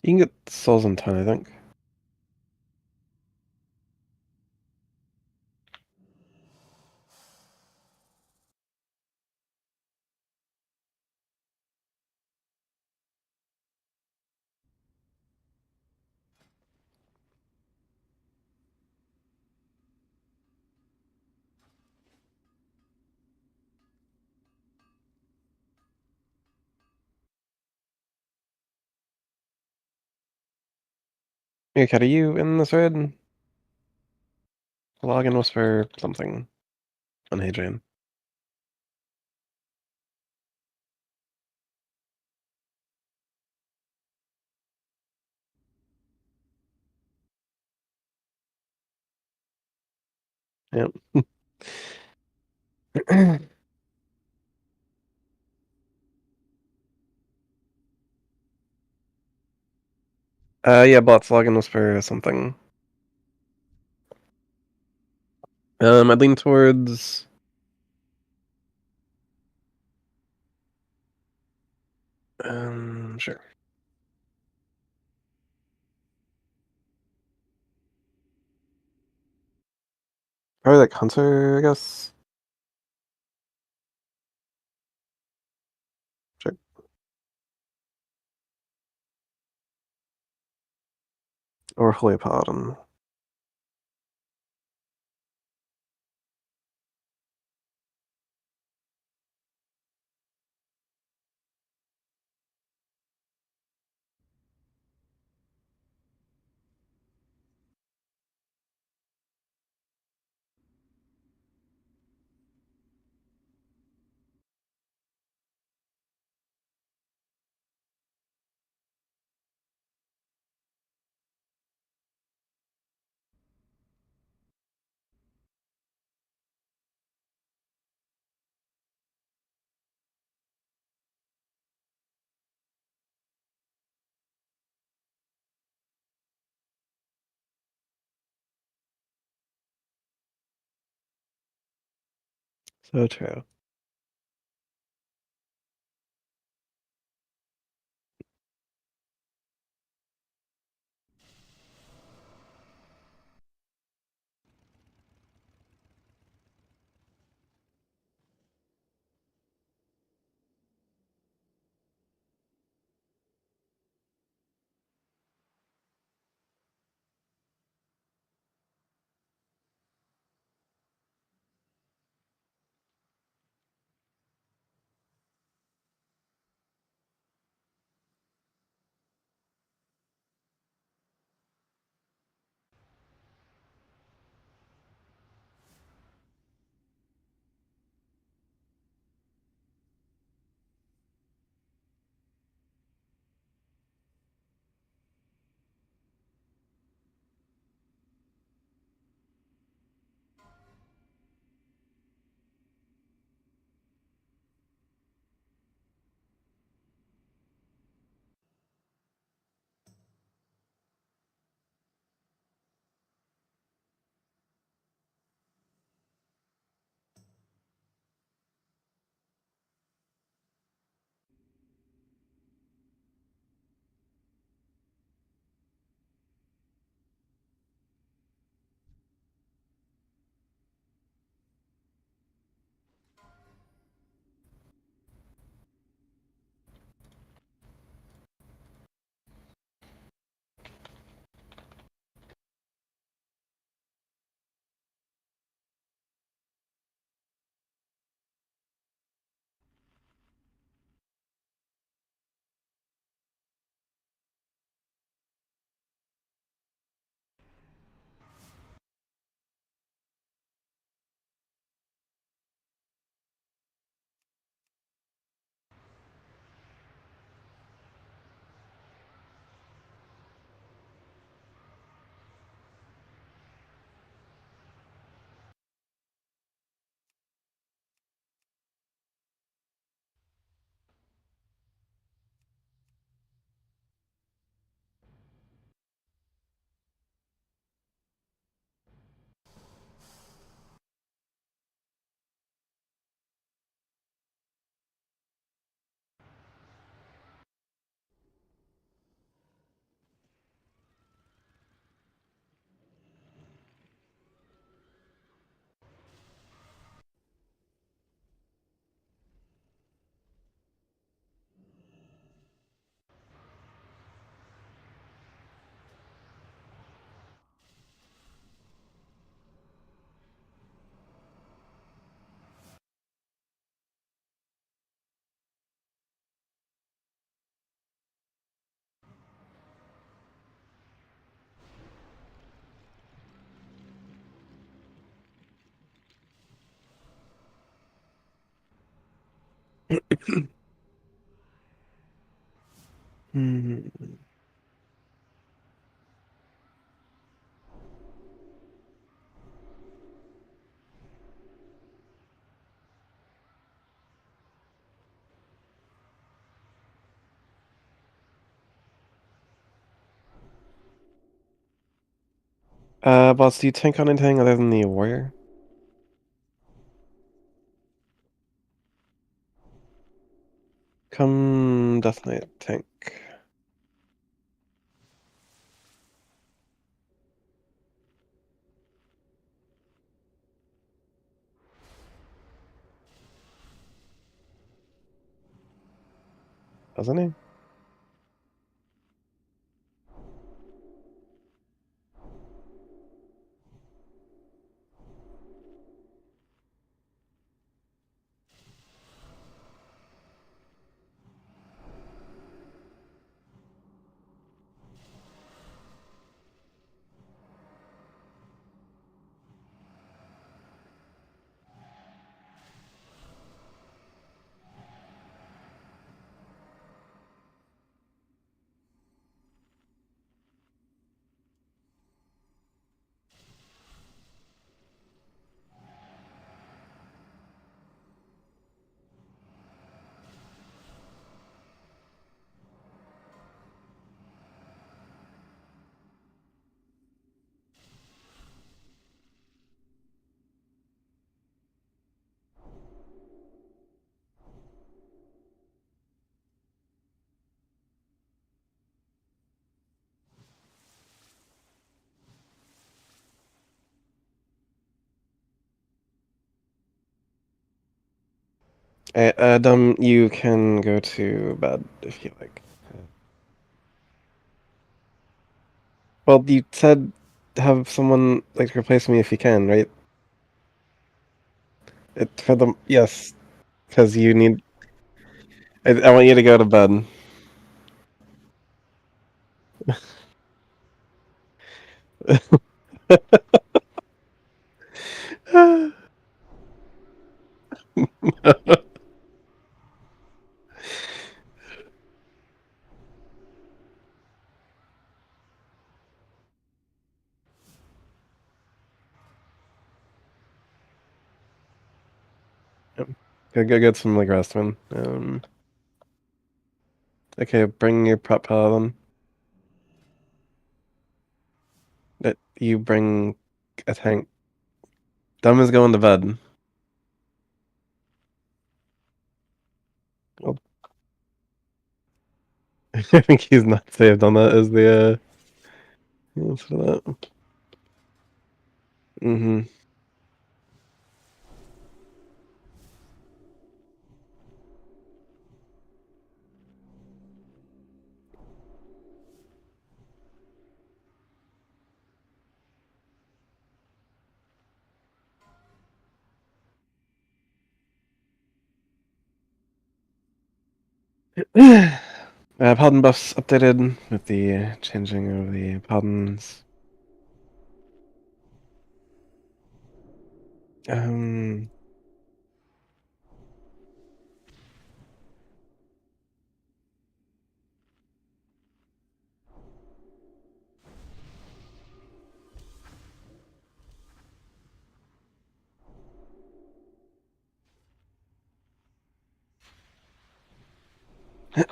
You can get souls in 10, I think. Yeah, Kat, are you in this raid? Login Whisper something on Hadrian. Yep. Yeah, bots Login Whisper something. I'd lean towards sure. Probably like Hunter, I guess. Sure. Or Holy Paladin. So true. Hmm. Boss, do you tank on anything other than the warrior? Come Death Knight tank. Doesn't he? Adam, you can go to bed if you like. Well, you said have someone like replace me if you can, right? For the yes, because you need. I want you to go to bed. Go get some like rest, man. Okay, bring your prep paladin. That you bring a tank. Dumb is going to bed. Well, I think he's not saved on that as the yes for that. Mm-hmm. Paladin buffs updated with the changing of the paladins. Um, if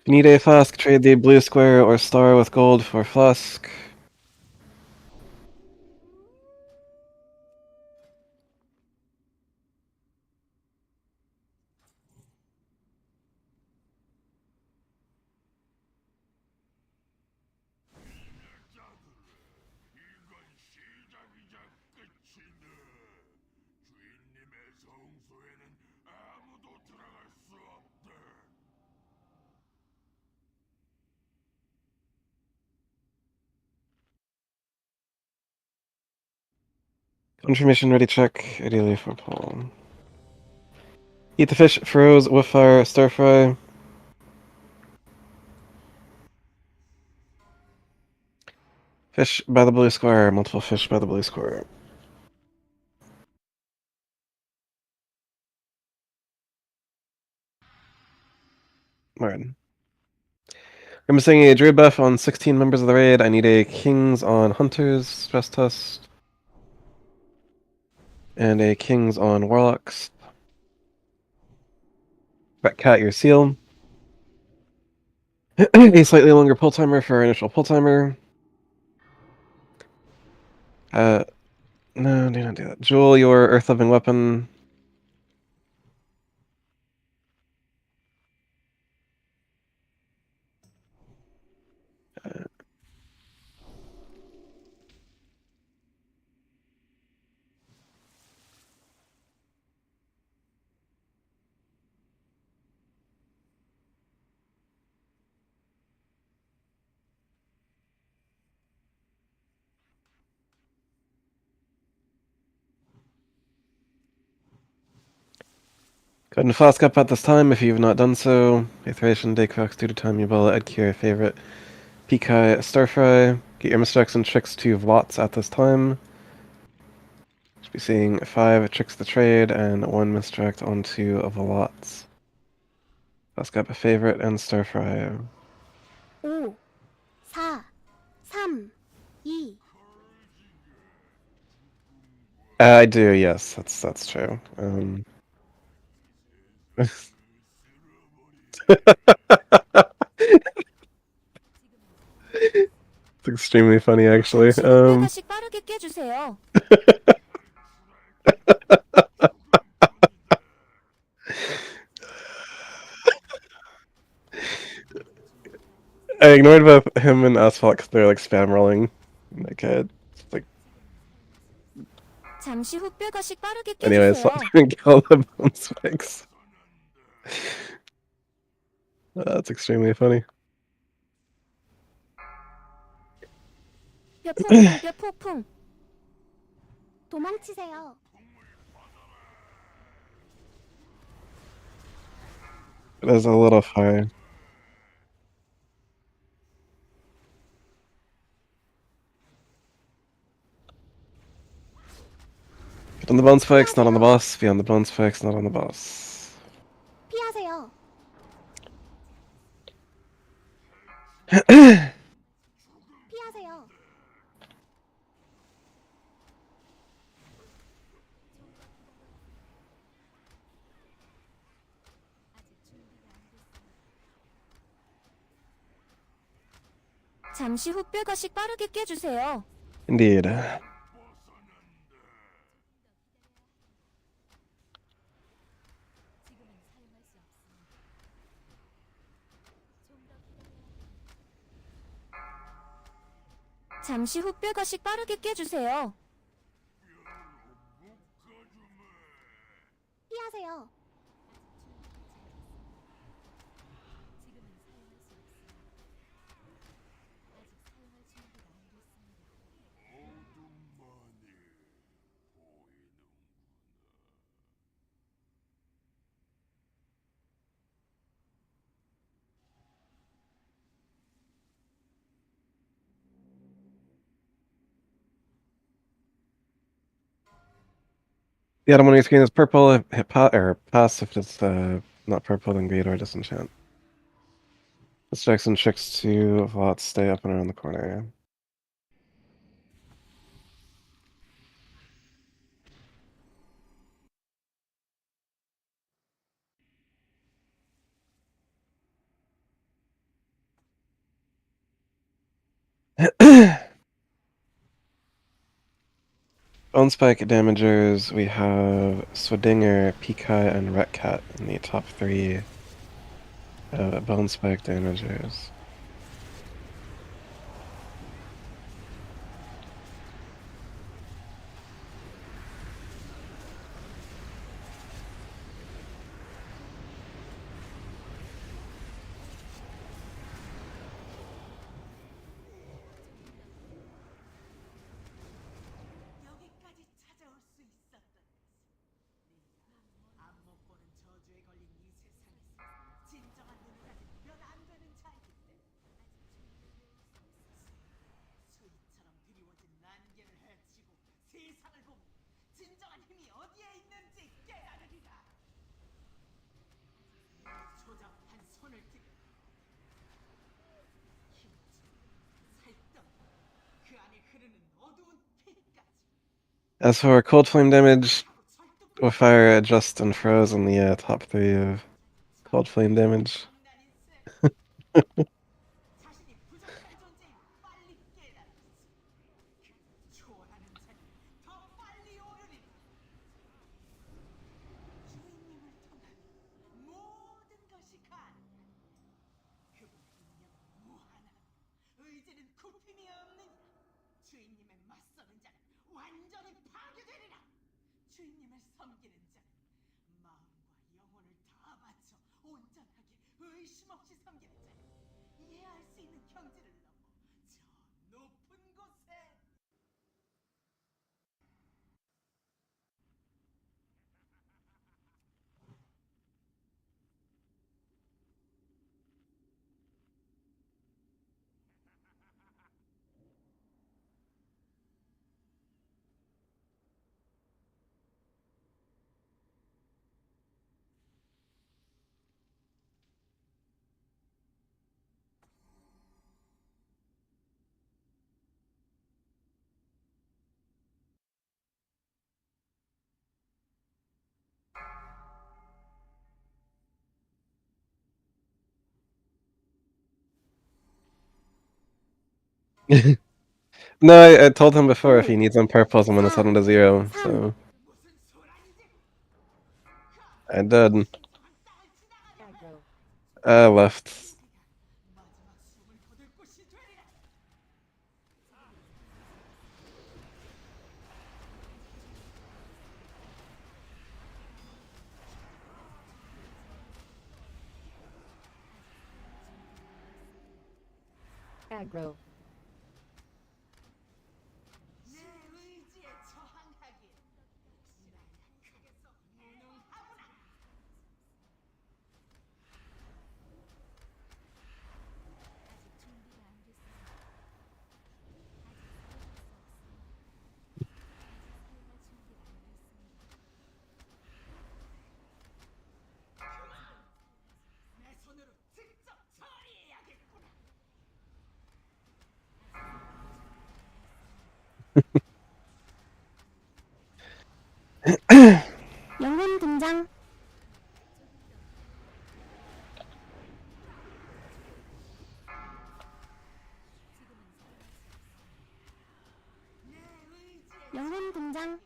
you need a flask, trade the blue square or star with gold for flask. Confirmation ready check, ideally for Paul. Eat the fish, froze, with fire, stir fry. Fish by the blue square. Multiple fish by the blue square. Alright. I'm missing a druid buff on 16 members of the raid. I need a kings on hunters stress test. And a kings on warlocks. Rat cat, your seal. A slightly longer pull timer for our initial pull timer. No, do not do that. Jewel, your earth living weapon. Go ahead and flask up at this time if you've not done so. Iteration, Daycrocs, due to time, Ubella, Edkir, favorite. Pikai, Starfry. Get your mistakes and tricks to Vlots at this time. Should be seeing 5 tricks to trade and 1 misdirect onto Vlots. Flask up a favorite and Starfry. 5, 4, 3, 2. I do, yes, that's true. It's extremely funny, actually. 잠시 후 빼가씩 빠르게 깨주세요. I ignored both him and Asphalt because they're like spam rolling in my head. Like, 잠시 후 빼가씩 빠르게 anyways, so 깨주세요. I didn't get all the bone spikes. That's extremely funny. 뼈 폭풍, 뼈 폭풍. 도망치세요. It is a little high. Get on the bone spikes, not on the boss. Be on the bone spikes, not on the boss. 피하세요. 피하세요. 잠시 후 빼가씩 빠르게 깨주세요. Indeed. 잠시 후 빼가씩 빠르게 깨주세요. 피하세요. The item on your screen is purple. If hit pass if it's not purple, then greed or disenchant. Mistakes and tricks to Vlots stay up and around the corner. Bone Spike damagers, we have Swedinger, Pikai, and Retcat in the top 3 Bone Spike damagers. As for cold flame damage, with fire adjust and froze in the top 3 of cold flame damage. No, I told him before if he needs them purples, I'm gonna set him to 0, so I did. Left. aggro, 영혼 등장. 영혼 등장.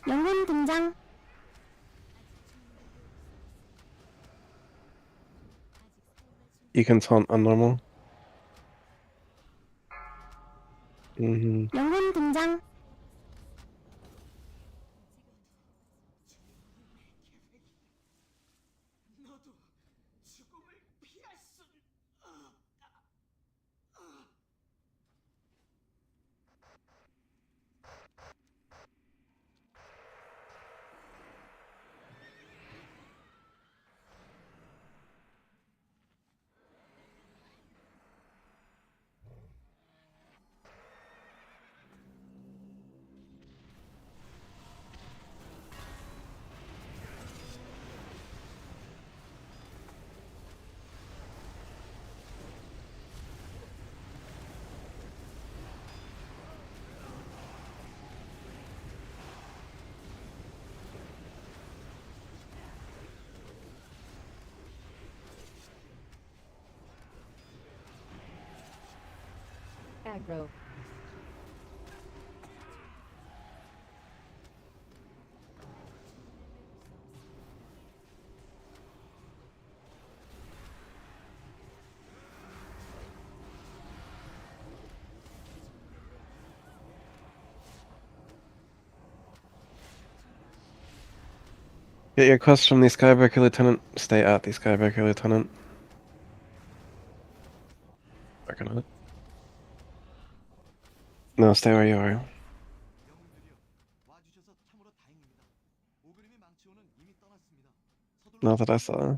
영혼 등장. You can taunt on normal. 영혼 등장. aggro, Get your quest from the Skybreaker Lieutenant. Stay at the Skybreaker Lieutenant. Working on it. No, stay where you are. Not that I saw.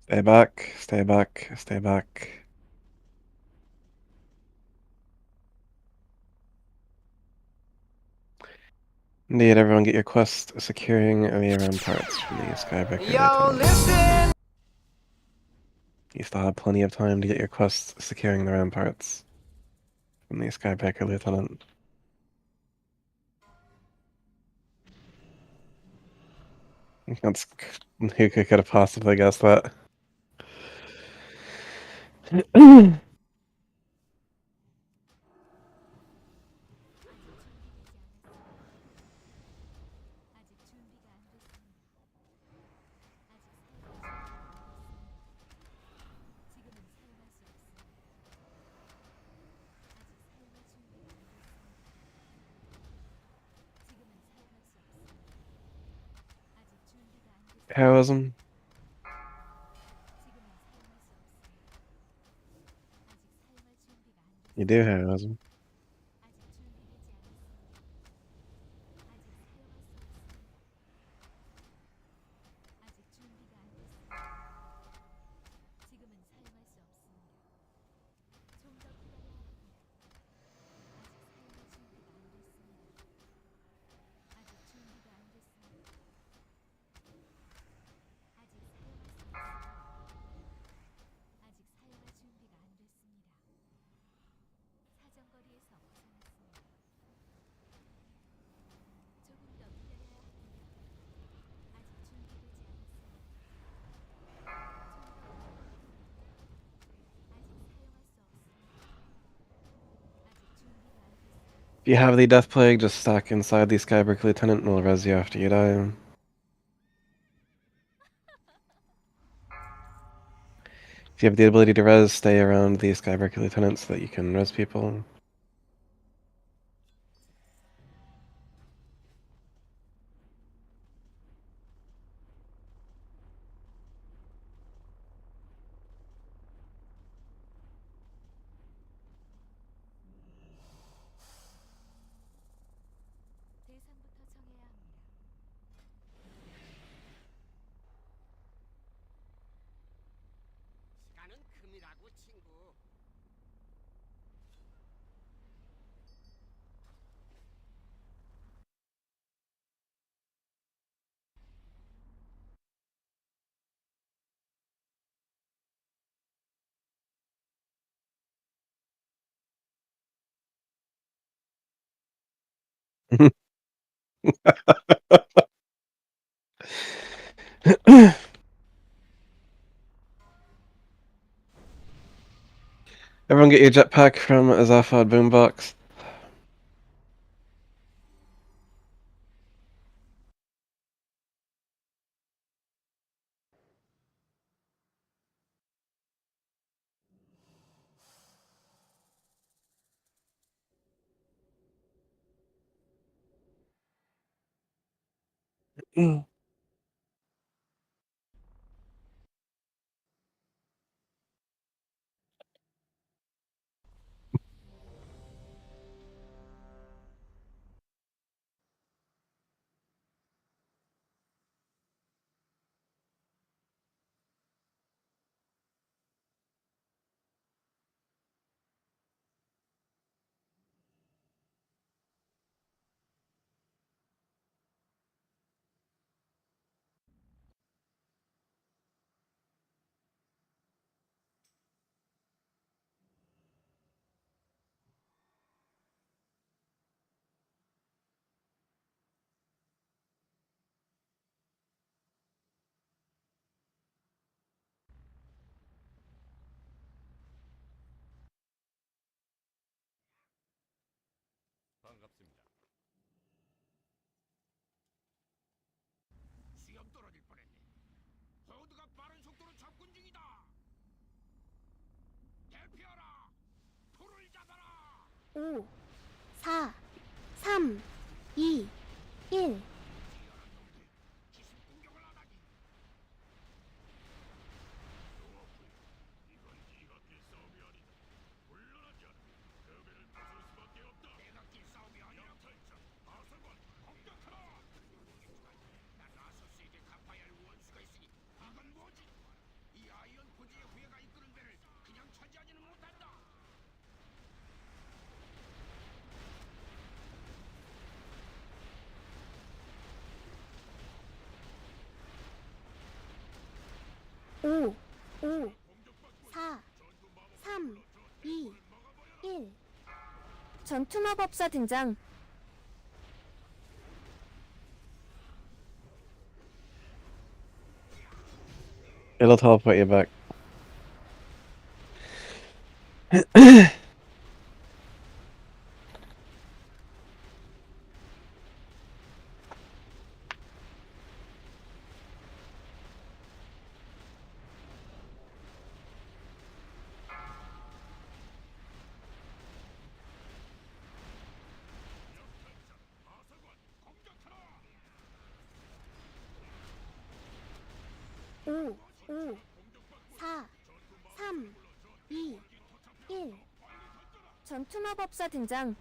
Stay back, stay back, stay back. Indeed, everyone get your quest securing the ramparts from the Skybreaker Lieutenant. You still have plenty of time to get your quest securing the ramparts from the Skybreaker Lieutenant. That's who could have possibly guessed that? Heroism. You do heroism. If you have the Death Plague, just stack inside the Skybreaker Lieutenant and we'll res you after you die. If you have the ability to res, stay around the Skybreaker Lieutenant so that you can res people. 시간은 금이라고 친구. Everyone get your jetpack from Azafad Boombox. 반갑습니다. 수염 떨어질 뻔했네. 호드가 빠른 속도로 접근 중이다. 대피하라. 풀을 잡아라. 5, 4, 3, 2, 1. 기습 공격을 안 하니. 이건 네가 뛸 싸움이 아니다. 물러나지 않아. 패배를 벗을 수밖에 없다. 내가 뛸 싸움이 아니라 탈장. 하사관 공격하라. 난 아서스에게 갚아야 할 원수가 있으니 이건 뭐지? 이 아이언 포지의 후예가 이끄는 배를 그냥 차지하지는 못한다. 5, 5, 4, 3, 2, 1. 전투마법사 등장. It'll teleport you back. 오, 5, 4, 3, 2, 1. 전투마법사 등장.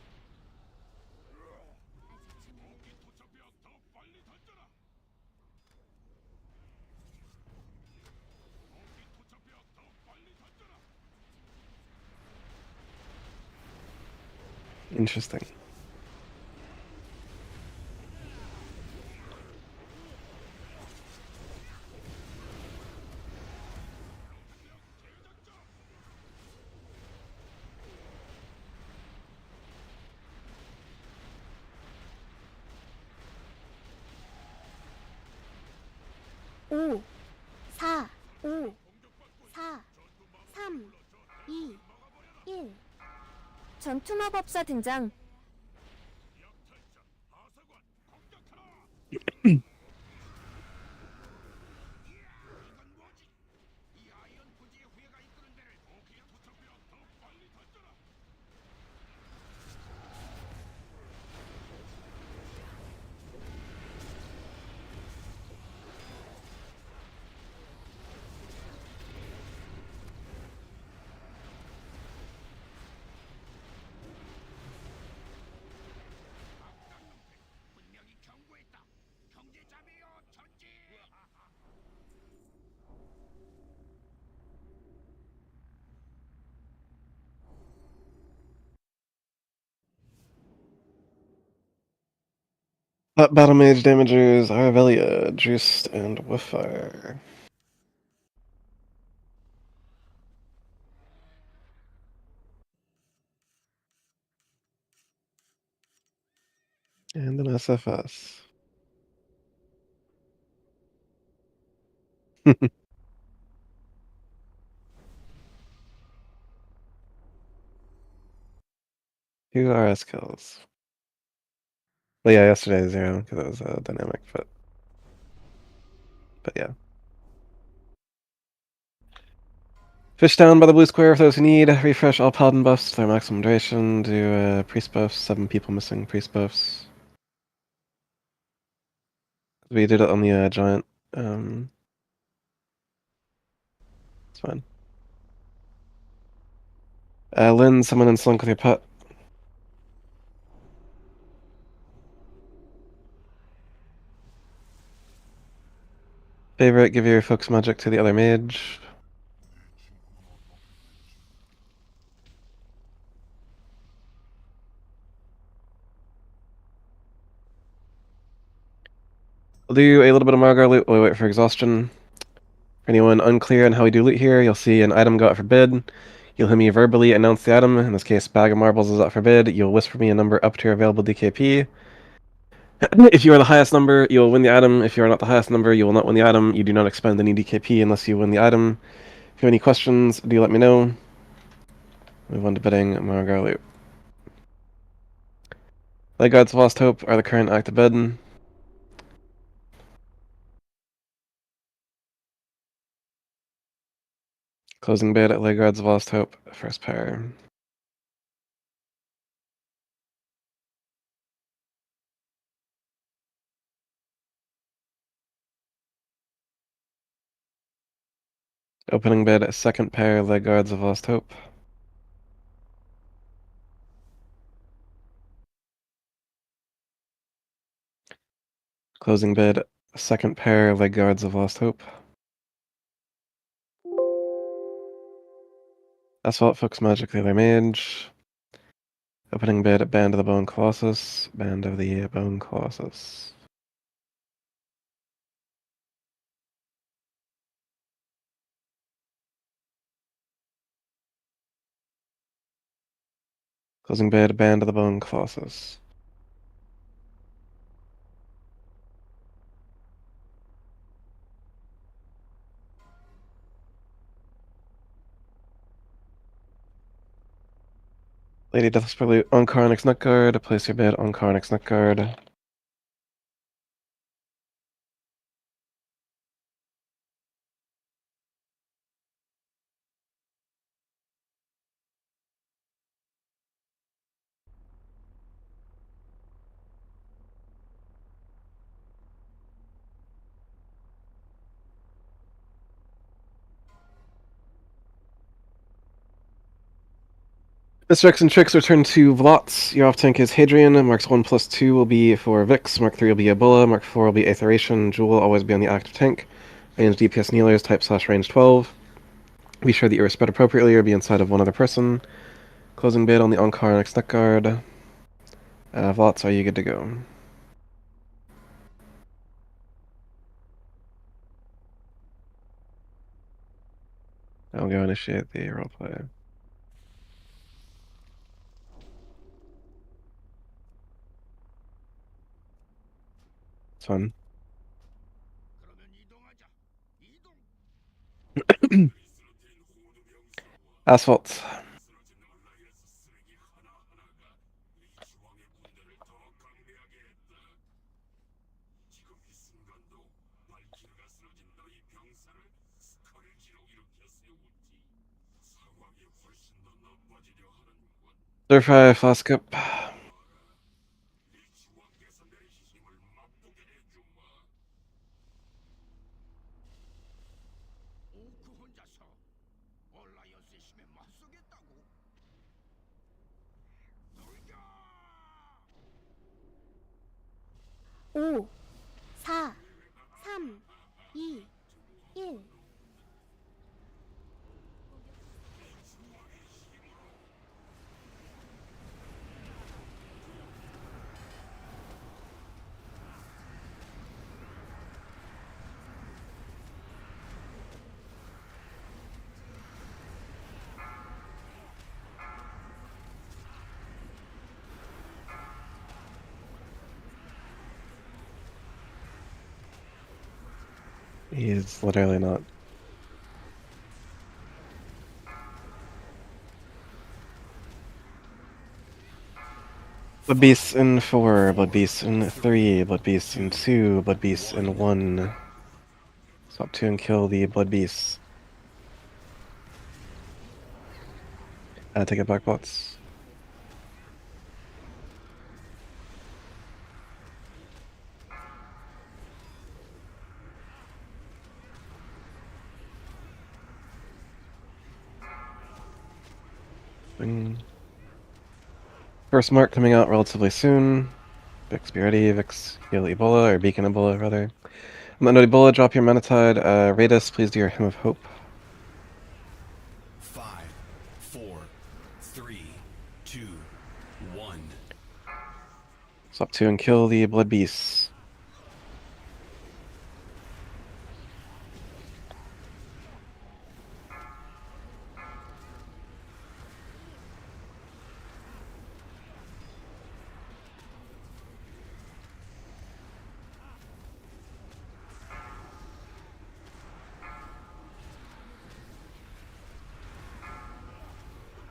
Interesting. 오, 4, 5, 4, 3, 2, 1. 전투마법사 등장. 이 아이언 포지의 후예가 이끄는 배를 그냥 도착해야 더 빨리 던져라. 분명히 경고했다. 경제자매여 전진. Battle mage damagers are Velia, Juiced, and Whiffire. And an SFS. Two RS kills. Well, yeah, yesterday 0 because it was dynamic, but yeah. Fish down by the blue square for those who need. Refresh all paladin buffs to their maximum duration. Do priest buffs. 7 people missing priest buffs. We did it on the giant. It's fine. Lynn, summon and slunk with your pet. Favorite, give your focus magic to the other mage. I'll do a little bit of Margar loot while we wait for exhaustion. For anyone unclear on how we do loot here, you'll see an item go out for bid. You'll hear me verbally announce the item. In this case, bag of marbles is up for bid. You'll whisper me a number up to your available DKP. If you are the highest number, you will win the item. If you are not the highest number, you will not win the item. You do not expend any DKP unless you win the item. If you have any questions, do let me know. Move on to bidding Margar loot. Legard's Lost Hope are the current active bid. Closing bid at Legard's Lost Hope, first pair. Opening bid, second pair, the Guards of Lost Hope. Closing bid, second pair, the Guards of Lost Hope. Asphalt Folks Magically their Mage. Opening bid, Band of the Bone Colossus. Band of the Bone Colossus. Closing bid, Band of the Bone Colossus. Lady Death's Prelude on Karnix Nutguard. Place your bid on Karnix Nutguard. Misdirects and Tricks return to Vlots. Your off tank is Hadrian. Marks 1+2 will be for Vix. Mark 3 will be Ebola. Mark 4 will be Aetheration. Jewel will always be on the active tank. Range DPS Kneelers, type/range 12. Be sure that you are spread appropriately or be inside of one other person. Closing bid on the Onkar next neck guard. Vlots, are you good to go? I'll go initiate the roleplay. It's fun. 그러면 이동하자. 이동. Asphalt. 지금 이 순간도 발키르가 쓰러진 너희 병사를 스컬지로 일으켜 세우지. 상황이 훨씬 더 나빠지려 하는군. Surfire Flask up. 리치 왕께서 내리신 힘을 맛보게 해주마. 오크 혼자서 얼라이언스의 힘에 맞서겠다고? 돌격! 5, 4, 3, 2, 1. He's literally not. Blood Beasts in 4, Blood Beasts in 3, Blood Beasts in 2, Blood Beasts in 1. Swap 2 and kill the Blood Beasts. Take it back, bots. First mark coming out relatively soon. Vix, be ready. Vix, heal Ebola, or Beacon Ebola, rather. On that note, Ebola, drop your Manatide. Raidus, please do your Hymn of Hope. 5, 4, 3, 2, 1. Swap 2 and kill the Blood Beasts.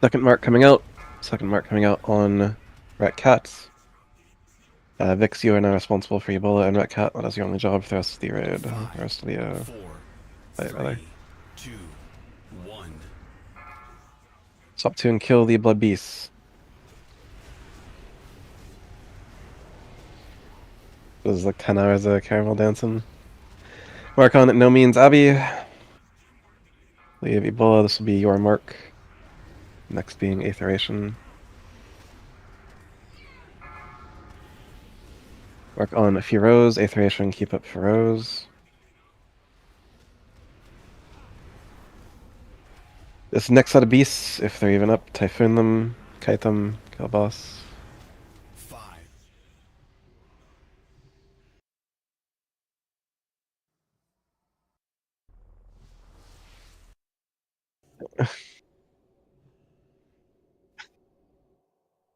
Second mark coming out. Second mark coming out on Rat Cats. Vix, you are now responsible for Ebola and Rat Cat. That is your only job for the rest of the raid. The rest of the 4, fight, rather. 3, 2, 1. Swap 2 and kill the Blood Beasts. This is like 10 hours of caramel dancing. Mark on no means Abby. Leave Ebola, this will be your mark. Next being Aetheration. Work on Feroz, Aetheration, keep up Feroz. This next set of beasts, if they're even up, Typhoon them, kite them, kill boss. 5,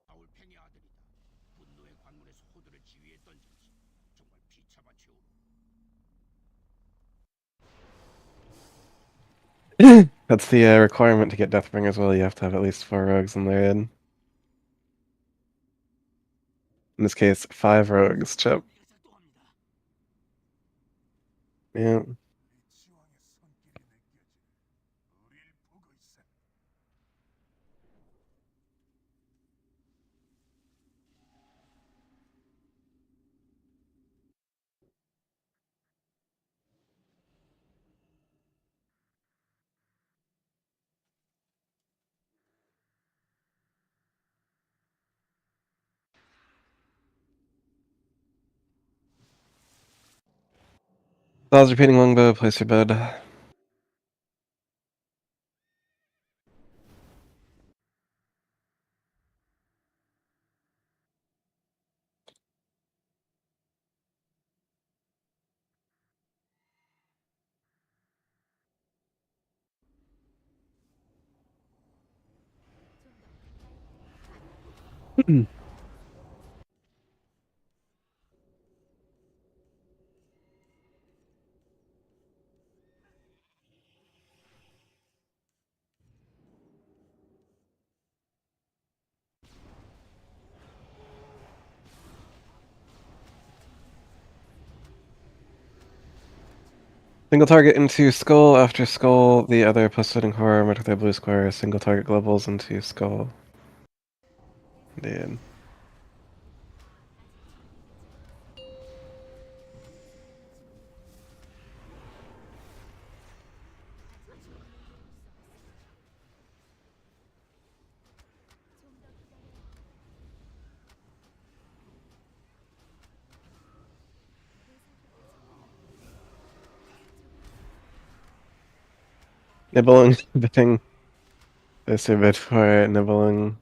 바울팽의 아들이다. 분노의 관문에서 호들을 지휘에 던질지. 정말 비참한 최후. That's the requirement to get Deathbringer as well, you have to have at least 4 rogues in their head. In this case, 5 rogues, Chip. Yeah. 지왕의 손길이 느껴지네. 우릴 보고 있어. Thoughts repeating longbow, place your bed. Single target into skull, after skull, the other plus-hitting horror, with their blue square, single target globals into skull. Indeed. Nibbling, biting. Place your bed for nibbling.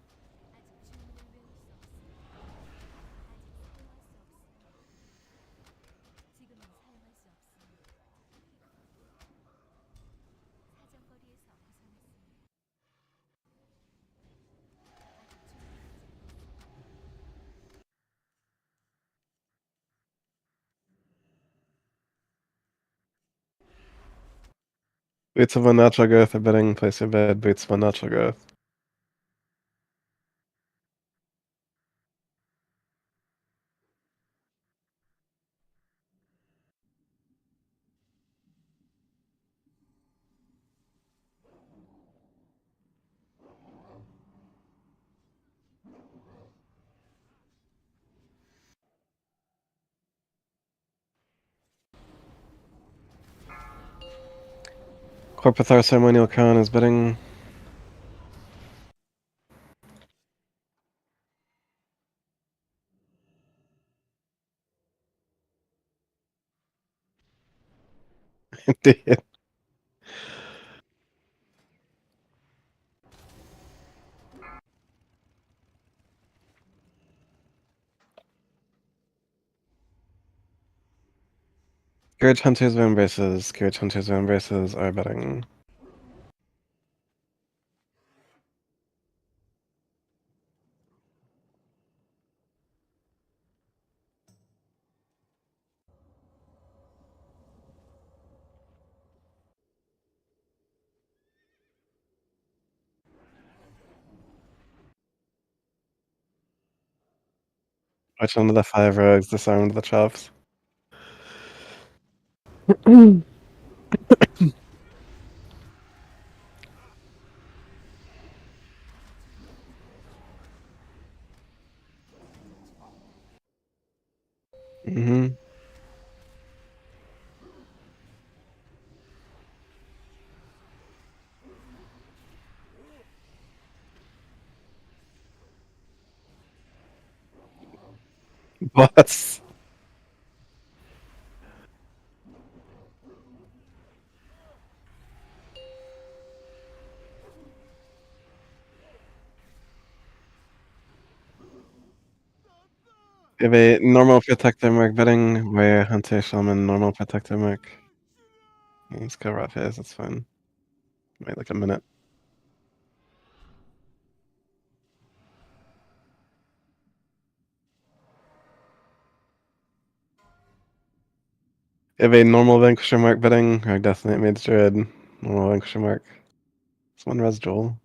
Boots of unnatural growth are bidding, place your bed, boots of unnatural growth. Corpothar Ceremonial Crown is bidding. Indeed. Scourge Hunters of Embraces, Scourge Hunters of Embraces are bidding. Which one of the 5 rogues disarmed the chops? Mm-hmm. What? We have a normal protector mark betting where Hunter Shaman normal protector mark. Let's go rough his, that's fine. Wait like a minute. We have a normal Vanquisher mark betting or Death Knight Mage Druid. Normal Vanquisher mark. This one res Joel.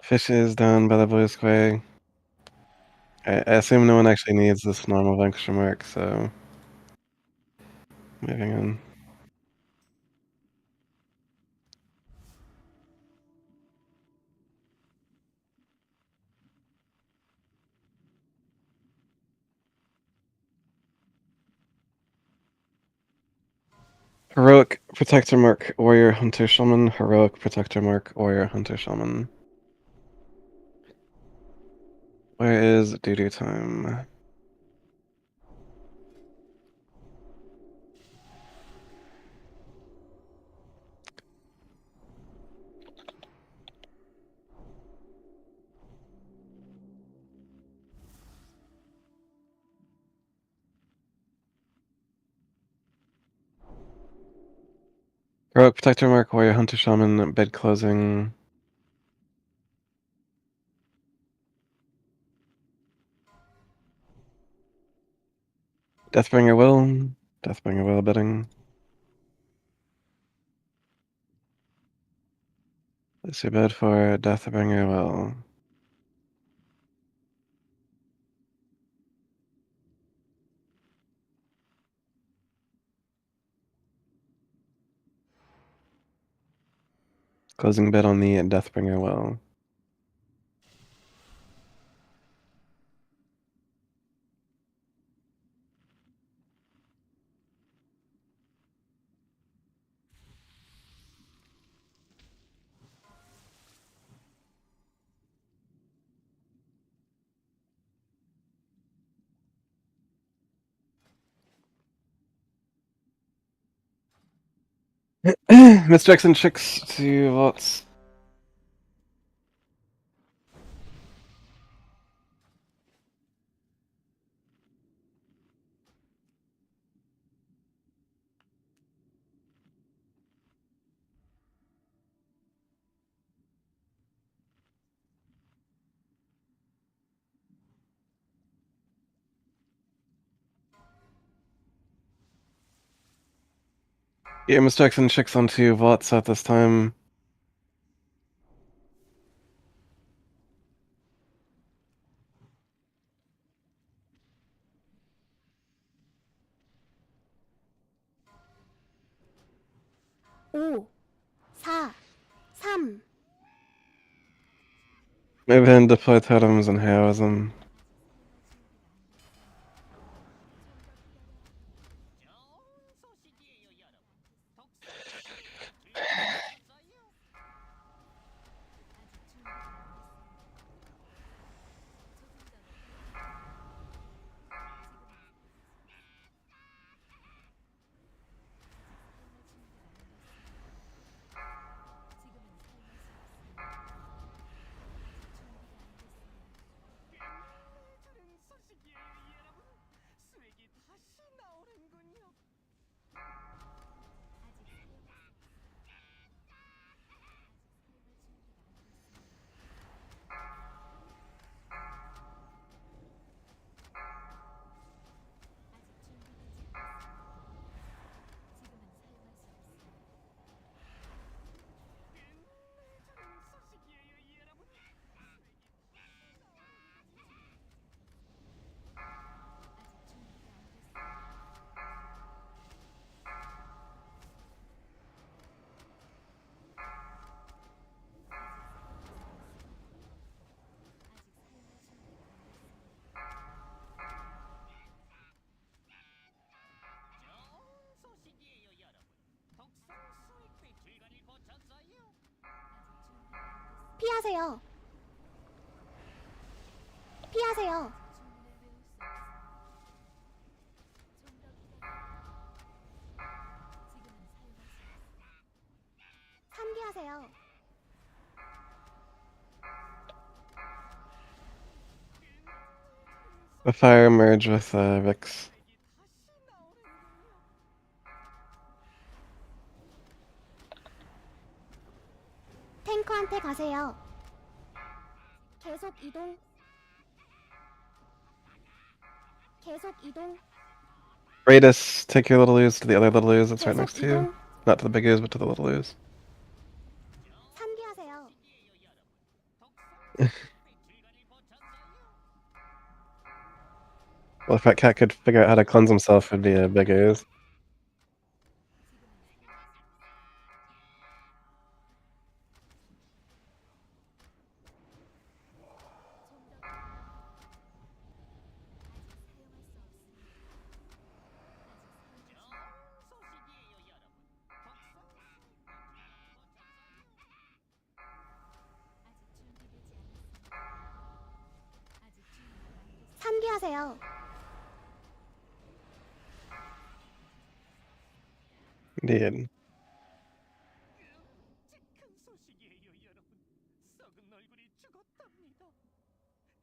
Fish is down by the blue square. I assume no one actually needs this normal Vanquisher mark, so moving on. Heroic Protector Mark, Warrior Hunter Shaman. Heroic Protector Mark, Warrior Hunter Shaman. Where is doo-doo time? Heroic Protector Mark, Warrior Hunter Shaman, bed closing. Deathbringer Will. Deathbringer Will bidding. Let's see bid for Deathbringer Will. Closing bid on the Deathbringer Will. Miss Jackson chicks to lots. Yeah, Miss Jackson chicks onto lots at this time. 오, 4, 3, Move in, deploy totems, and heroism. 피하세요. 피하세요. 3 피하세요. The fire merge with Vix. 탱커한테 가세요. 계속 이동. 계속 이동. Raidus, take your little ooze to the other little ooze that's right 계속 next to you. 이동. Not to the big ooze, but to the little ooze. 3 피하세요. Well, if that cat could figure out how to cleanse himself, it'd be a big ooze. 산비하세요. Indeed. 큰 소식이에요, 여러분. 썩은 얼굴이 죽었답니다.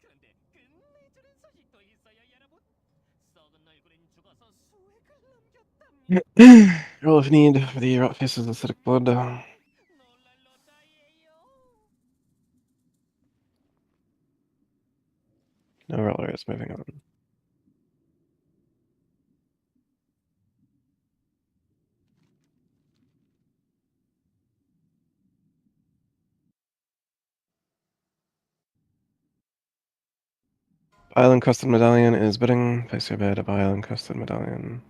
그런데 끝내주는 소식도 있어요, 여러분. 썩은 얼굴은 죽어서 수액을 남겼답니다. Roll if need for the rot faces acidic blood. 놀랄 노다예요. No rollers, moving on. Bile encrusted medallion is bidding. Place your bid, a bile encrusted medallion.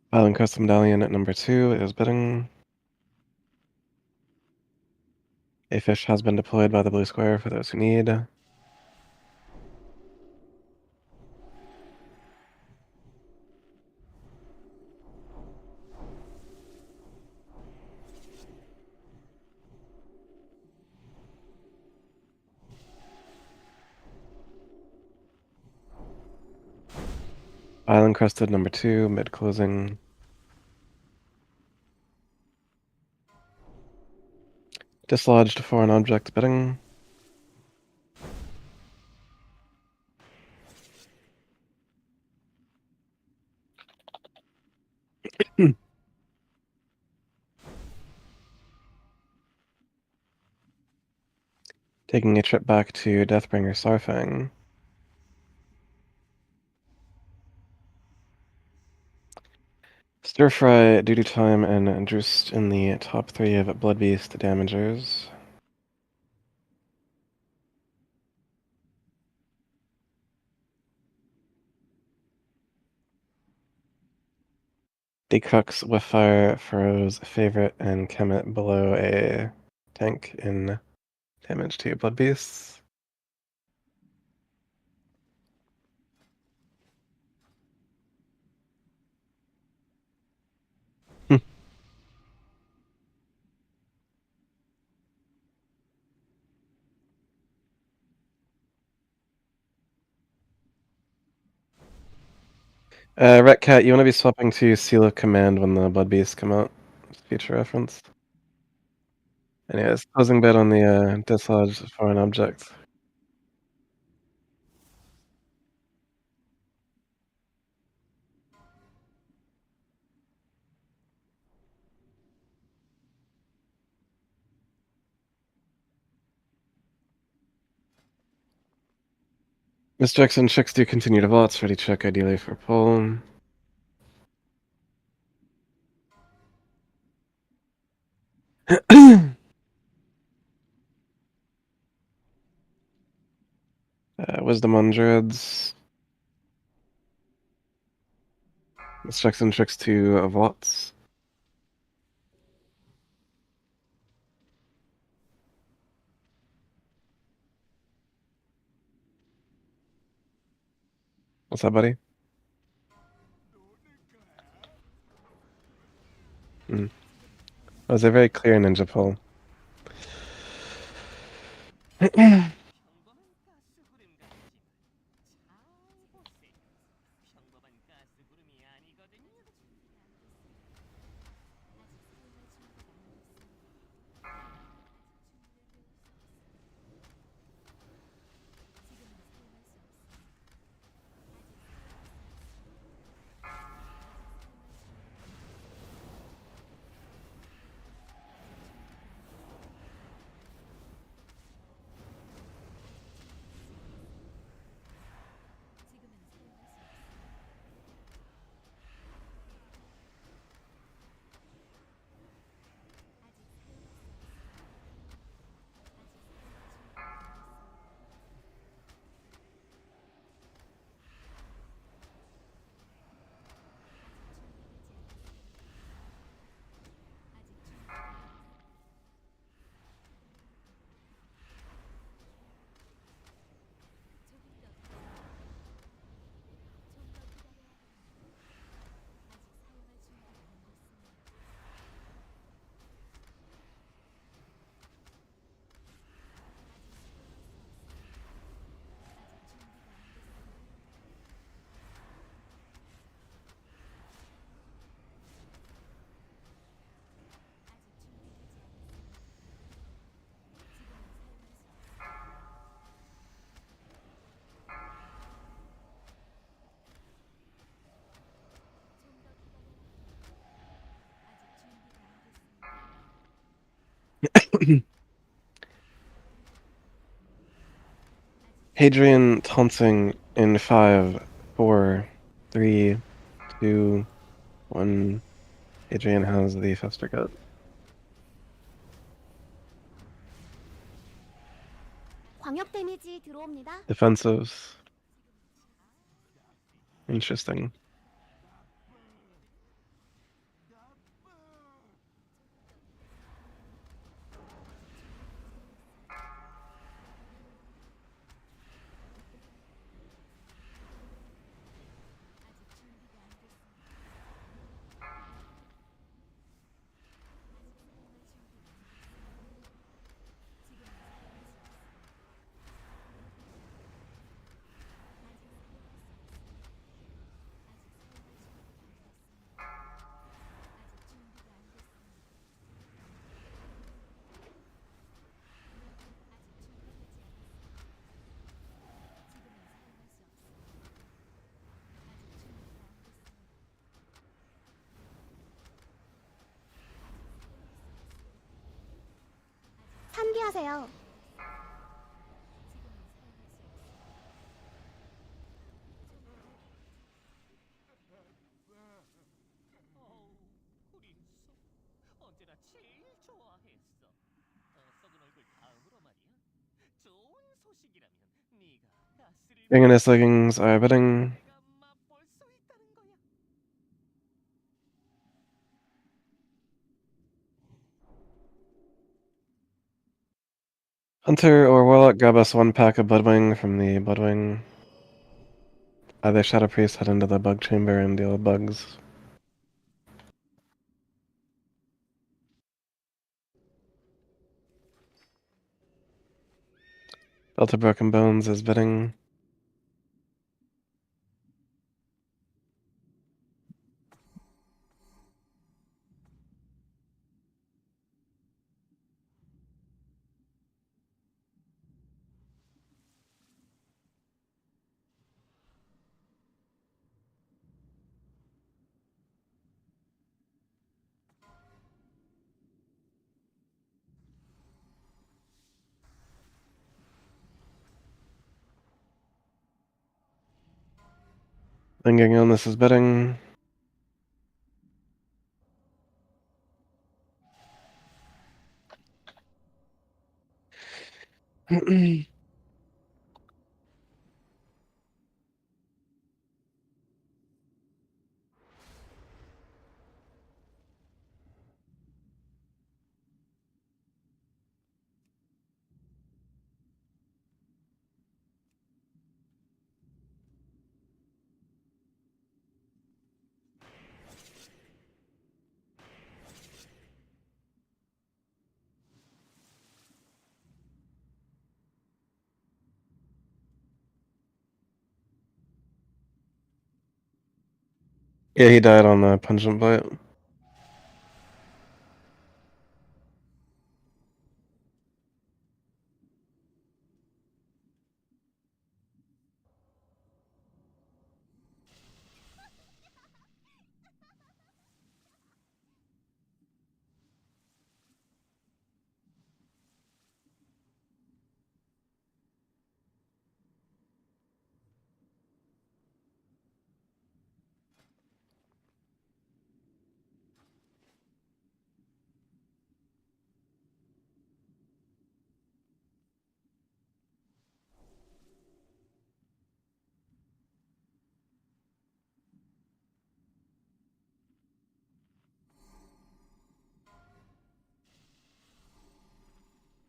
Bile encrusted medallion at number 2 is bidding. A fish has been deployed by the blue square for those who need. Bile encrusted number 2, mid closing. Dislodged foreign object bidding. Taking a trip back to Deathbringer Starfang. Stir Fry, Duty Time, and Droost in the top 3 of Bloodbeast damagers. Decrux with Fire, Furrow's favorite, and Kemet below a tank in damage to Bloodbeasts. Retcat, you want to be swapping to Seal of Command when the Bloodbeasts come out. Future reference. Anyways, closing bid on the dislodged foreign object. Miss Jackson, checks do continue to vaults. Ready check ideally for pull. Wisdom on Druids. Checks and tricks to Vots. What's that, buddy? That was a very clear ninja pull. Hadrian taunting in 5, 4, 3, 2, 1. Hadrian has the faster cut. 광역 데미지 들어옵니다. Defensives. Interesting. 산비하세요. 언제나 제일 좋아했어. 썩은 얼굴 다음으로 말이야. 좋은 소식이라면 네가 가스를 Inginus leggings are bidding. 내가 맛볼 수 있다는 거야. Hunter or Warlock, grab us 1 pack of Bloodwing from the Bloodwing. Either Shadow Priest, head into the bug chamber and deal with bugs. Belt of Broken Bones is bidding. Lingering Illness is bidding. Yeah, he died on the pungent bite.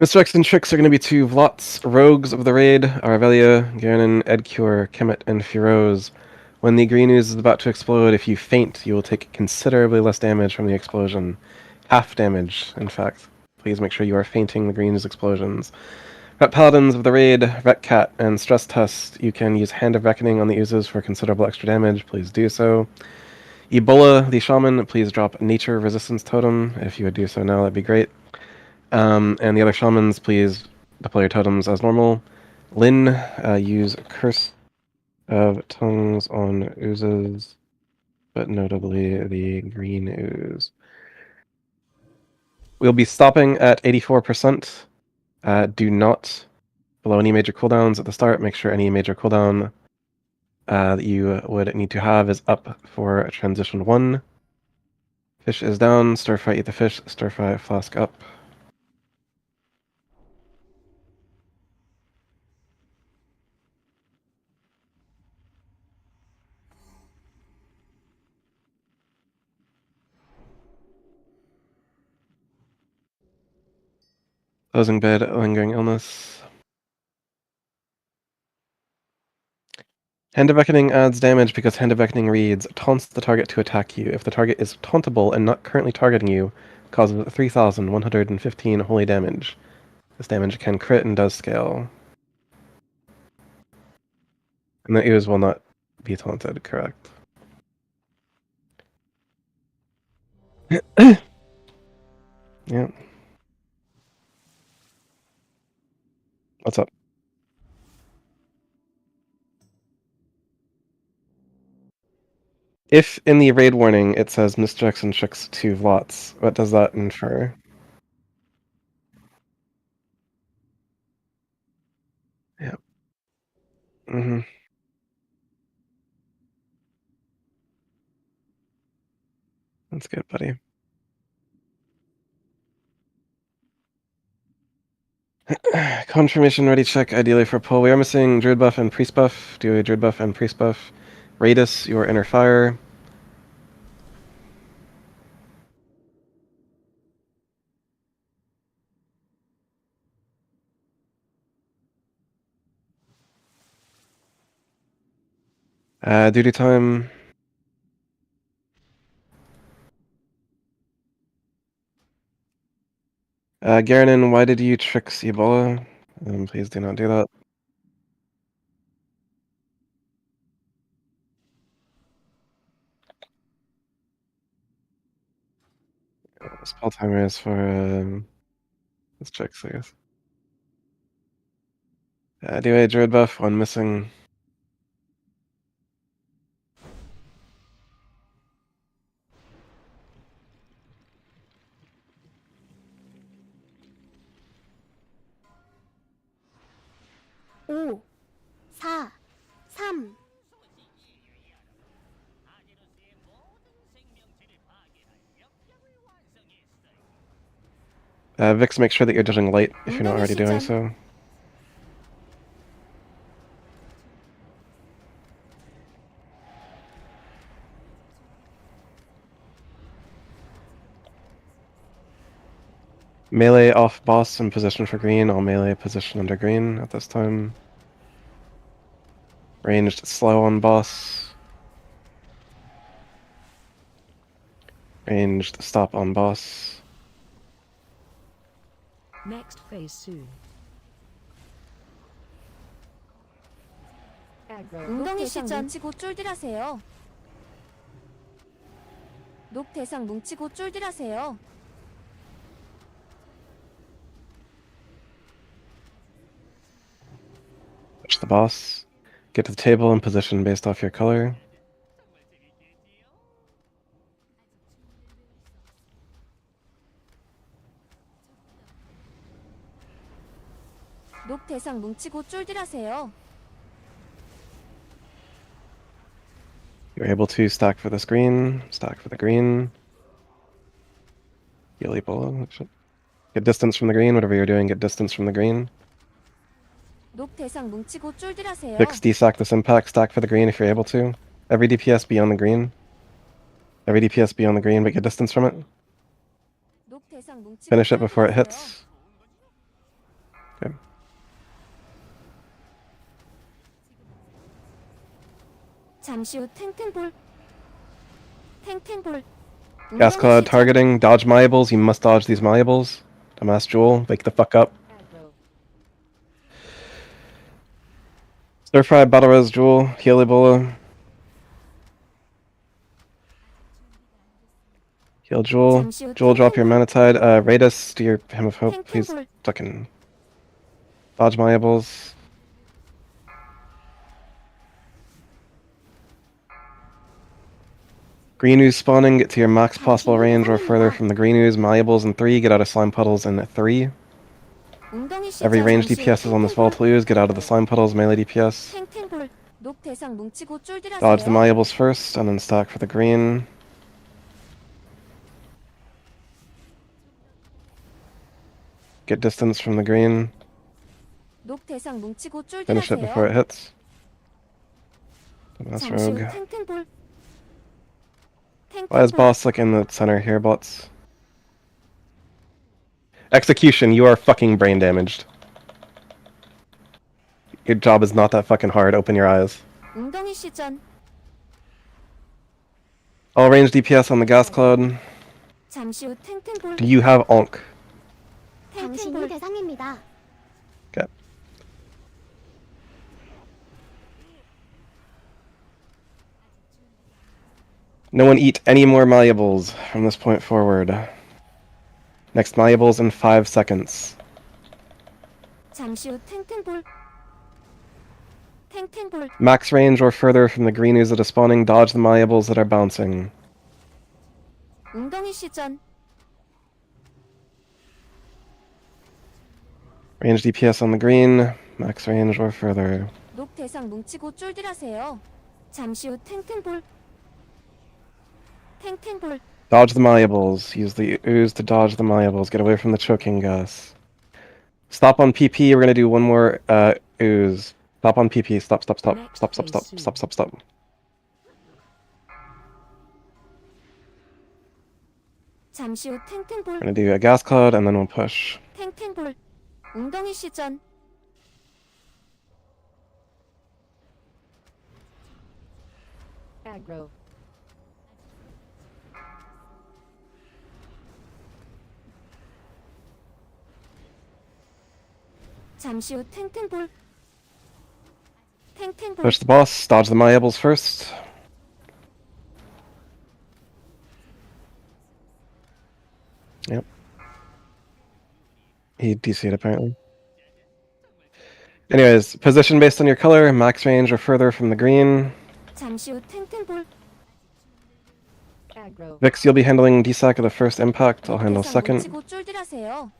Misdirects and tricks are going to be 2 Vlots. Rogues of the raid, Arvelia, Garanon, Edcure, Kemet, and Firoz. When the green ooze is about to explode, if you faint, you will take considerably less damage from the explosion. Half damage, in fact. Please make sure you are fainting the green ooze explosions. Ret Paladins of the raid, Retcat, and Stress Test. You can use Hand of Reckoning on the oozes for considerable extra damage. Please do so. Ebola, the Shaman, please drop Nature Resistance Totem. If you would do so now, that'd be great. And the other shamans, please deploy your totems as normal. Lin, use Curse of Tongues on oozes, but notably the green ooze. We'll be stopping at 84%. Do not blow any major cooldowns at the start. Make sure any major cooldown that you would need to have is up for transition 1. Fish is down. Stir fry, eat the fish. Stir fry, flask up. Closing bid, lingering illness. Hand of Beckoning adds damage because Hand of Beckoning reads, taunts the target to attack you. If the target is tauntable and not currently targeting you, causes 3,115 holy damage. This damage can crit and does scale. And the ooze will not be taunted, correct. Yeah. What's up? If in the raid warning it says misdirects and tricks 2 Vlots, what does that infer? Yeah. Mm-hmm. That's good, buddy. Confirmation ready check, ideally for pull. We are missing Druid buff and Priest buff. Do a Druid buff and Priest buff. Raidus, your inner fire. Duty time. Garanon, why did you trick Ebola? Please do not do that. Spell timer is for this checks, I guess. Do a Druid buff, one missing. 오, 4, 3, 아제로스의 모든 생명체를 파괴할 역병을 완성했어요. Vix, make sure that you're judging light if you're not already doing so. Melee off boss in position for green, all melee position under green at this time. Ranged slow on boss. Ranged stop on boss. Next phase soon. 웅덩이 시전 곧 쫄들하세요. 녹 대상 뭉치고 쫄들하세요. Push the boss. Get to the table and position based off your color. 녹 대상 뭉치고 쫄들하세요. You're able to stack for this green, stack for the green. Heal Ebola. Get distance from the green, whatever you're doing, get distance from the green. 녹 대상 뭉치고 쫄들하세요. Vix, desack this impact, stack for the green if you're able to. Every DPS be on the green. Every DPS be on the green, but get distance from it. 녹 대상 뭉치고 Finish it before it 쫄들하세요. hits. Okay. 잠시 후 탱탱볼. 탱탱볼. Gas Cloud targeting, dodge malleables, you must dodge these malleables. Dumbass Jewel, wake the fuck up. Aggro. Stir Fry, Battle Res Jewel, heal Ebola. Heal Jewel. Jewel, drop your Manatide. Raidus, do your Hymn of Hope, please. 탱탱볼. Fucking dodge malleables. Green ooze spawning, get to your max possible range or further from the green ooze. Malleables in 3, get out of slime puddles in 3. 웅덩이 시작. Every ranged 잠시 후 DPS is on this 탱탱볼. volatile ooze, get out of the slime puddles, melee DPS. 탱탱볼. 녹 대상 뭉치고 쫄들하세요. Dodge the malleables first, and then stack for the green. Get distance from the green. 녹 대상 뭉치고 Finish it before it 쫄들하세요. hits. Dumbass 잠시 후 rogue. 탱탱볼. Why is 탱탱볼. boss like in the center here, bots? Execution, you are fucking brain damaged. Your job is not that fucking hard, open your eyes. 웅덩이 시전. All range DPS on the gas cloud. 잠시 후 탱탱볼. Do you have Onk? 당신이 당신이 대상입니다. Okay. No one eat any more malleables from this point forward. Next malleables in 5 seconds. 잠시 후 탱탱볼. 탱탱볼. Max range or further from the green ooze that is spawning, dodge the malleables that are bouncing. 웅덩이 시전. Range DPS on the green, max range or further. 녹 대상 뭉치고 쫄들하세요. 잠시 후 탱탱볼. 탱탱볼. Dodge the malleables. Use the ooze to dodge the malleables. Get away from the choking gas. Stop on PP. We're gonna do one more ooze. Stop on PP. Stop, stop, stop. Stop, stop, stop. Stop, stop, stop. 잠시 후 탱탱볼. We're gonna do a gas cloud and then we'll push. 탱탱볼. 웅덩이 시전. Aggro. 잠시 후 탱탱볼. 탱탱볼. Push the boss. Dodge the malleables first. Yep. He DC'd apparently. Anyways, position based on your color, max range or further from the green. 잠시 후 탱탱볼. Aggro. Vix, you'll be handling DSAC of the first impact. I'll handle 대상 second. 뭉치고 쫄들하세요.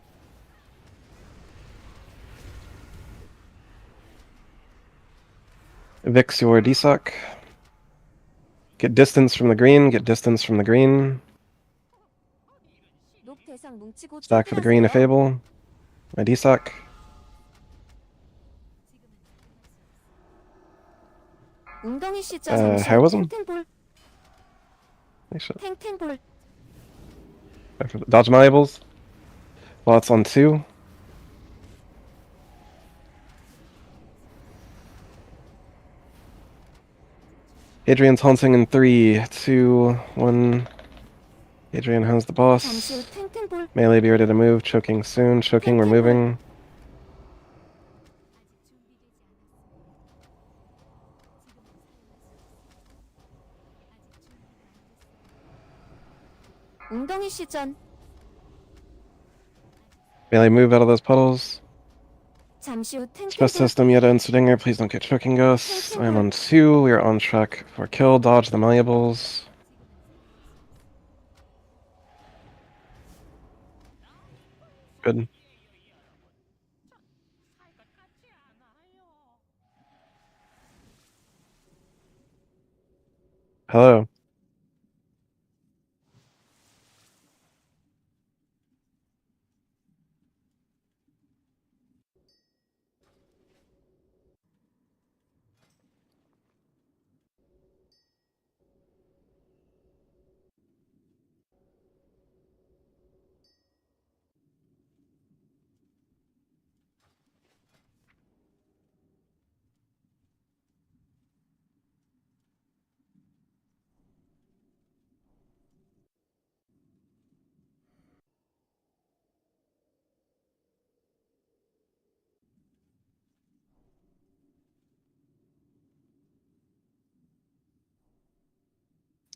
Vix, your DSAC. Get distance from the green, get distance from the green. 녹 대상 뭉치고 Stack for the green if 쫄들하세요. able. My DSAC. 웅덩이 시전. 잠시 후 heroism? 탱탱볼. Nice shot. 탱탱볼. Dodge malleables. Lots on 2. Adrian's haunting in 3, 2, 1. Adrian has the 잠시 boss. 후 탱탱볼. Melee be ready to move. Choking soon. Choking, we're moving. 웅덩이 시전. Melee move out of those puddles. 잠시 후 Special 탱탱돌. system Yetta and Stinger, please don't get choking ghosts. I'm on 2, we are on track for kill, dodge the malleables. Good. Hello.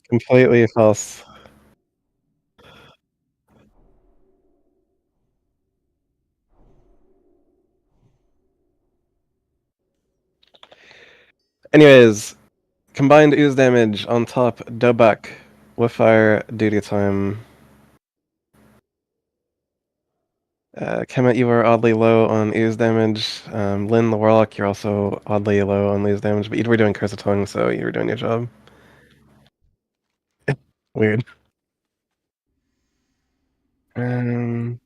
Completely false. Anyways, combined ooze damage on top, Dobak with fire duty time. Kemet, you are oddly low on ooze damage. Lynn the Warlock, you're also oddly low on ooze damage, but you were doing Curse of Tongue, so you were doing your job. Weird. Um,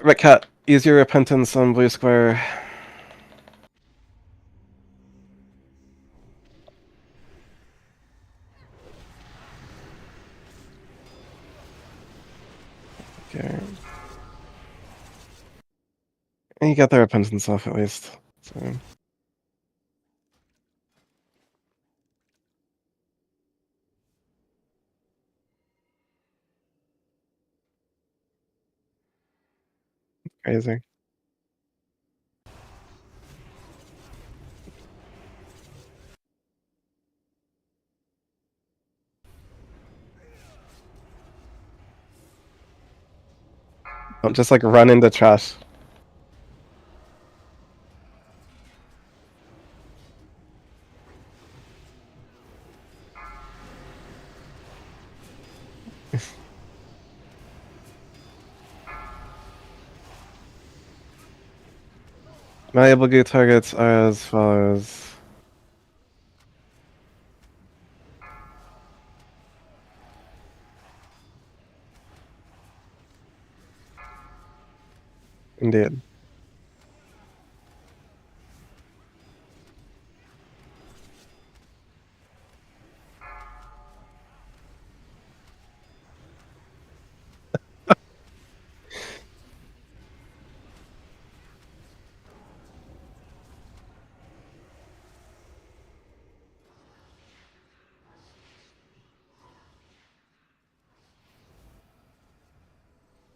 Red Cat, use your repentance on blue square. Okay. And you got the repentance off at least. So. Crazy. Don't just like run into trash. Malleable goo targets are as follows. Indeed.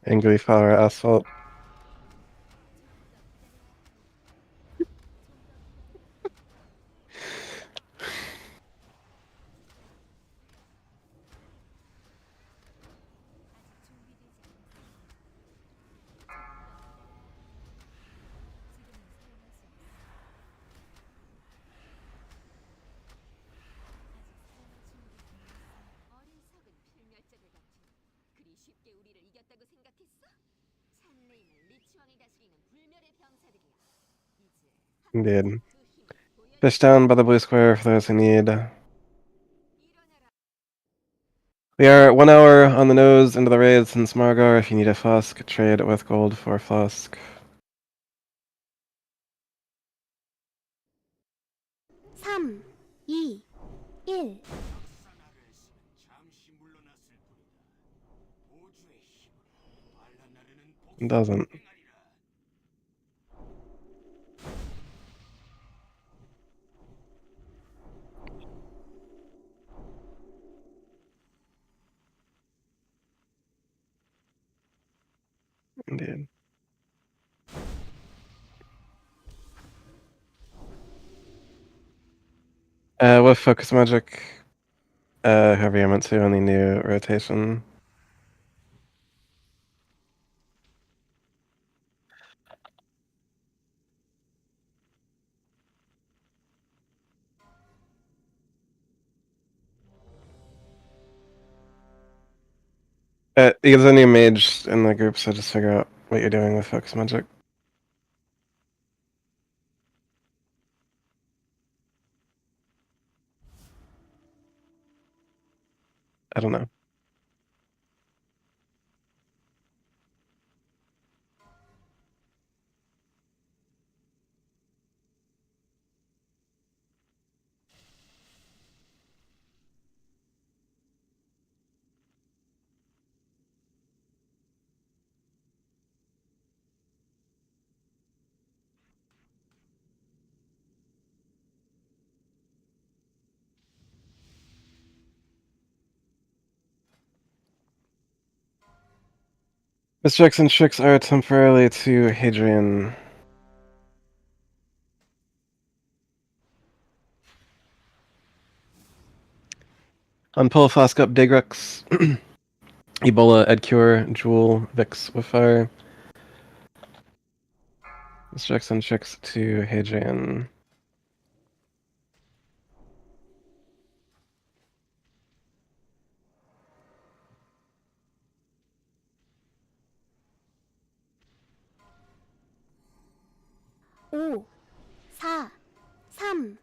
Angry fire asphalt. 어리석은 필멸자들 같으니 그리 쉽게 우리를 이겼다고 생각했어? 찬레인을 리치왕이 다스리는 불멸의 병사들이야. 이제 Indeed. Fish down by the blue square for those who need. We are 1 hour on the nose into the raids since Margar. If you need a flask, trade with gold for a flask. 3, 2, 1. 잠시 물러났을 뿐이다. 보주의 힘으로 반란나르는 It doesn't. 행하리라. Indeed. With focus magic, whoever you're meant to on the new rotation. There's a new mage in the group, so just figure out what you're doing with focus magic. I don't know. Mistakes and tricks are temporarily to Hadrian. Unpull flask up Digrux. Ebola, Edcure, Jewel, Vix with fire. Mistakes and tricks to Hadrian. 오, 4, 3.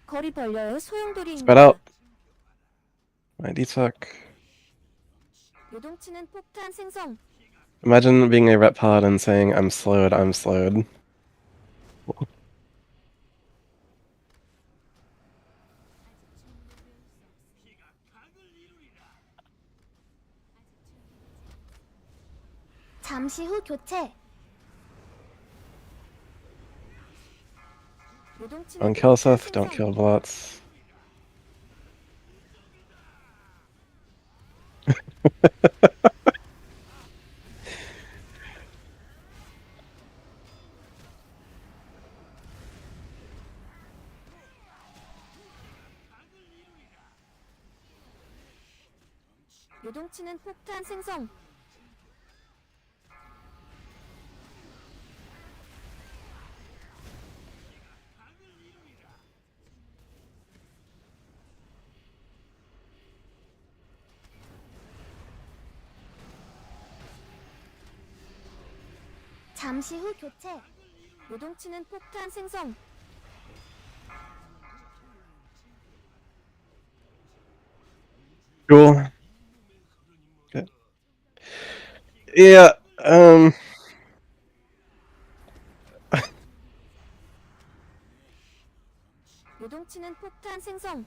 거리 벌려요. Spread 소용돌이입니다. out. My D-Tuck. 요동치는 폭탄 생성. Imagine being a Ret Paladin saying, I'm slowed, I'm slowed. 잠시 후 교체. 요동치는 Don't kill 폭탄 Seth, don't 생성. kill Blotz. 요동치는 폭탄 생성. 잠시 후 교체. 요동치는 폭탄 생성. Cool. Okay. Yeah, 요동치는 폭탄 생성.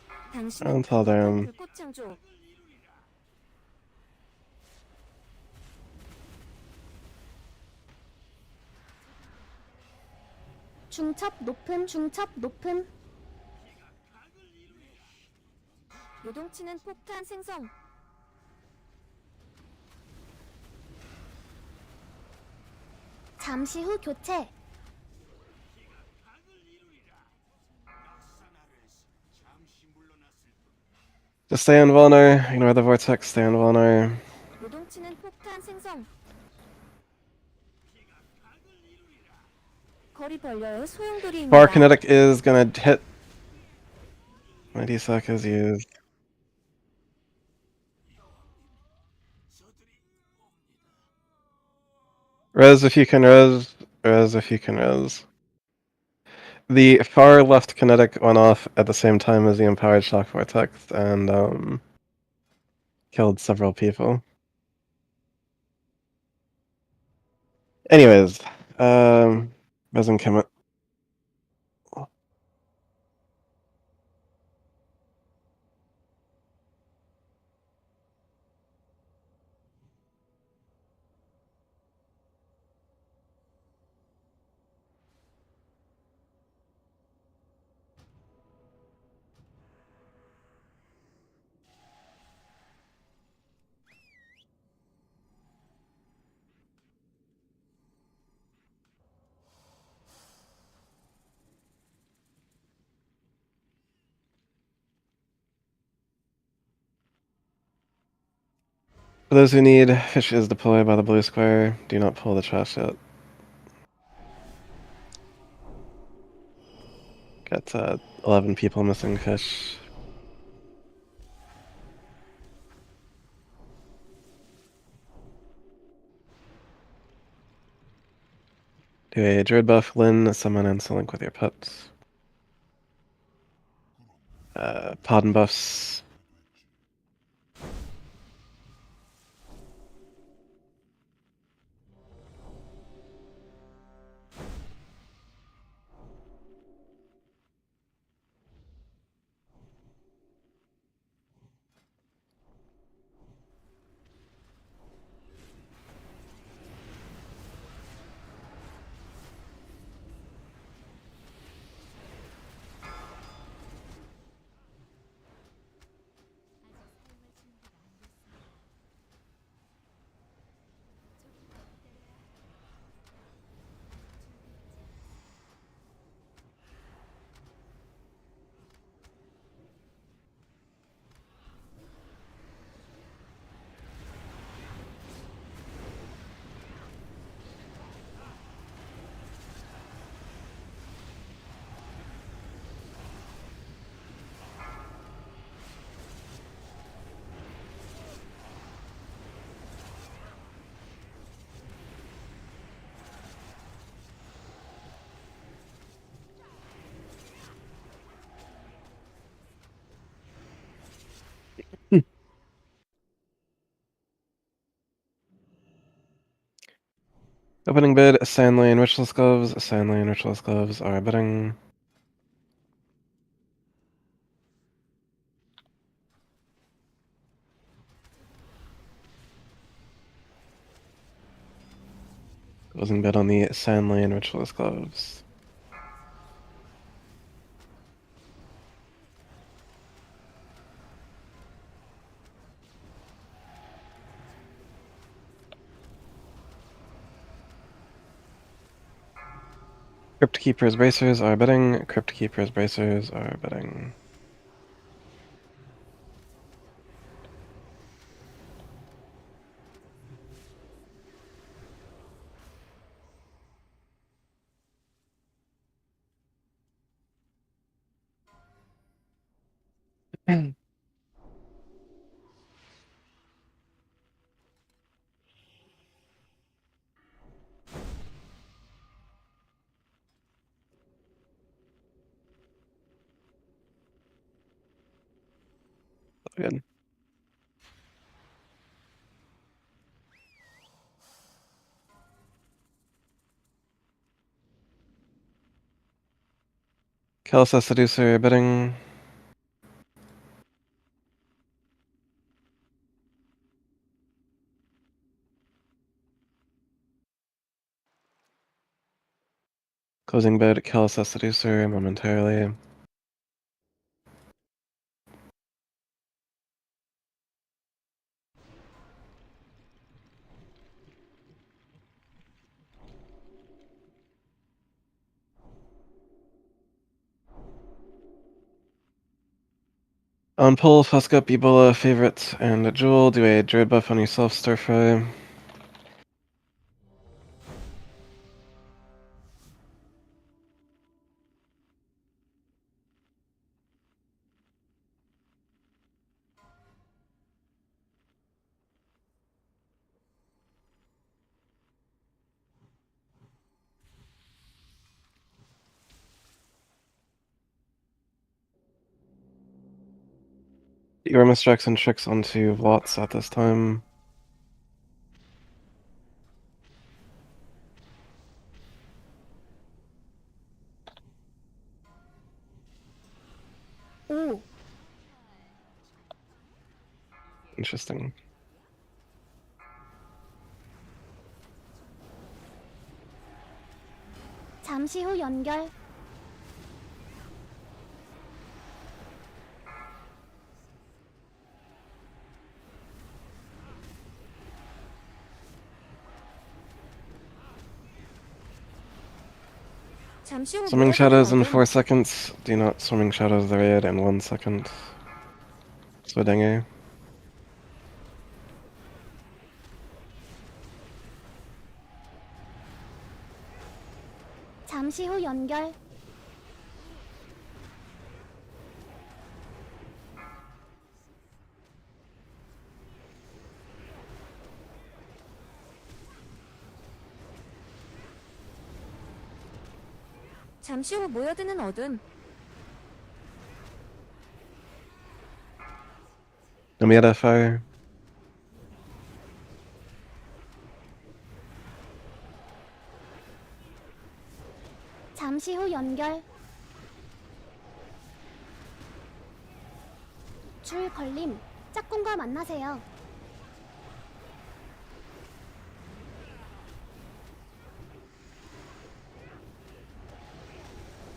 I'll 당신은 tell them. 불꽃 창조. 중첩 높음 중첩 높음. 요동치는 폭탄 생성. 잠시 후 교체. Just stay on Vulner, ignore the vortex, stay on Vulner. 요동치는 폭탄 생성. 거리 벌려요. 소용돌이입니다. Bar kinetic is gonna hit. My DSOC is used. Res if you can res. Res if you can res. The far left kinetic went off at the same time as the empowered shock vortex and killed several people. Anyways, resin Kemet. For those who need, fish is deployed by the blue square. Do not pull the trash yet. Got 11 people missing fish. Do a druid buff, Lyn, summon and link with your pets. Podden buffs. Opening bid, Sandlane Ritualist Gloves. Sandlane Ritualist Gloves are bidding. Closing bid on the Sandlane Ritualist Gloves. Crypt Keeper's Bracers are bidding. Crypt Keeper's Bracers are bidding. Good. Kelsa Seducer bidding. Closing bid, Kelsa Seducer momentarily. On pull, fusk up Ebola, Favorite, and Jewel. Do a Druid buff on yourself, Stir Fry. Get your misdirects and tricks onto Lots at this time. 오, Interesting. 잠시 후 연결. 잠시 후 Swimming 모여드는 shadows in 어둠. 4 seconds. Do not swimming shadows the raid in 1 second. Swedenge. 잠시 후 연결. 잠시 후 모여드는 어둠. Nomiata fire. 잠시 후 연결. 줄 걸림. 짝꿍과 만나세요.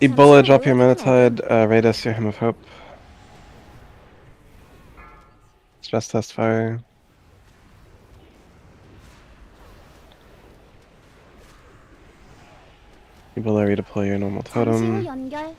Ebola, drop your Menatide. Raidus, your Hymn of Hope. Stress test fire. Ebola, redeploy your normal 잠시 후 totem. 연결.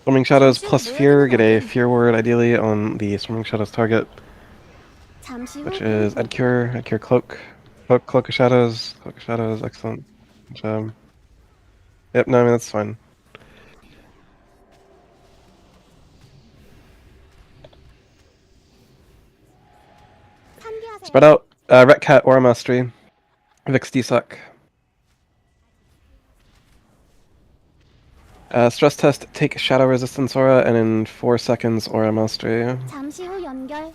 Swimming shadows 잠시 후 plus fear. 모여드는 Get a 어둠. fear word ideally on the swimming shadows target, 잠시 후 which is 공포. Edcure. Edcure cloak. Cloak of shadows. Cloak of shadows. Excellent. Good job. Yep. No, I mean that's fine. 산기하세요. Spread out. Ret Cat Aura Mastery. Vix Desuck. Stress test, take Shadow Resistance Aura, and in 4 seconds, Aura Mastery. 잠시 후 연결.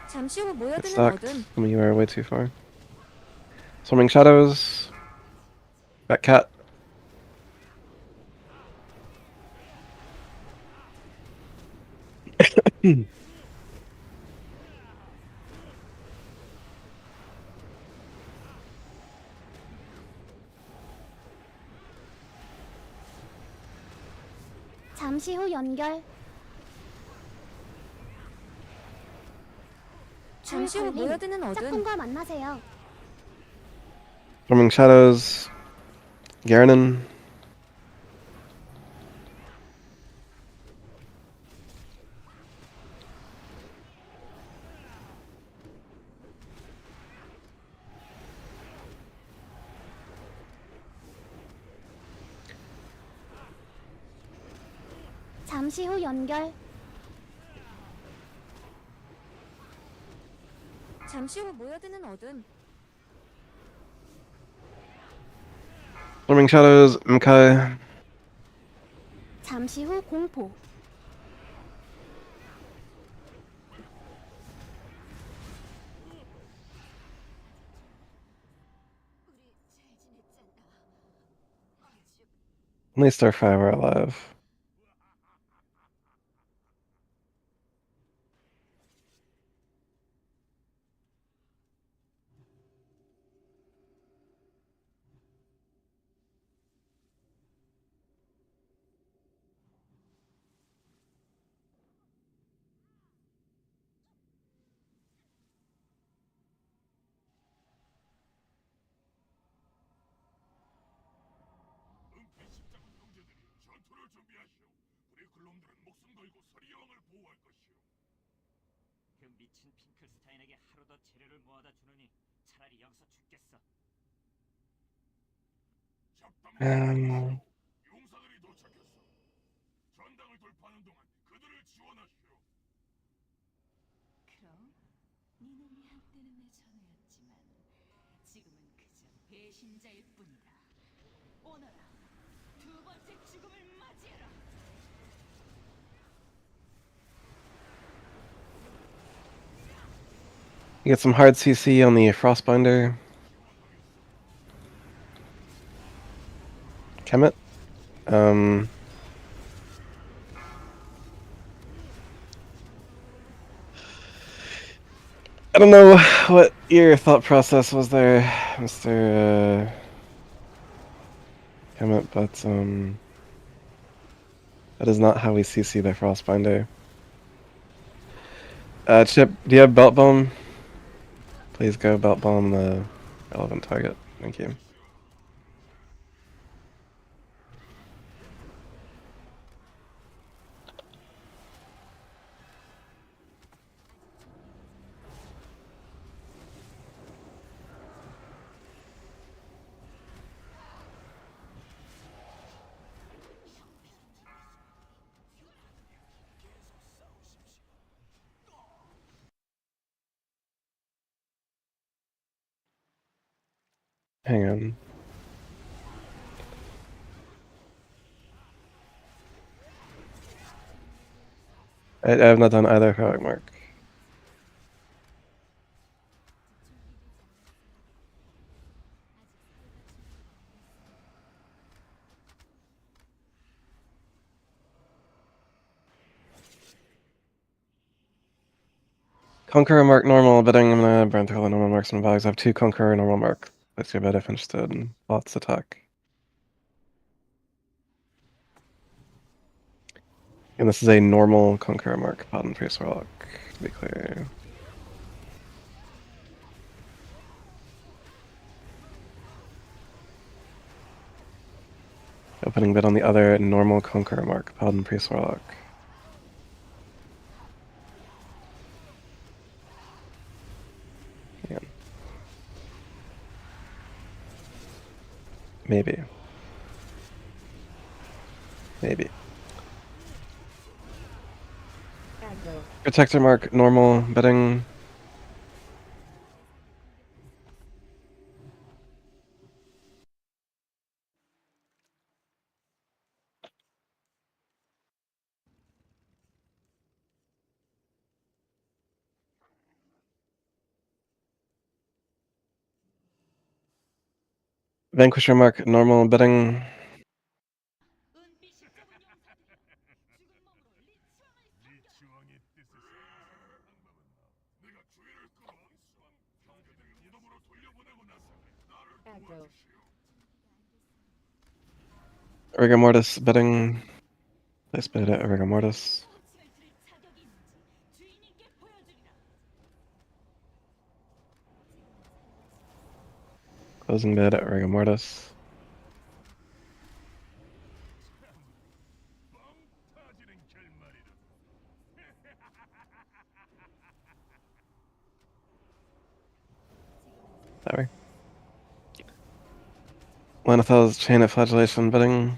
잠시 후 Get 모여드는 stacked. 어둠. I mean, you are way too far. Swimming Shadows. Ret Cat. 잠시 후 연결. 잠시 후 모여드는 어둠. 짝꿍과 만나세요. Swimming Shadows. Garanon. 잠시 후 연결. 잠시 후 모여드는 어둠. Swimming Shadows. Mkai. 잠시 후 공포. 우리 잘 지냈잖아. 아주 At least our 5 are alive. 은폐 십자군 형제들이 전투를 준비하시오. 우리 글놈들은 목숨 걸고 서리 여왕을 보호할 것이오. 그 미친 핑클스타인에게 하루 더 재료를 모아다 주느니 차라리 여기서 죽겠어. 잡담 용사들이 도착했어. 전당을 돌파하는 동안 원하시오. 그럼 니놈이 한때는 내 전우였지만 지금은 그저 배신자일 뿐이다. 오너라, 두 번째 죽음을 맞이해라. You get some hard CC on the Frostbinder. Kemet. I don't know what your thought process was there, Mr. Kemet, but that is not how we CC the Frostbinder. Chip, do you have Belt Bomb? Please go Belt Bomb the relevant target. Thank you. Hang on. I have not done either heroic mark. Conqueror mark normal, but I'm gonna burn through the normal marks and values. I have 2 Conqueror normal mark. Place your bet if interested. Lots attack. And this is a normal Conqueror mark, Paladin Priest Warlock, to be clear. Opening bid on the other normal Conqueror mark, Paladin Priest Warlock. Yeah. Maybe. Maybe. Aggro. Protector mark, normal, betting. Vanquisher mark, normal, betting. 은빛 십자군 용사들이여, 죽은 몸으로 리치왕을 리치왕의 뜻에서 방법은 내가 주의를 끌어 왕수왕 형제들을 무덤으로 돌려보내고 나서 나를 Aggro. 도와주시오. Rigor Mortis, betting. Place bid at Rigor Mortis. 호칭을 들을 자격이 있는지 주인님께 보여주리라. Closing bid at Rigor Mortis. 빵 터지는 결말이다. Sorry. Lanathal's Chain of Flagellation, betting.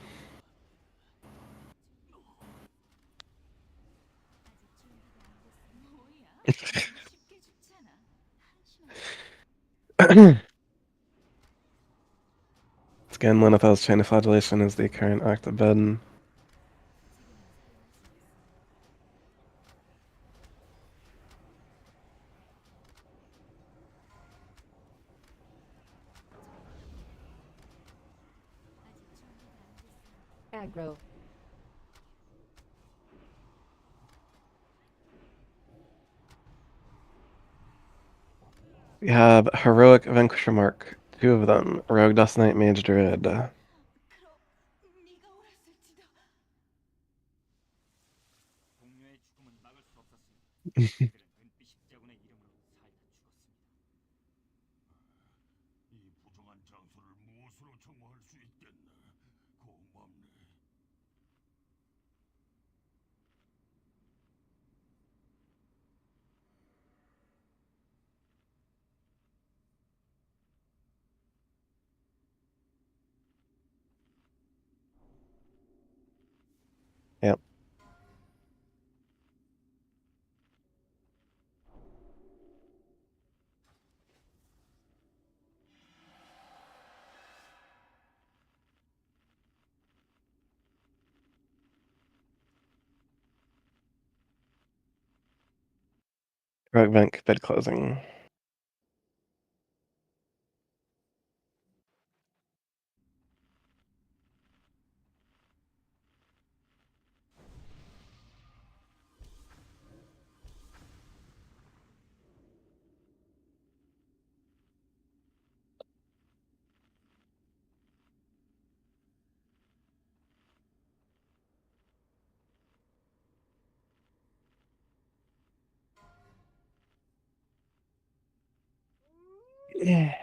뭐야? 쉽게 죽잖아. 한심한. Again, Lanathal's Chain of Flagellation is the current active bid. Aggro. We have Heroic Vanquisher mark. 2 of them. Rogue Dust Knight Mage Druid. 그럼 네가 옳았을지도. 동료의 죽음은 막을 수 없었습니다. 그들은 은빛 십자군의 이름으로 살다 죽었습니다. 이 부정한 장소를 무엇으로 정화할 수 있겠나? 고맙네. Yep. Rogue bank bid closing. Yeah.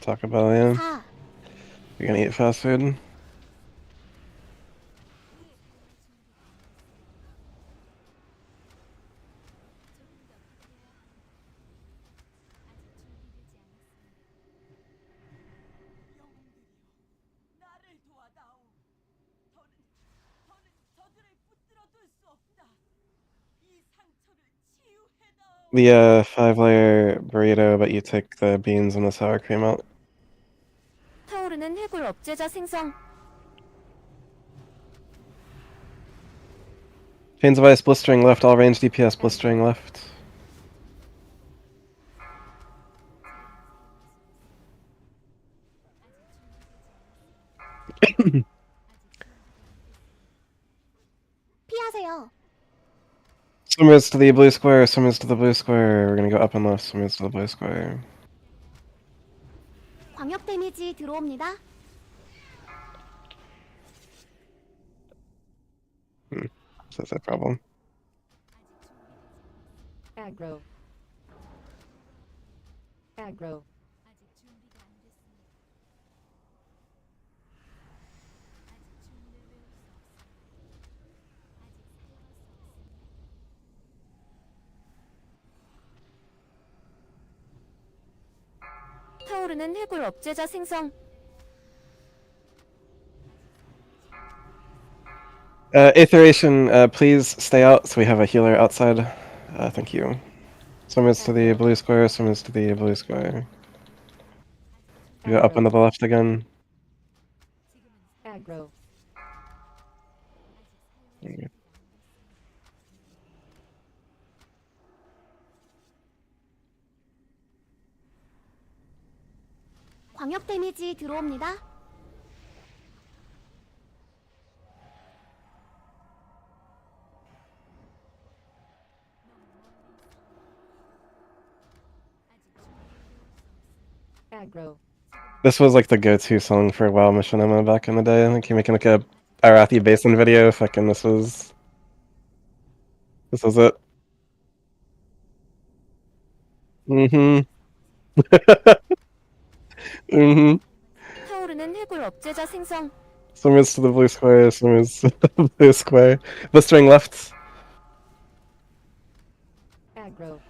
Taco Bell, yeah. 4, You're gonna eat fast food? 나를 도와다오. 더는 저들을 붙들어 둘 수 없다. 이 상처를 치유해다오. The 5-layer burrito, but you take the beans and the sour cream out. 타오르는 해골 업체자 생성. Chains of Ice blistering left, all range DPS blistering left. 피하세요. Swimmers to the blue square, swimmers to the blue square. We're gonna go up and left, swimmers to the blue square. 광역 데미지 들어옵니다. That's a problem. Aggro. Aggro. 타오르는 해골 업체자 생성. Aetheration, please stay out so we have a healer outside. Thank you. Swimmers to the blue square, swimmers to the blue square. We go up and to the left again. Aggro. 광역 데미지 들어옵니다. Aggro. This was like the go-to song for WoW Machinima back in the day. I think you're making like a Arathi Basin video. Fucking this was it. Mm-hmm. Mm-hmm. 타오르는 해골 업체자 생성. Swimmers to the blue square, swimmers to the blue square. Blistering left. Aggro.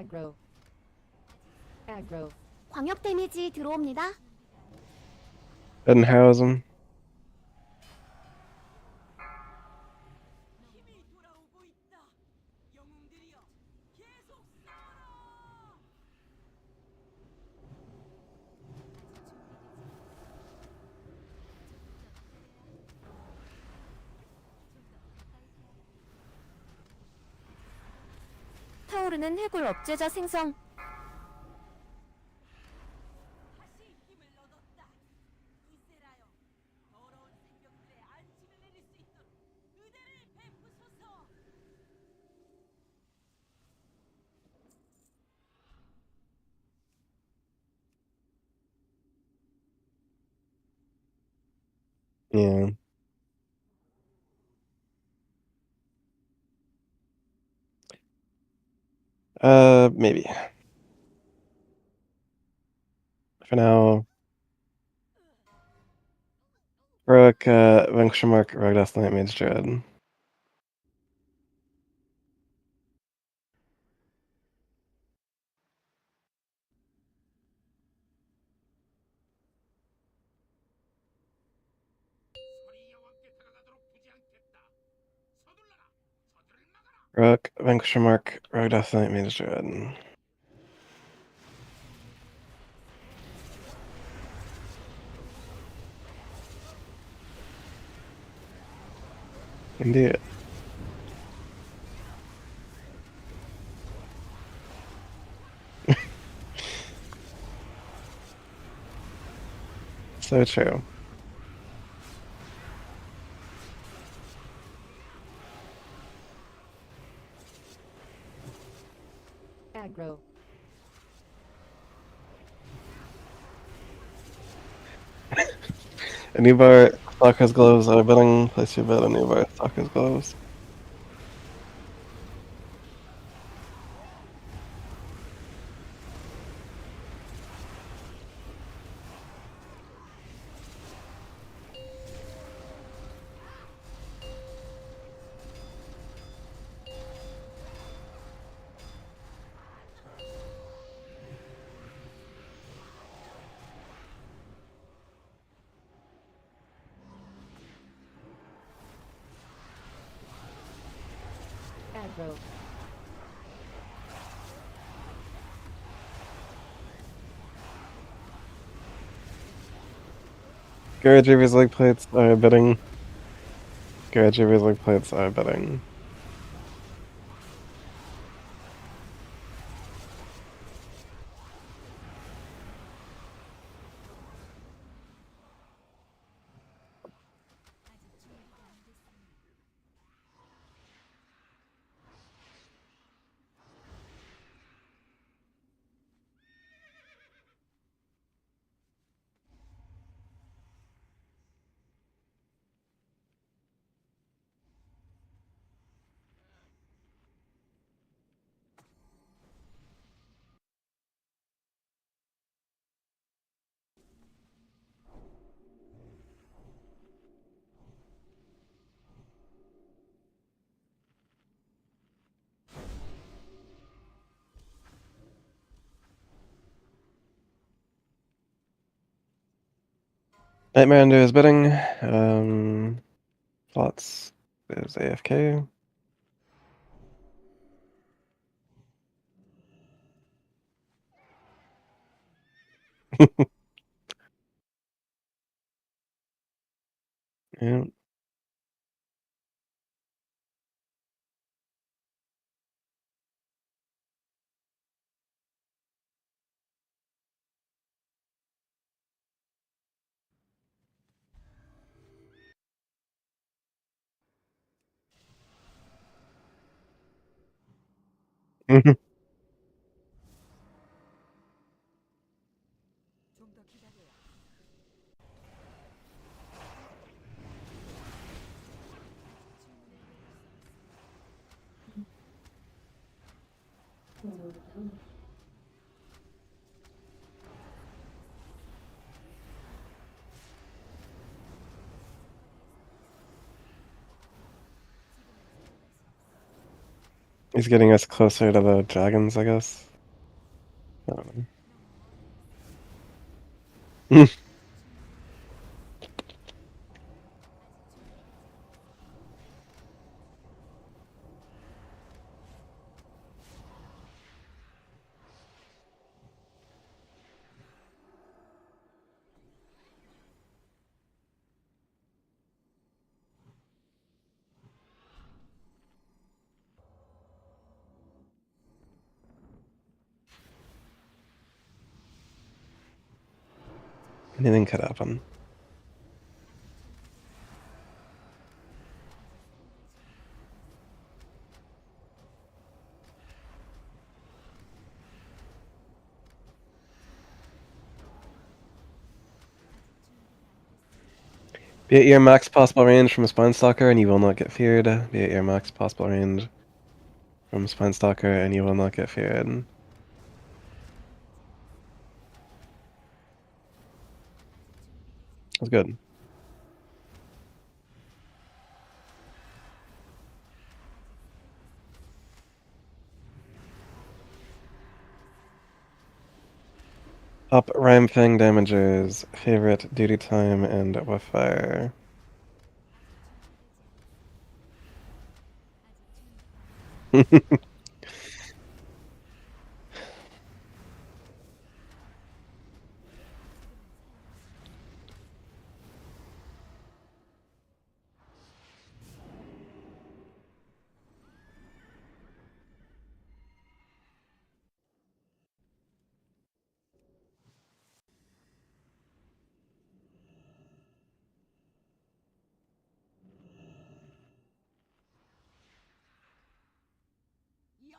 aggro, aggro, 광역 데미지 들어옵니다. Didn't house him. 힘이 돌아오고 있다. 영웅들이여, 계속 싸워라. 타오르는 해골 업체자 생성. 다시 힘을 얻었다. 이세라여, 더러운 생명들의 안식을 내릴 수 있도록 의대를 베푸소서. Yeah. Maybe. For now. Rook, Venkshamark, Rogdas, Knight, Mage, Dread. 서리 여왕께 다가가도록 두지 않겠다. 서둘러라. 서들을 막아라. Rook, Venkshamark, Rogdas, Knight, Mage, Dread. Indeed. So true. aggro, A new bar, stock has gloves, are betting, place your bet, a new bar, stock has gloves. aggro, Garage Reaver's leg plates are betting. Garage Reaver's leg plates are betting. Nightmare Under is betting. Flots is AFK. Yeah. 좀 더 기다려야. He's getting us closer to the dragons, I guess. I don't know. Anything could happen. Be at your max possible range from a Spinestalker and you will not get feared. Be at your max possible range from Spinestalker and you will not get feared. That's good. Up Rhyme Fang damages, favorite, duty time, and with fire.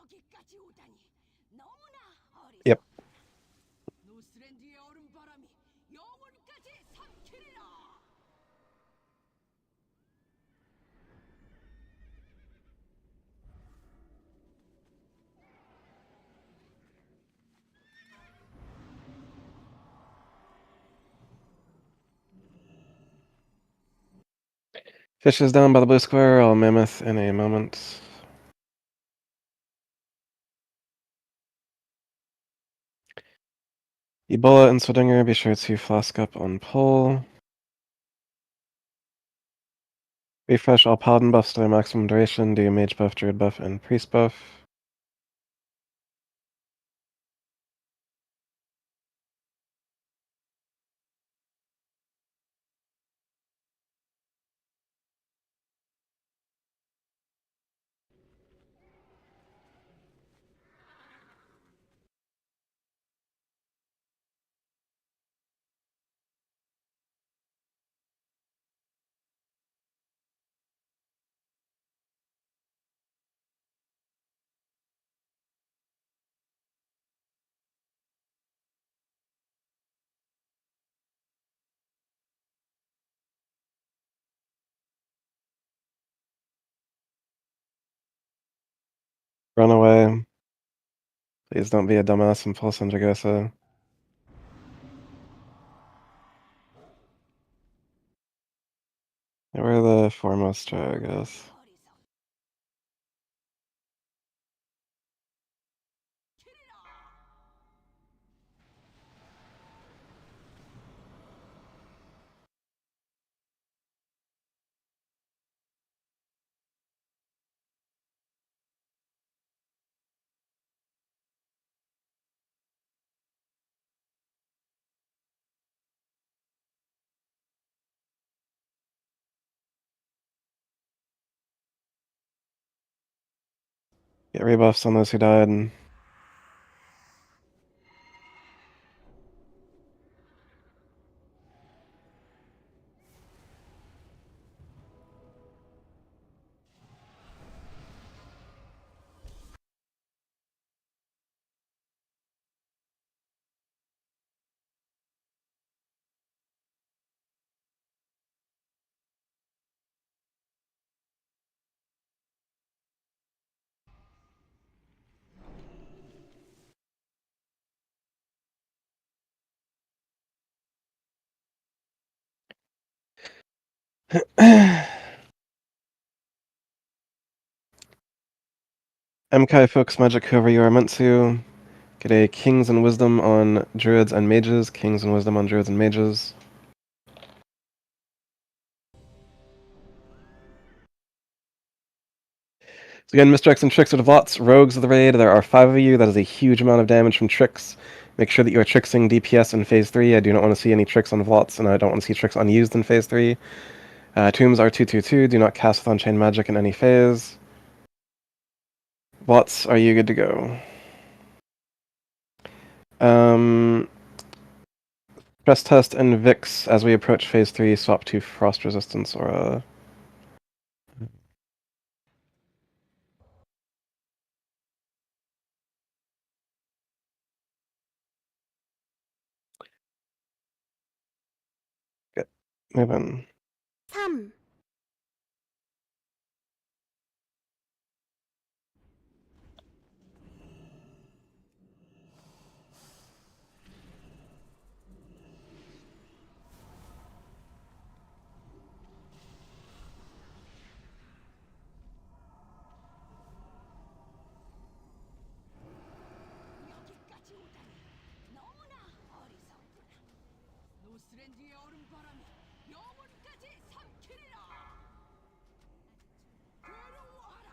여기까지 오다니 너무나 어리. Yep. 노스랜드의 얼음바람이 영혼까지 삼키리라. Fish is down by the blue square, I'll mammoth in a moment. Ebola and Swedinger, be sure to flask up on pull. Refresh all paladin buffs to their maximum duration, do mage buff, druid buff, and priest buff. Run away. Please don't be a dumbass and pull Sandragosa. We're the foremost Dragos. Get rebuffs on those who died. MKai Folks Magic whoever you are meant to. Get a Kings and Wisdom on Druids and Mages. Kings and Wisdom on Druids and Mages. So again, Misdirects and Tricks are the Vots. Rogues of the raid. There are 5 of you. That is a huge amount of damage from Tricks. Make sure that you are Trixing DPS in Phase 3. I do not want to see any Tricks on Vots, and I don't want to see Tricks unused in Phase 3. Tombs are 2/2/2. Do not cast with Unchained Magic in any phase. Vots, are you good to go? Stress Test and Vix, as we approach Phase 3, swap to Frost Resistance or Good. Move in. 3, 여기까지 오다니 너무나 어리석구나. 노스랜드의 얼음바람이 영혼까지 삼키리라. 괴로워하라.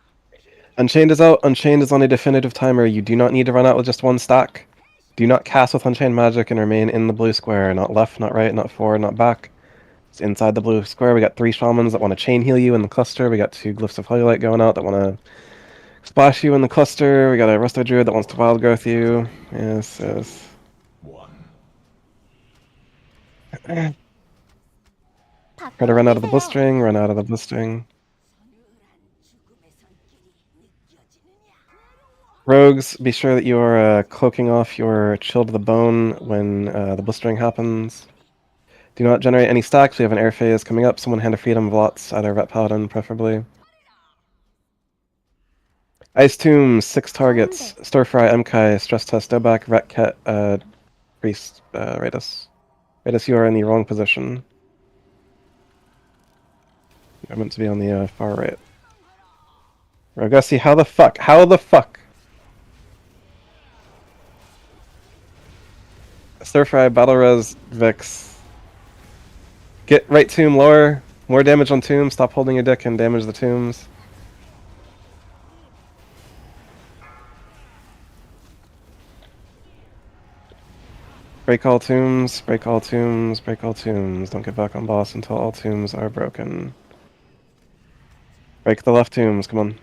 Unchained is out. Unchained is on a definitive timer. You do not need to run out with just 1 stack. Do not cast with Unchained Magic and remain in the blue square. Not left, not right, not forward, not back. It's inside the blue square. We got 3 Shamans that want to chain heal you in the cluster. We got 2 Glyphs of Holy going out that want to splash you in the cluster. We got a Resto Druid that wants to Wild Growth you. Yes, yes. Try to 밖으로 run out of the 뛰세요. blistering, run out of the blistering. 서늘한 죽음의 손길이 느껴지느냐. Rogues, be sure that you are cloaking off your Chill to the Bone when the blistering happens. Do not generate any stacks. We have an air phase coming up. Someone hand a Freedom Vlots, either Ret Paladin preferably. Ice Tomb, 6 targets. Stir Fry, MKai, Stress Test, Dobak, Ret Ket, Priest, Raidus. Raidus, you are in the wrong position. You're meant to be on the far right. Rogussi, how the fuck? How the fuck? Stir Fry, Battle Res, Vix. Get right tomb lower. More damage on tomb. Stop holding your dick and damage the tombs. Break all tombs, break all tombs, break all tombs. Don't get back on boss until all tombs are broken. Break the left tombs, come on.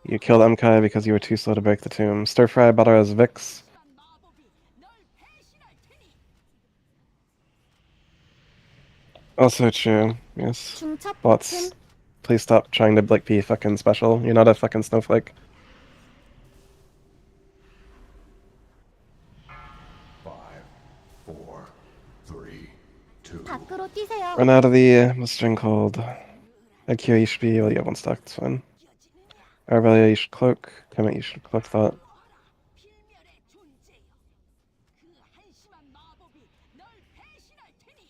You killed MKai because you were too slow to break the tomb. Stir Fry, Battle Res, Vix. 마법이 널 배신할 테니. Also true, yes. 중첩 Bots, 버튼. please stop trying to like be fucking special. You're not a fucking snowflake. 5, 4, 3, 2. 밖으로 뛰세요. Run out of the blistering cold. Akira, you should be able to get 1 stack, it's fine. Arvelia, you should cloak. Kemet, you should cloak that. 필멸의 존재여. 그 한심한 마법이 널 배신할 테니.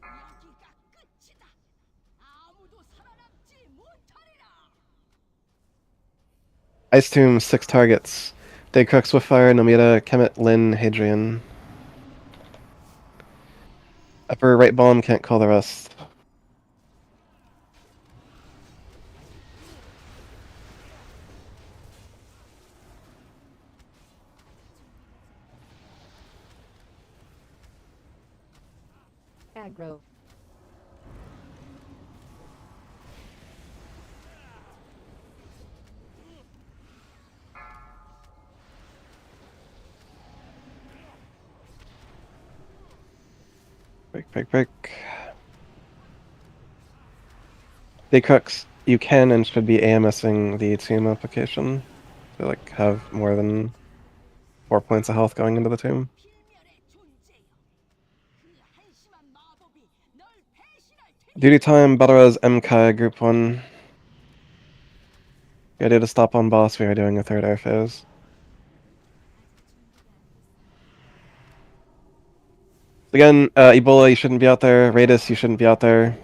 여기가 끝이다. 아무도 살아남지 못하리라. Ice Tomb, 6 targets. Daycrux, Swiftfire, Nomita, Kemet, Lin, Hadrian. Upper right bomb, can't call the rest. Aggro. Break, break, break. Daycrux, you can and should be AMSing the tomb application. To like have more than 4 points of health going into the tomb. 필멸의 존재여. 그 한심한 마법이 널 배신할 테니. Duty time, Battle Res, MKai, Group 1. Get ready to stop on boss. We are doing a third air phase. Again, Ebola, you shouldn't be out there. Raidus, you shouldn't be out there.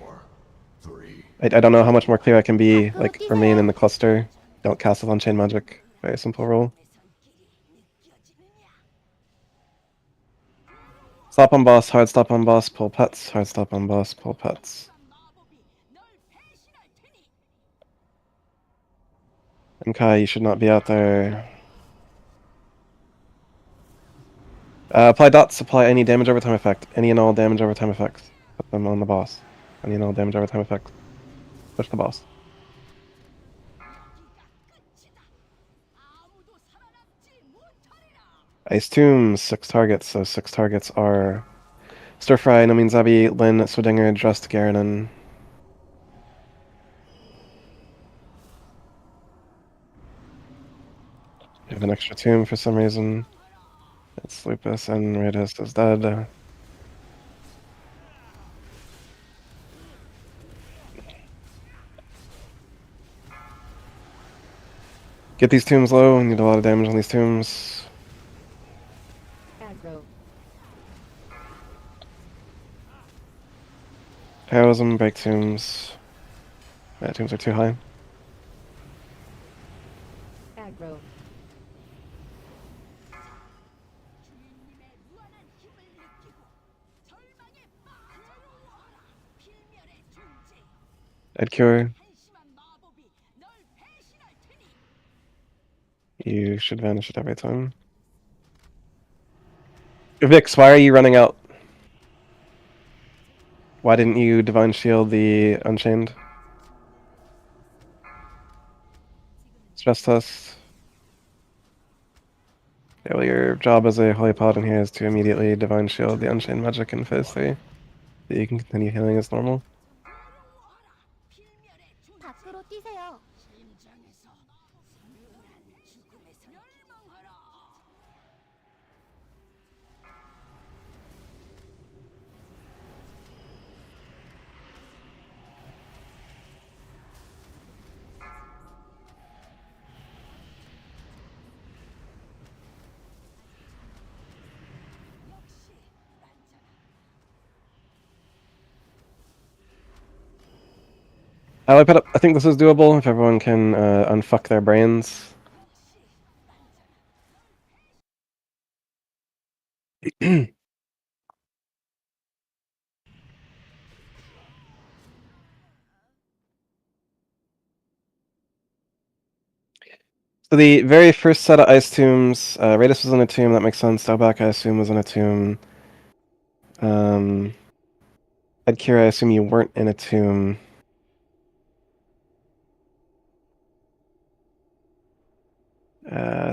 4, 3, I don't know how much more clear I can be. 밖으로 Like, remain 뛰세요. in the cluster. Don't cast it on chain magic. Very simple rule. Stop on boss, hard stop on boss, pull pets, hard stop on boss, pull pets. 마법이 널 배신할 테니 And Kai, you should not be out there. Apply dots, apply any damage over time effect. Any and all damage over time effects. Put them on the boss. Any and all damage over time effects. Push the boss. 아무도 살아남지 못하리라. Ice Tombs, 6 targets, so 6 targets are Stir Fry, Nomin Zabi, Lin, Swedinger, Just, Garanon. You have an extra tomb for some reason. It's Lupus and Raidus is dead. Get these tombs low, we need a lot of damage on these tombs. Aggro. Heroism, break tombs. Yeah, tombs are too high. Aggro. 주인님의 무한한 힘을 느끼고 절망에 괴로워하라. 필멸의 존재. Ed Cure, 한심한 마법이 널 배신할 테니 you should vanish it every time. Vix, why are you running out? Why didn't you Divine Shield the Unchained? Stress test. Yeah, well, your job as a Holy Paladin here is to immediately Divine Shield the Unchained Magic in Phase 3. So you can continue healing as normal. 필멸의 존재. 밖으로 뛰세요. 심장에서 서늘한 죽음에서 멸망하라. 역시 난자라. I think this is doable if everyone can unfuck their brains. So the very first set of Ice Tombs, Raidus was in a tomb, that makes sense. Delback, I assume, was in a tomb. Ed Kira, I assume you weren't in a tomb.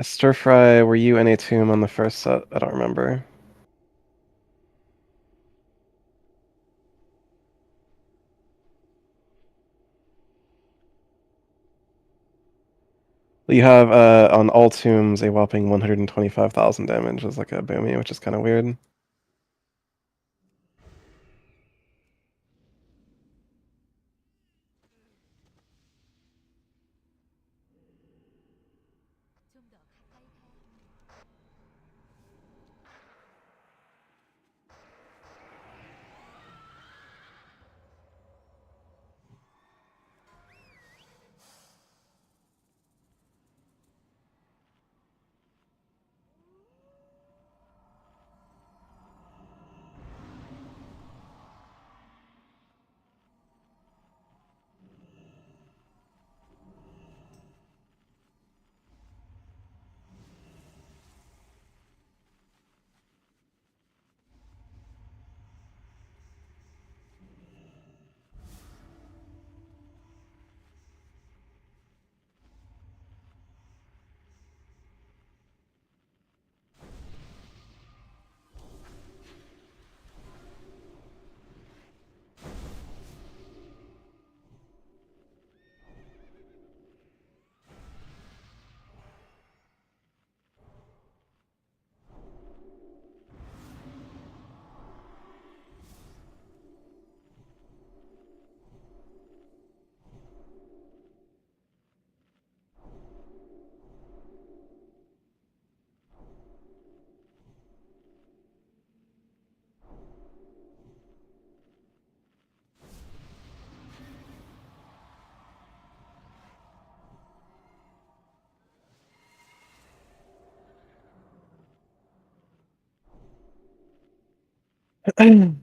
Stir Fry, were you in a tomb on the first set? I don't remember. You have on all tombs a whopping 125,000 damage as like a boomy, which is kind of weird.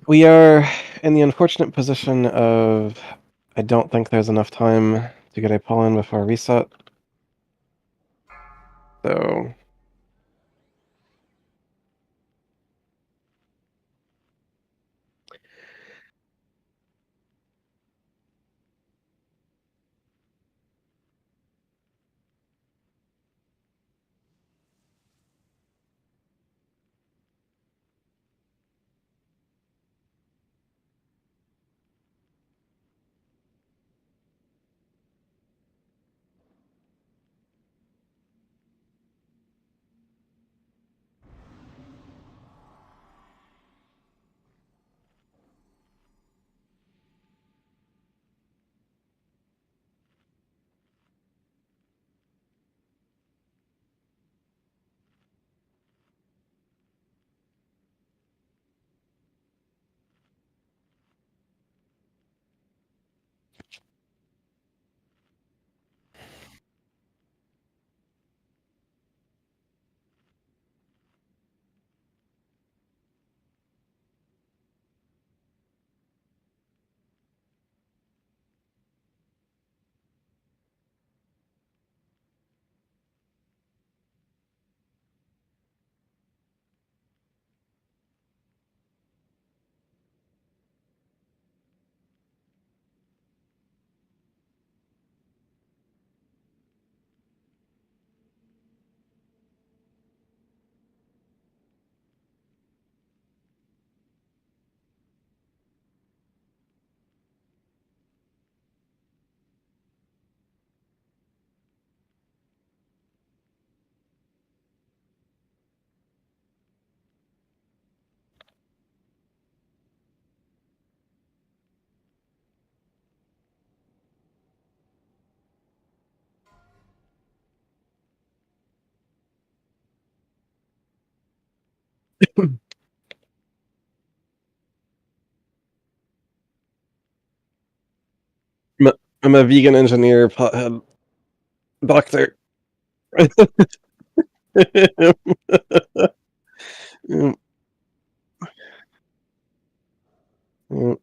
We are in the unfortunate position of I don't think there's enough time to get a pull in before reset. So I'm I'm a vegan engineer pothead doctor. Mm, mm.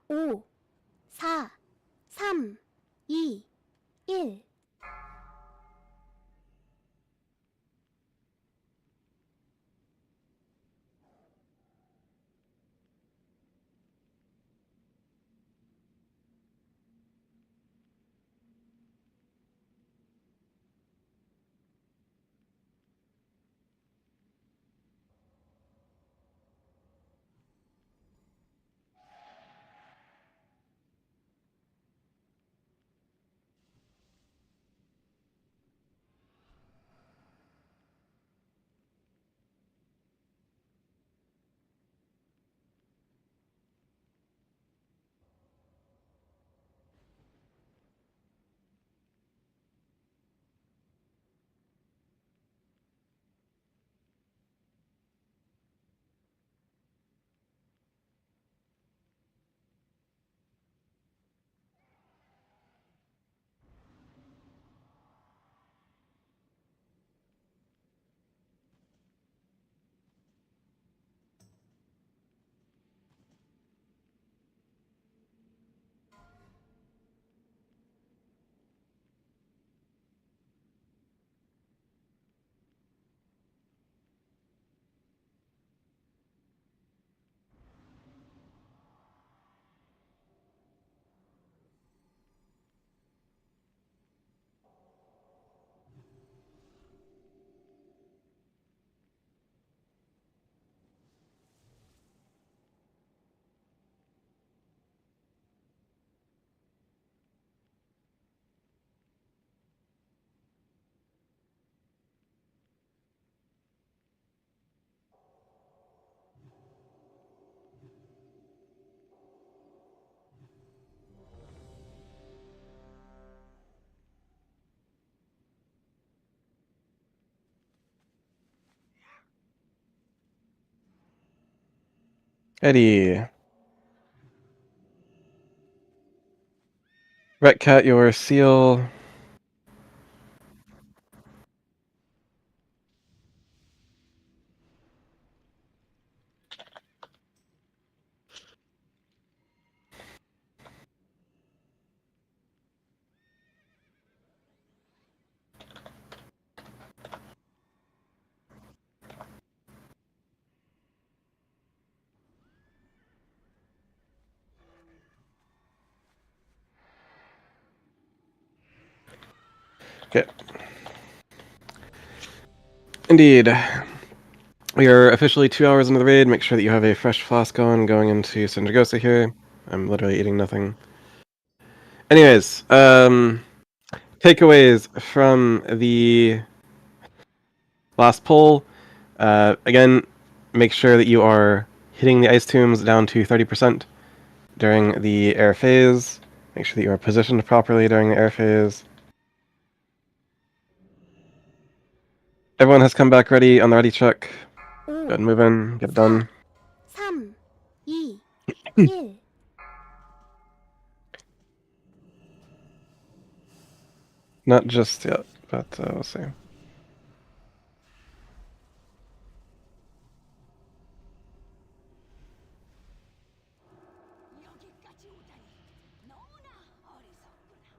5, 4, 3, 2, 1. Eddie. Retcat your seal. Okay. Indeed. We are officially 2 hours into the raid. Make sure that you have a fresh flask on going into Sandragosa here. I'm literally eating nothing. Anyways, takeaways from the last poll. Again, make sure that you are hitting the ice tombs down to 30% during the air phase. Make sure that you are positioned properly during the air phase. Everyone has come back ready on the ready check. Go ahead and move in, get it done. 3, 2, 1. Not just yet, but we'll see. 여기까지 오다니 너무나 어리석구나.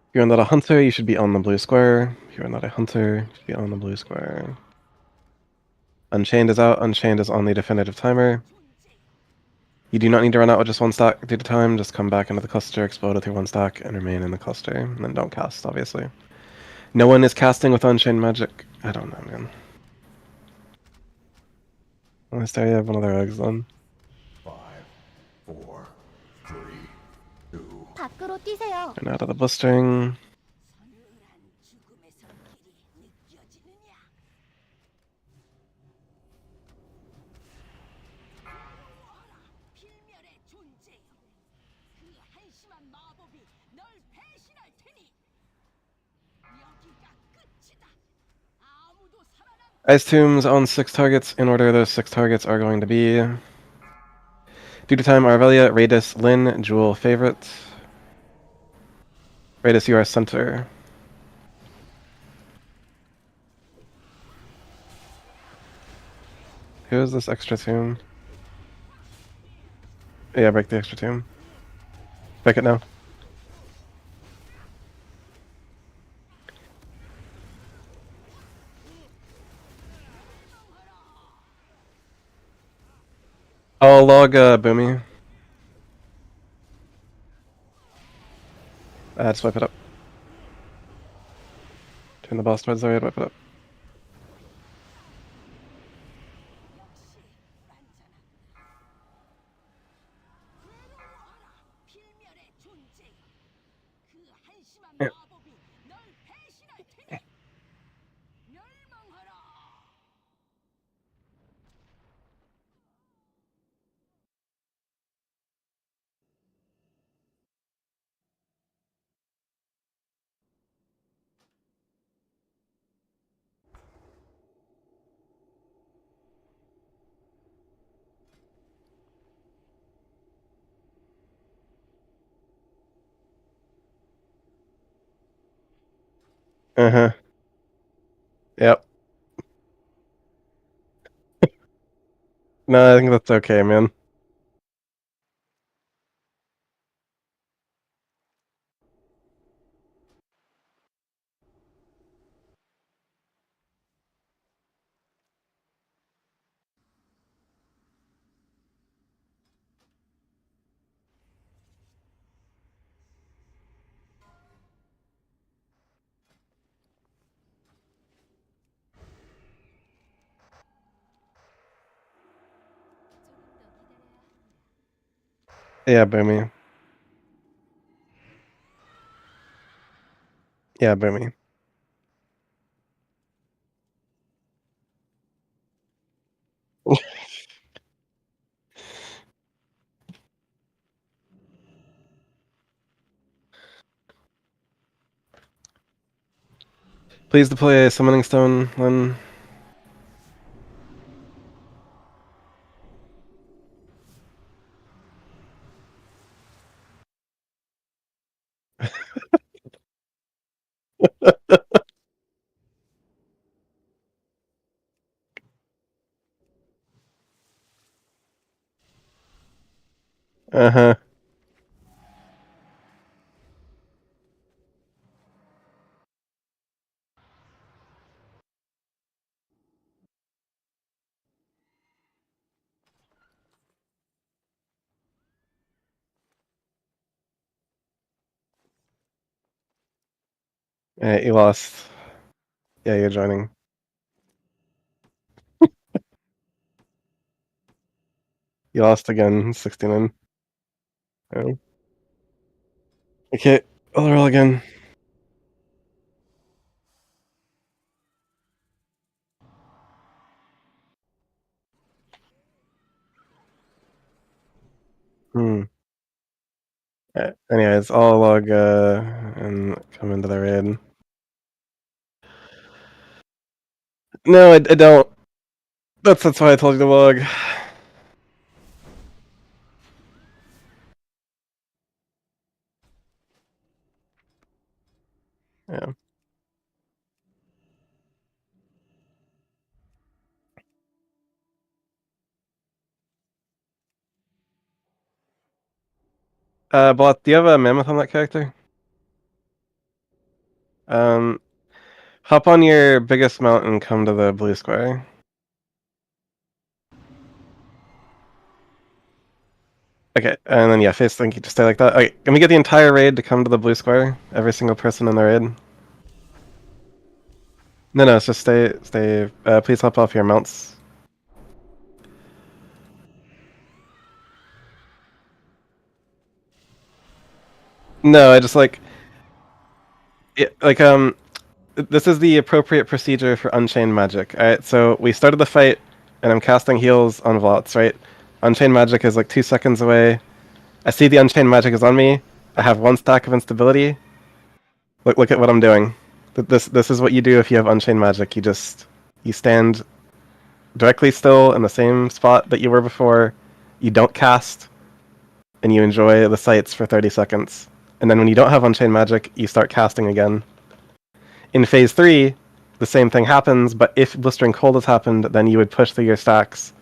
If you're not a hunter, you should be on the blue square. If you're not a hunter, you should be on the blue square. Unchained is out. Unchained is on the definitive timer. You do not need to run out with just one stack due to time. Just come back into the cluster, explode with your one stack, and remain in the cluster. And then don't cast, obviously. No one is casting with Unchained magic. I don't know, man. At least I have one of their eggs then. 5, 4, 3, 2. 밖으로 뛰세요. And out of the blistering. 서늘한 죽음의 손길이 느껴지느냐? 두려워하라, 필멸의 존재여. 그 한심한 마법이 널 배신할 테니. 여기가 끝이다. 아무도 살아남. Ice Tombs on 6 targets. In order, those 6 targets are going to be... Due to time, Arvelia, Radis, Lyn, Jewel, Favorite. Radis, you are center. Who is this extra tomb? Yeah, break the extra tomb. Pick it now. I'll log Boomy. Just wipe it up. Turn the boss towards the right, wipe it up. 필멸의 존재. 그 한심한 예. 마법이 널 배신할 테니 멸망하라. Uh-huh. Yep. No, I think that's okay, man. Yeah, Boomy. Yeah, Boomy. Please deploy a summoning stone, Lynn. Uh-huh. You lost. Yeah, you're joining. You lost again, 69. Oh. Okay, I'll roll again. Hmm. Anyways, I'll log and come into the raid. No, I don't. That's why I told you to log. Yeah. Bot, do you have a mammoth on that character? Um, hop on your biggest mountain, come to the blue square. Okay, and then yeah, face link, you just stay like that. Okay, can we get the entire raid to come to the blue square? Every single person in the raid? No, it's just stay. Please hop off your mounts. No, I just this is the appropriate procedure for Unchained Magic. Alright, so we started the fight, and I'm casting heals on Vlots, right? Unchained Magic is like 2 seconds away. I see the Unchained Magic is on me. I have 1 stack of instability. Look at what I'm doing. This is what you do if you have Unchained Magic. You stand directly still in the same spot that you were before. You don't cast, and you enjoy the sights for 30 seconds. And then when you don't have Unchained Magic, you start casting again. In phase 3, the same thing happens, but if Blistering Cold has happened, then you would push through your stacks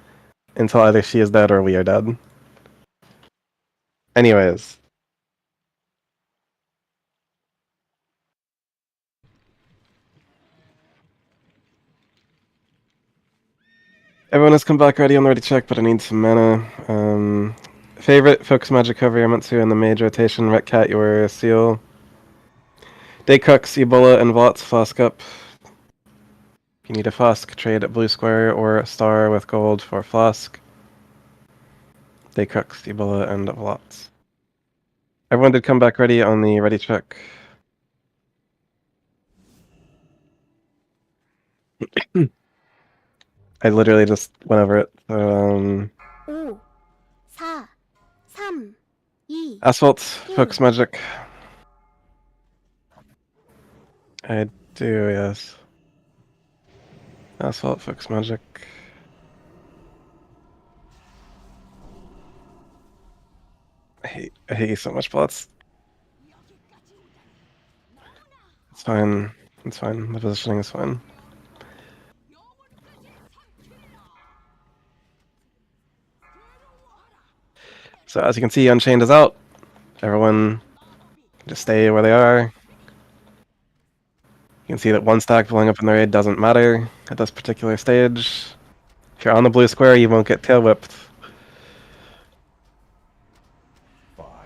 until either she is dead or we are dead. Anyways, Everyone has come back ready on the ready check, but I need some mana. Favorite focus magic cover Yamatsu in the mage rotation. Ret Cat, your seal. Daycrux, Ebola, and Vots flask up. If you need a flask, trade at blue square or a star with gold for flask. Daycrux, Ebola, and Vots. Everyone did come back ready on the ready check. I literally just went over it. So, 5, 4, 3, 2, Asphalt, focus magic. I do, yes. Asphalt, focus magic. I hate you so much, Plots. It's fine. It's fine. The positioning is fine. So as you can see, Unchained is out. Everyone just stay where they are. You can see that one stack pulling up in the raid doesn't matter at this particular stage. If you're on the blue square, you won't get tail whipped.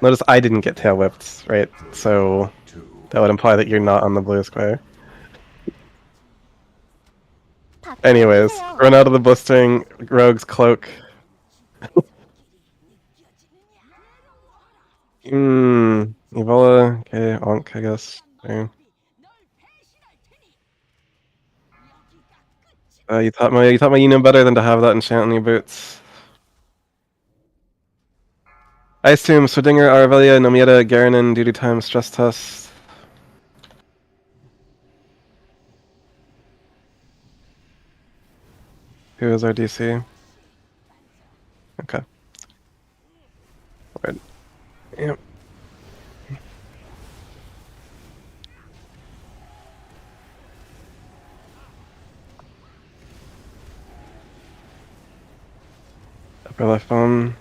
Notice I didn't get tail whipped, right? So that would imply that you're not on the blue square. 밖으로 Anyways, 뛰세요. run out of the blistering rogue's cloak. Ebola. Okay, Onk, I guess. Okay. You taught my Unum better than to have that enchant on your boots. I assume Swedinger, Aravelia, Nomieta, Garanin, duty time, stress test. Who is our DC? Okay. Right. Yep. Upper left bone.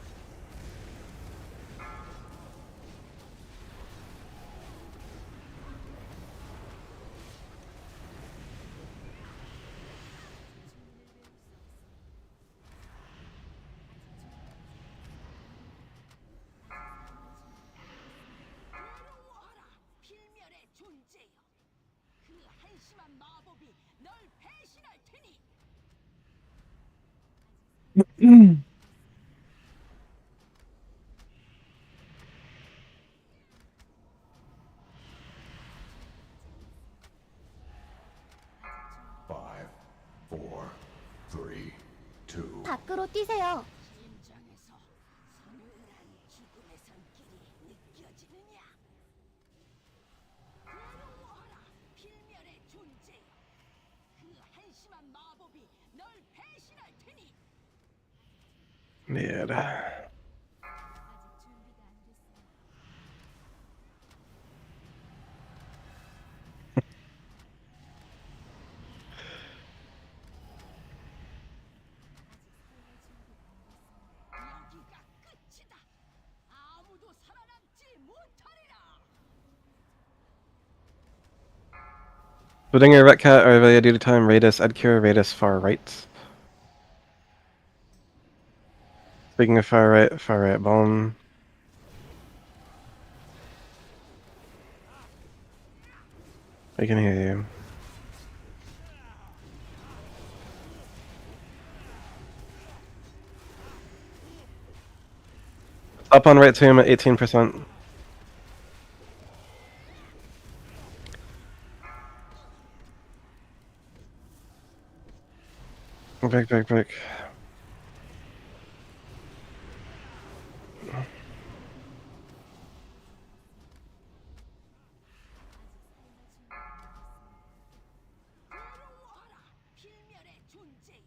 필멸의 존재여. 그 한심한 마법이 널 배신할 테니. Five, four, three, two. 밖으로 뛰세요. 심장에서 서늘한 죽음의 손길이 느껴지느냐? 괴로워하라, 필멸의 존재여. 그 한심한 마법이 널 배신할 테니. Yeah. 여기가 끝이다. 아무도 살아남지 못하리라. Swedinger, Retcat, Aravelia, duty time, Radis, Edcure, Radis, far right. Speaking of far right bone. I can hear you. Up on right tomb at 18%. Break. 괴로워하라, 필멸의 존재여.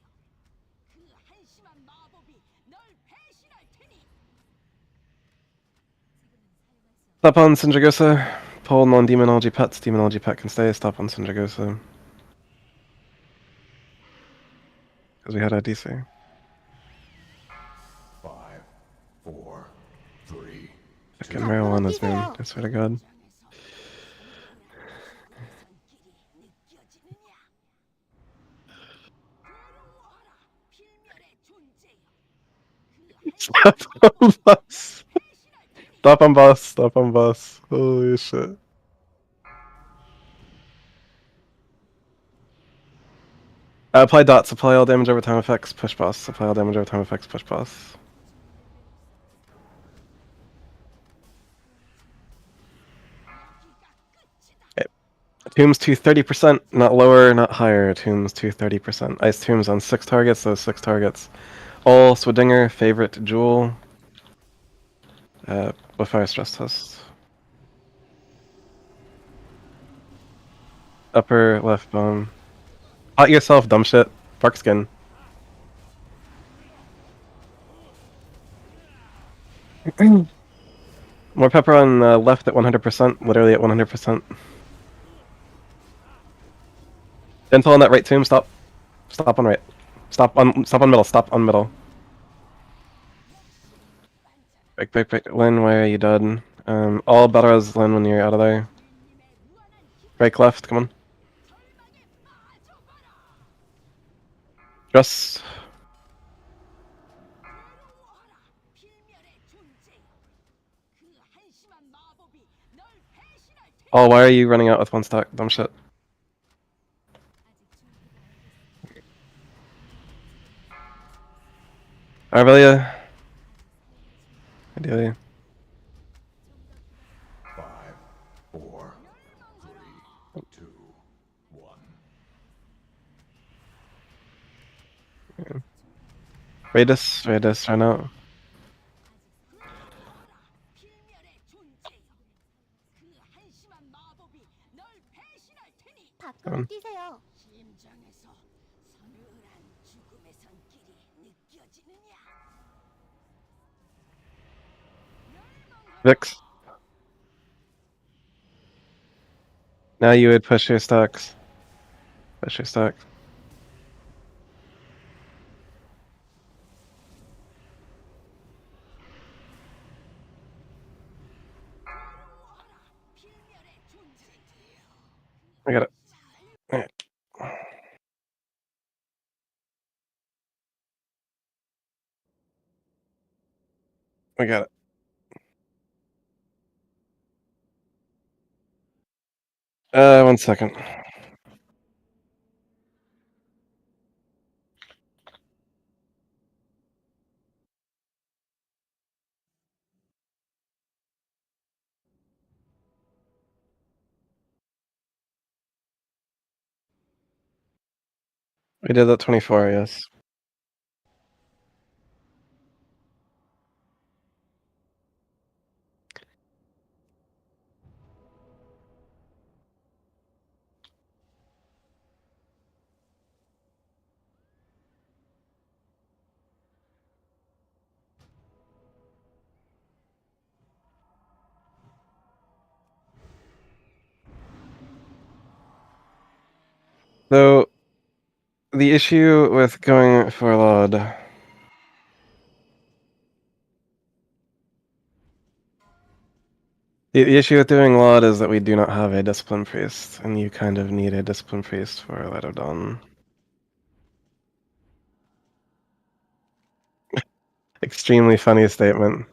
그 한심한 마법이 널 배신할 테니. Stop on Sindragosa. Pull non-demonology pets. Demonology pet can stay. Stop on Sindragosa. Because we had a DC. Five, four, three, Fucking marijuana's, man. 뛰세요. I swear to God. 손길이 느껴지느냐? 괴로워하라, 필멸의 Stop on bus. Stop on bus. Stop on bus. Holy shit. Apply dots. Apply all damage over time effects. Push boss. Apply all damage over time effects. Push boss. Okay. Tombs to 30%, not lower, not higher. Tombs to 30%. Ice tombs on 6 targets. Those 6 targets. All Swedinger favorite jewel. With fire stress test. Upper left bone. Hot yourself, dumb shit. Bark skin. More pepper on left at 100%, literally at 100%. Dental on that right tomb, stop. Stop on right. Stop on middle, stop on middle. Break. Lynn, why are you dead? All Belras, Lynn, when you're out of there. Break left, come on. Just. 필멸의 존재. 그 한심한 마법이 널 배신할 테니. Oh, why are you running out with 1 stack? Dumb shit. Arvelia. Ideally. 5, 4, 3, 2, 1. Radis, run out. 필멸의 존재. 그 한심한 마법이 널 배신할 테니. 밖으로 뛰세요. 심장에서 서늘한 죽음의 손길이 느껴지느냐? Vix. Now you would push your stacks. Push your stack. 필멸의 존재. I got it. Alright. We got it. One second. We did that 24, yes. So, the issue with going for Lod. The issue with doing Lod is that we do not have a Discipline Priest, and you kind of need a Discipline Priest for Light of Dawn. Extremely funny statement.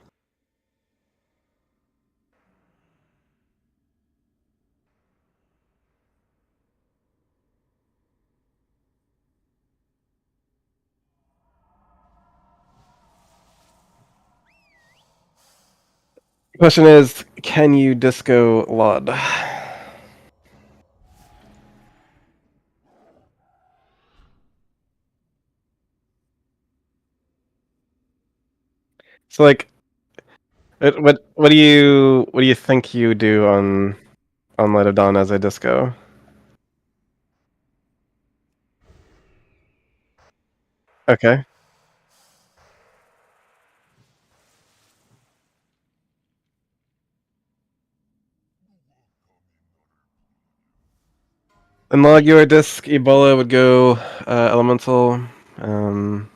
Question is, can you disco Lod? So like, what do you think you do on Light of Dawn as a disco? Okay. And log your disc Ebola would go elemental. Um,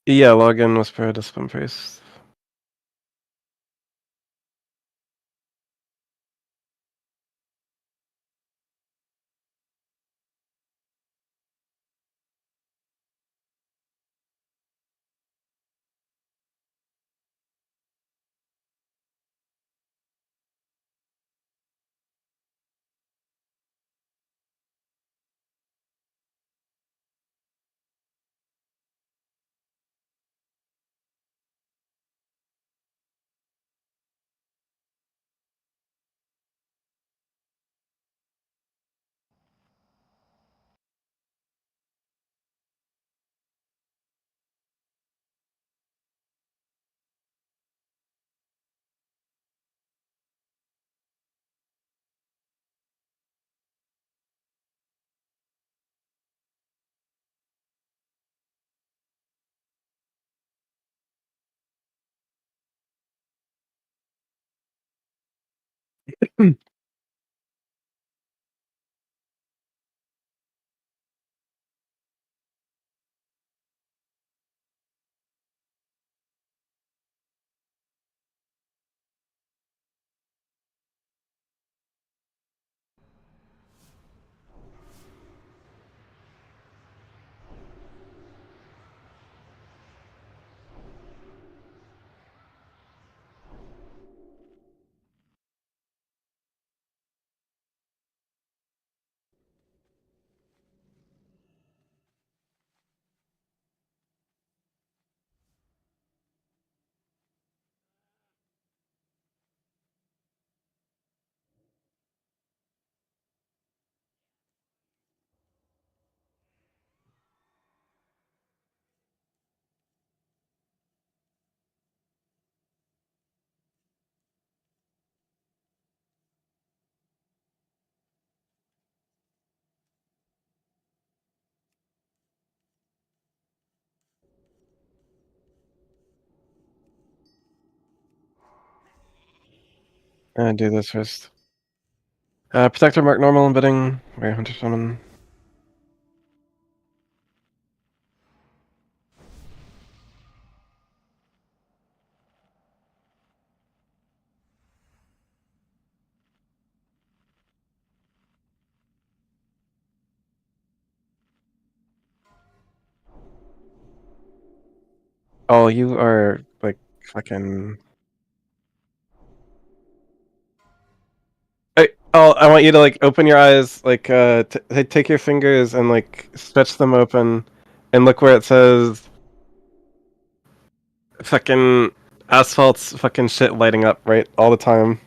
Yeah, log in with Discipline Priest. Do this first. Protector mark normal embedding. Rare hunter summon. Oh, you are like fucking. I want you to like open your eyes, like take your fingers and like stretch them open, and look where it says fucking asphalt's fucking shit lighting up right all the time.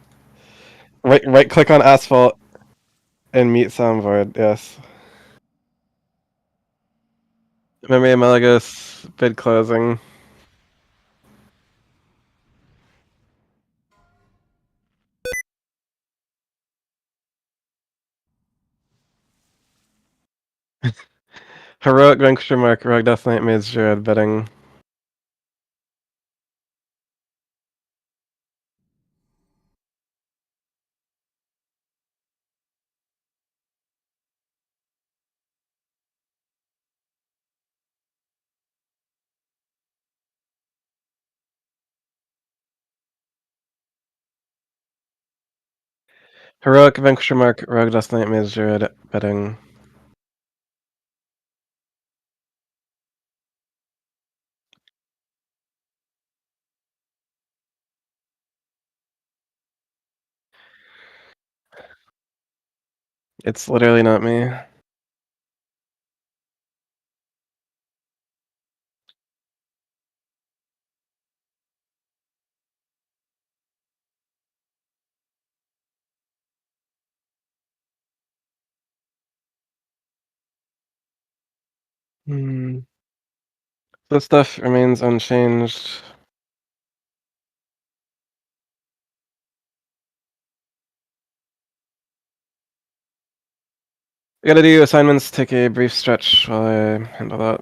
Right click on asphalt and mute soundboard. Yes. Memory of Malagos bid closing. Heroic Vanquisher Mark, Rogue Death Knight, Mage Druid, bidding. Heroic Vanquisher Mark, Rogue Death Knight, Mage Druid, bidding. It's literally not me. Hmm. This stuff remains unchanged. I gotta do assignments, take a brief stretch while I handle that.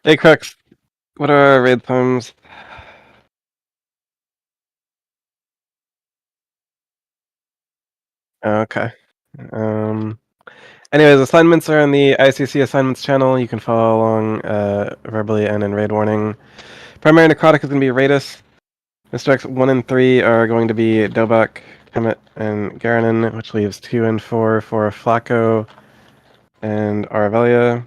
Hey, Crux, what are our raid poems? Okay. Um, Anyways, assignments are on the ICC assignments channel. You can follow along verbally and in raid warning. Primary necrotic is going to be Raidus. Misdirects 1 and 3 are going to be Dobak, Kemet, and Garanon, which leaves 2 and 4 for Flacco and Aravelia.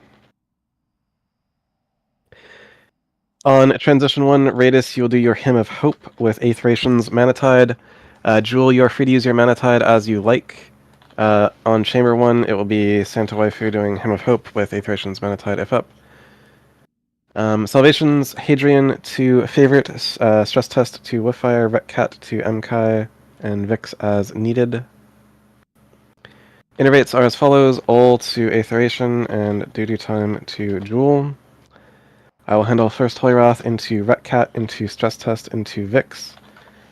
On Transition 1, Raidus, you'll do your Hymn of Hope with Aethracian's Manatide. Jewel, you are free to use your Manatide as you like. On Chamber 1, it will be Santa Waifu doing Hymn of Hope with Aethracian's Manatide if up. Salvations, Hadrian to Favorite, Stress Test to Woofire, Retcat to Mkai, and Vix as needed. Innervates are as follows: Ol to Aetheration and Duty Time to Jewel. I will handle first Holy Wrath into Retcat, into Stress Test, into Vix.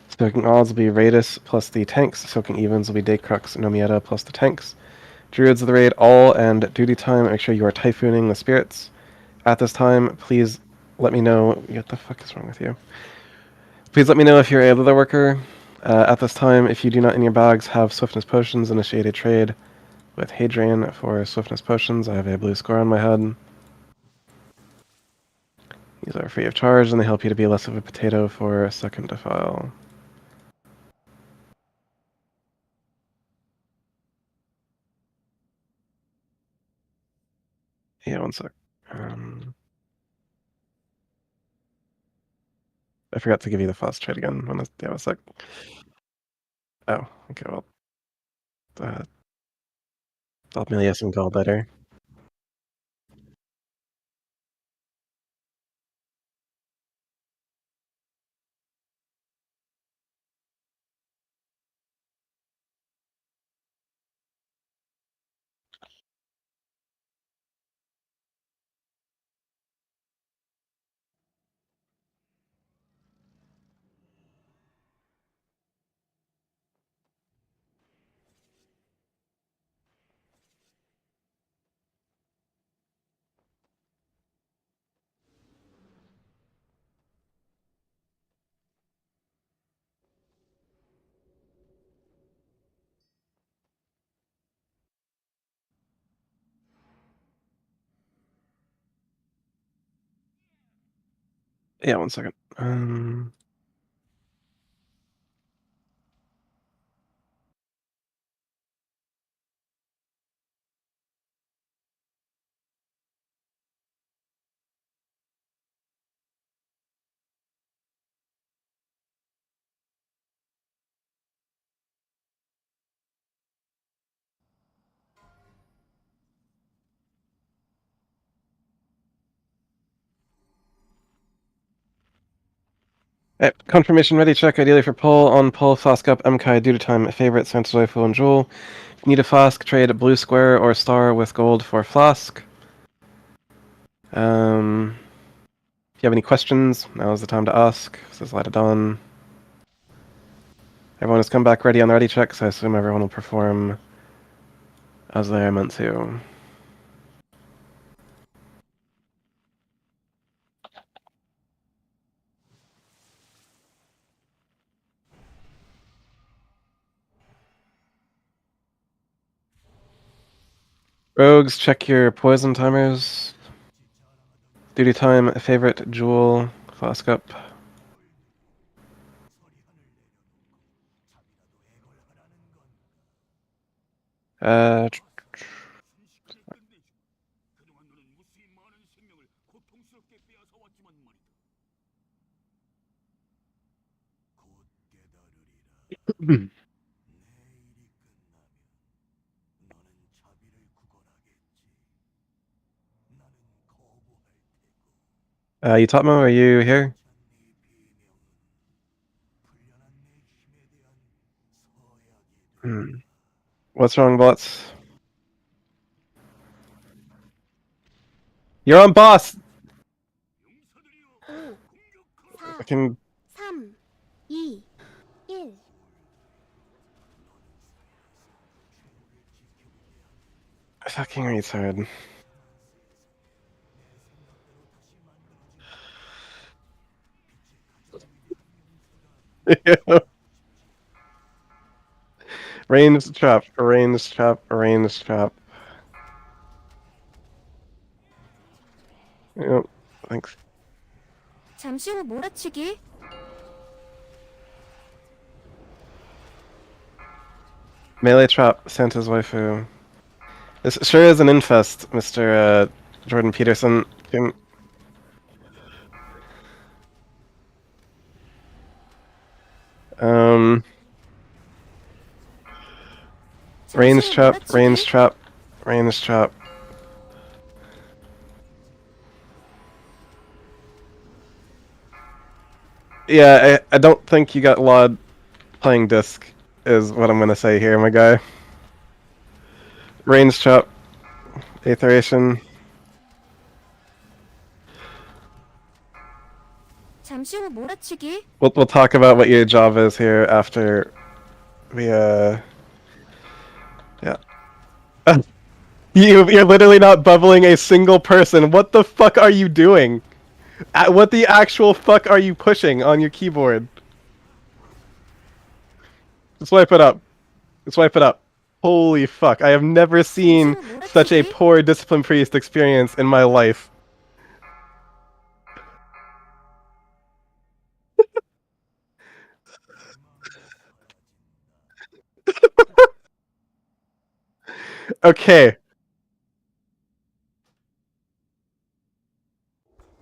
Soaking Odds will be Raidus plus the tanks. Soaking Evens will be Daycrux, Nomieta plus the tanks. Druids of the raid, all and Duty Time. Make sure you are typhooning the spirits. At this time, please let me know. What the fuck is wrong with you? Please let me know if you're a leather worker. At this time, if you do not in your bags have Swiftness Potions, initiate a trade with Hadrian for Swiftness Potions. I have a blue score on my head. These are free of charge, and they help you to be less of a potato for Second Defile. Yeah, one sec. I forgot to give you the fast trade again. Yeah, one sec. Oh, okay, well. I'll mail you some gold later. Yeah, one second. Confirmation ready check, ideally for pull. On pull, flask up MKai due to time favorite, Santa Joyful and Jewel. Need a flask, trade blue square or star with gold for flask. If you have any questions, now is the time to ask. Says Light of Dawn. Everyone has come back ready on the ready check, so I assume everyone will perform as they are meant to. Rogues, check your poison timers. Duty time, favorite, Jewel, flask up. Uh, 순식간에 끝내줘. 그동안 너는 무수히 많은 생명을 고통스럽게 빼앗아 왔지만 말이다. 곧 깨달으리라. 내 일이 끝나면 너는 자비를 구걸하겠지. 나는 거부할 테고. Utapmo, are you here? 네 비명은 풀려난 내 힘에 대한 서약이 돼. What's wrong, bots? You're on boss! 5, I 4, can 3, 2, 1. fucking retard. Ranged trap, ranged trap, ranged trap. Yep, thanks. 잠시 후 몰아치기. Melee trap, Santa's waifu. This sure is an infest, Mr. Jordan Peterson. Um, 잠시 range 후 trap, range 몰아치기. trap, range trap. Yeah, I don't think you got LOD playing disc, is what I'm gonna say here, my guy. Range trap, Aetheration. 잠시 후 몰아치기. We'll talk about what your job is here after we yeah. You're literally not bubbling a single person. What the fuck are you doing? What the actual fuck are you pushing on your keyboard? Swipe it up. Swipe it up. Holy fuck. I have never 잠시 seen 후 such a 몰아치기. poor Discipline Priest experience in my life. Okay.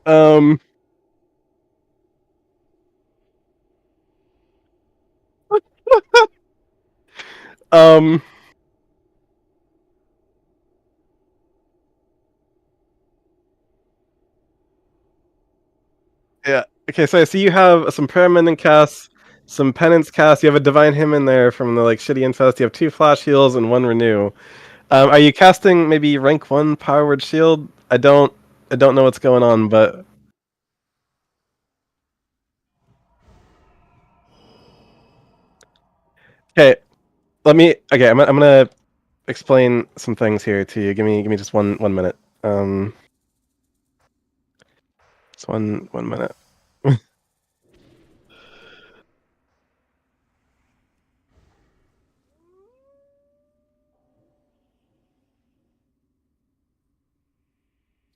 Um. Um. Yeah. Okay, so I see you have some Paramending casts, some Penance casts. You have a Divine Hymn in there from the like shitty infest. You have 2 Flash Heals and 1 Renew. Are you casting maybe rank 1 Power Word Shield? I don't know what's going on, but okay. I'm gonna explain some things here to you. Give me just one minute. Just one minute.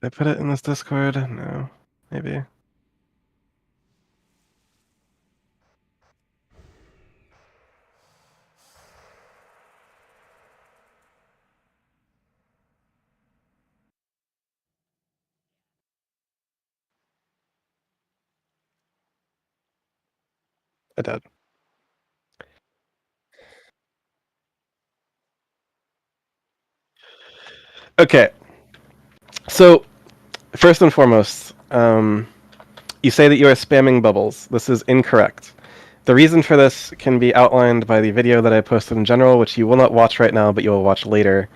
Did I put it in this Discord? No, maybe. I did. Okay, so first and foremost, you say that you are spamming bubbles. This is incorrect. The reason for this can be outlined by the video that I posted in general, which you will not watch right now, but you will watch later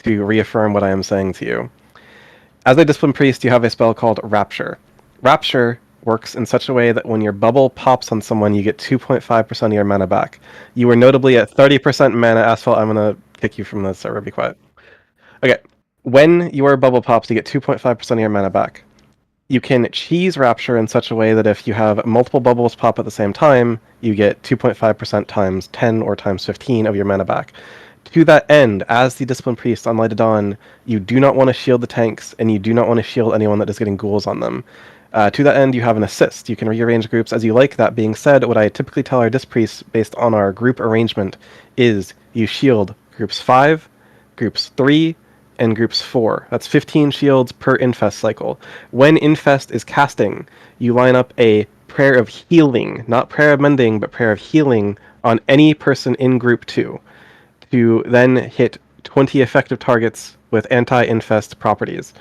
to reaffirm what I am saying to you. As a Discipline Priest, you have a spell called Rapture. Rapture works in such a way that when your bubble pops on someone, you get 2.5% of your mana back. You were notably at 30% mana. Asphalt, I'm going to kick you from the server. Be quiet. Okay. When your bubble pops, you get 2.5% of your mana back. You can cheese Rapture in such a way that if you have multiple bubbles pop at the same time, you get 2.5% times 10 or times 15 of your mana back. To that end, as the Discipline Priest on Light of Dawn, you do not want to shield the tanks, and you do not want to shield anyone that is getting ghouls on them. To that end, you have an assist. You can rearrange groups as you like. That being said, what I typically tell our Disc Priests, based on our group arrangement, is you shield groups 5, groups 3, and groups 4. That's 15 shields per infest cycle. When infest is casting, you line up a prayer of healing, not prayer of mending, but prayer of healing on any person in group 2 to then hit 20 effective targets with anti-infest properties.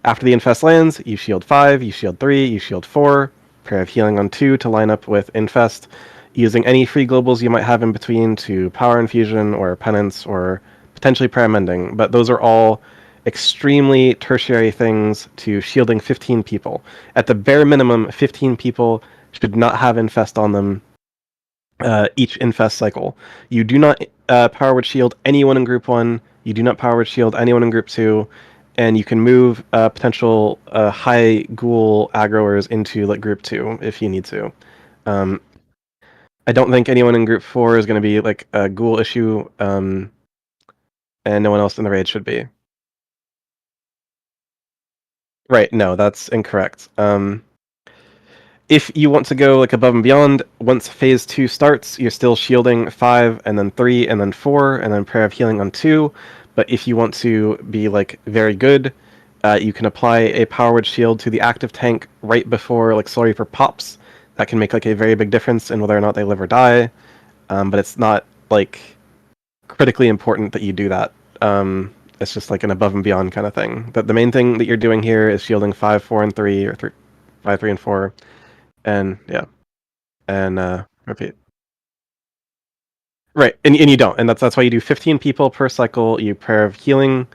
After the infest lands, you shield 5, you shield 3, you shield 4, prayer of healing on 2 to line up with infest, using any free globals you might have in between to power infusion or penance or potentially prayer mending. But those are all extremely tertiary things to shielding 15 people. At the bare minimum, 15 people should not have infest on them each infest cycle. You do not power word shield anyone in group 1. You do not power word shield anyone in group 2. And you can move potential high ghoul aggroers into like group 2 if you need to. Um, I don't think anyone in group 4 is going to be like a ghoul issue, and no one else in the raid should be. Right, no, that's incorrect. If you want to go like above and beyond, once phase 2 starts, you're still shielding 5 and then 3 and then 4 and then prayer of healing on 2. But if you want to be like very good, you can apply a power word shield to the active tank right before like Soul Reaper pops. That can make like a very big difference in whether or not they live or die. But it's not like critically important that you do that. It's just like an above and beyond kind of thing. But the main thing that you're doing here is shielding 5, 4, and 3, or 3, 5, 3, and 4. And yeah, and repeat. Right, and you don't, and that's why you do 15 people per cycle. You prayer of healing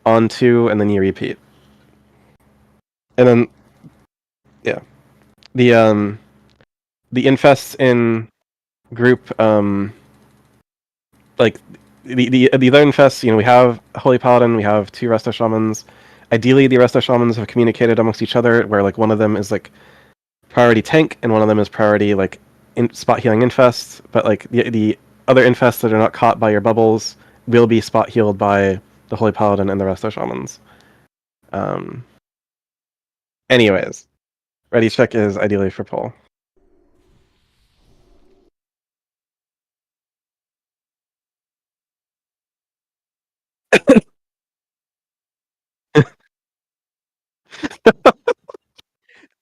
on 2, and then you repeat. And then yeah, the infests in group like the other infests. You know, we have Holy Paladin, we have 2 Resto Shamans. Ideally, the Resto Shamans have communicated amongst each other, where like one of them is like priority tank, and one of them is priority like spot healing infest. But like the other infests that are not caught by your bubbles will be spot healed by the Holy Paladin and the Resto Shamans. Um, anyways, ready check is ideally for pull.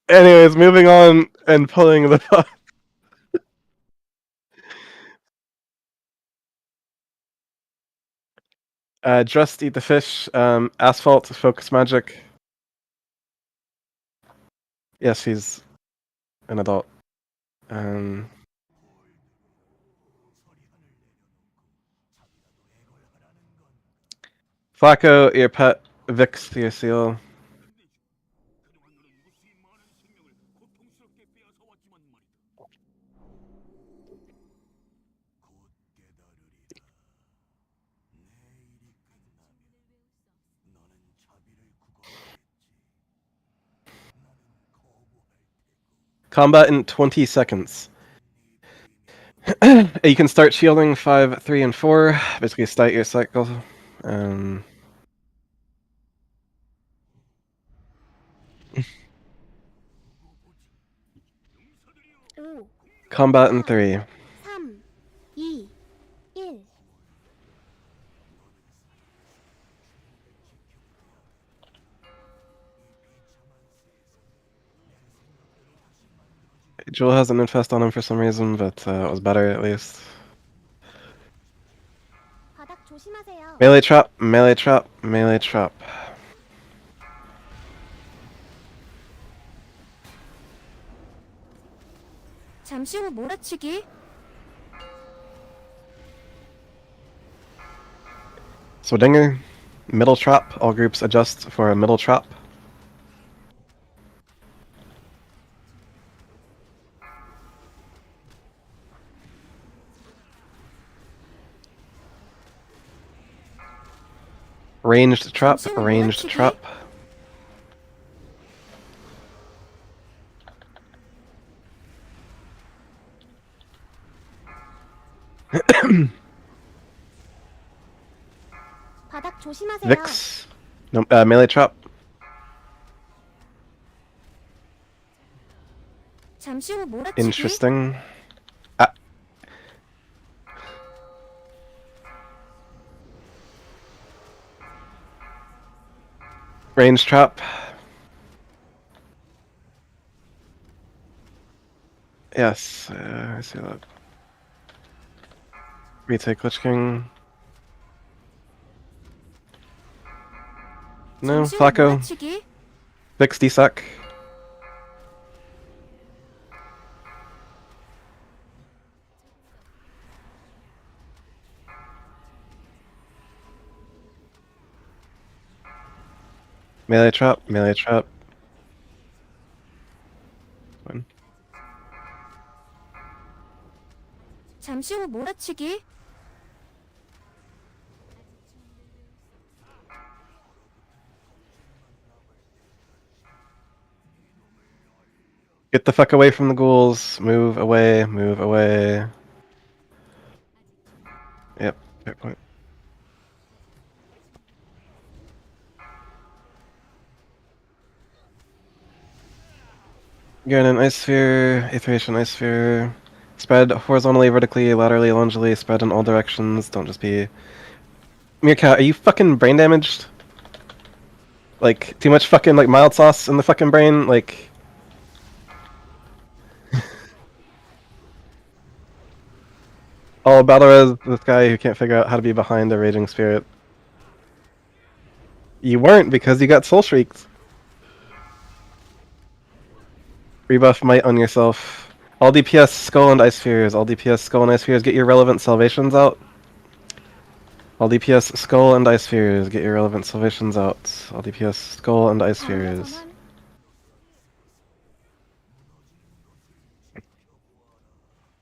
Anyways, moving on and pulling the just eat the fish. Asphalt focus magic. Yes, he's an adult. Um, Flacco, your pet. Vix, your seal. 그동안 너는 무수히 많은 생명을 고통스럽게 빼앗아 왔지만 말이다. 곧 깨달으리라. 내 일이 끝나면 너는 자비를 구걸하겠지. 나는 거부할 테고 Combat in 20 seconds. You can start shielding 5, 3, and 4. Basically, start your cycle. Um, 오, combat in 3. 3, 2, 1. Jewel has an infest on him for some reason, but it was better at least. 바닥 조심하세요. Melee trap, melee trap, melee trap. 잠시 후 몰아치기. So Dinger, middle trap. All groups adjust for a middle trap. Ranged trap, ranged trap. 바닥 조심하세요. Vix. No, melee trap. 잠시 후 몰아치기. Interesting. Ah. Range trap. Yes, I see that. Retake Lich King. No, 잠시 후 Flacco. 몰아치기. Vix desec. Melee trap, melee trap. Fine. 잠시 후 몰아치기. Get the fuck away from the ghouls. Move away, move away. Yep, fair point. Again, an Ice Sphere, Aetheration Ice Sphere. Spread horizontally, vertically, laterally, longitudinally, spread in all directions. Don't just be... Meerkat, are you fucking brain damaged? Like, too much fucking, like, mild sauce in the fucking brain? Like... Oh, Balorez, this guy who can't figure out how to be behind a Raging Spirit. You weren't, because you got Soul Shrieked. Rebuff Might on yourself. All DPS, Skull and Ice Spheres. All DPS, Skull and Ice Spheres. Get your relevant salvations out. All DPS, Skull and Ice Spheres. Get your relevant salvations out. All DPS, Skull and Ice Spheres.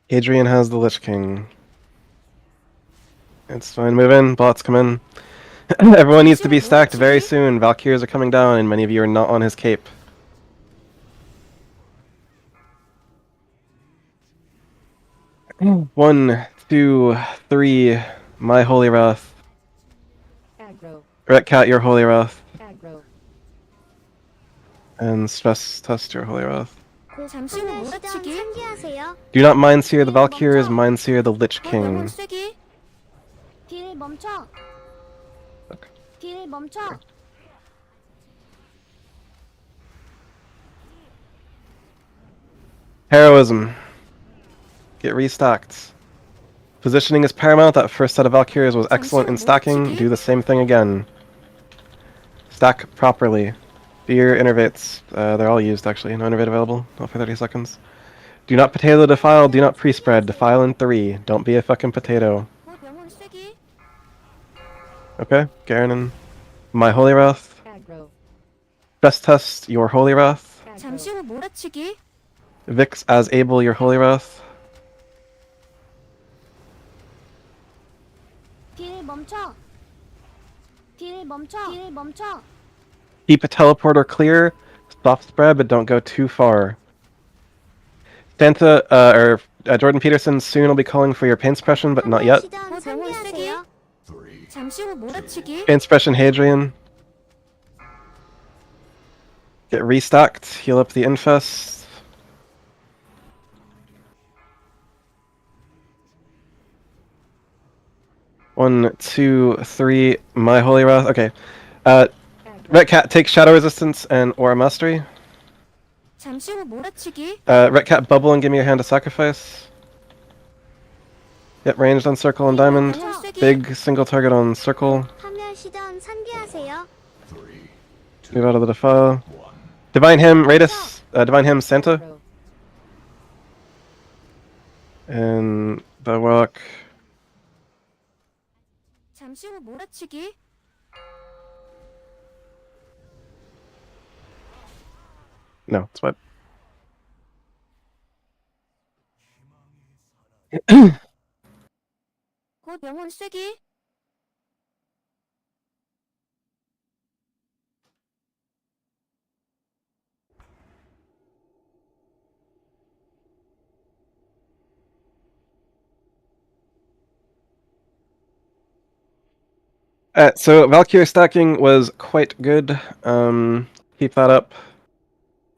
Adrian has the Lich King. It's fine. Move in. Bots come in. Everyone needs to be stacked very soon. Valkyries are coming down, and many of you are not on his cape. One, two, three. My Holy Wrath. Aggro. Ret Cat, your Holy Wrath. Aggro. And Stress Test, your Holy Wrath. 잠시 후 몰아치기. 상기하세요. Do not Mindseer the Valkyries, Mindseer the Lich King. 영혼 쐐기. 딜 멈춰. 딜 멈춰. Heroism. Get restocked. Positioning is paramount. That first set of Valkyries was excellent in stacking. Do the same thing again. Stack properly. Fear innervates. They're all used actually. No innervate available. Not for 30 seconds. Do not potato defile. Do not pre-spread. Defile in 3. Don't be a fucking potato. 영혼 쐐기. Okay, Garen. My Holy Wrath. Aggro. Best test your Holy Wrath. 잠시 후 몰아치기. Vix as Abel your Holy Wrath. 딜 멈춰. 딜 멈춰. 딜 멈춰. Keep a teleporter clear. Soft spread, but don't go too far. Santa, Jordan Peterson soon will be calling for your pain suppression, but not yet. 영혼 쐐기. 잠시 후 몰아치기. Pain suppression, Hadrian. Get restocked. Heal up the infest. One, two, three. My Holy Wrath. Okay. Red Cat takes Shadow Resistance and Aura Mastery. 잠시 후 몰아치기. Red Cat Bubble and give me a hand to sacrifice. Yep, ranged on circle and diamond. 영혼 쐐기. Big single target on circle. 파멸 시전 산비하세요. Move out of the defile. Divine Hymn, Raidus. Divine Hymn, Santa. Aggro. And the Warlock. 잠시 후 몰아치기. No, it's what? 곧 영혼 쐐기. So Valkyrie stacking was quite good. Keep that up.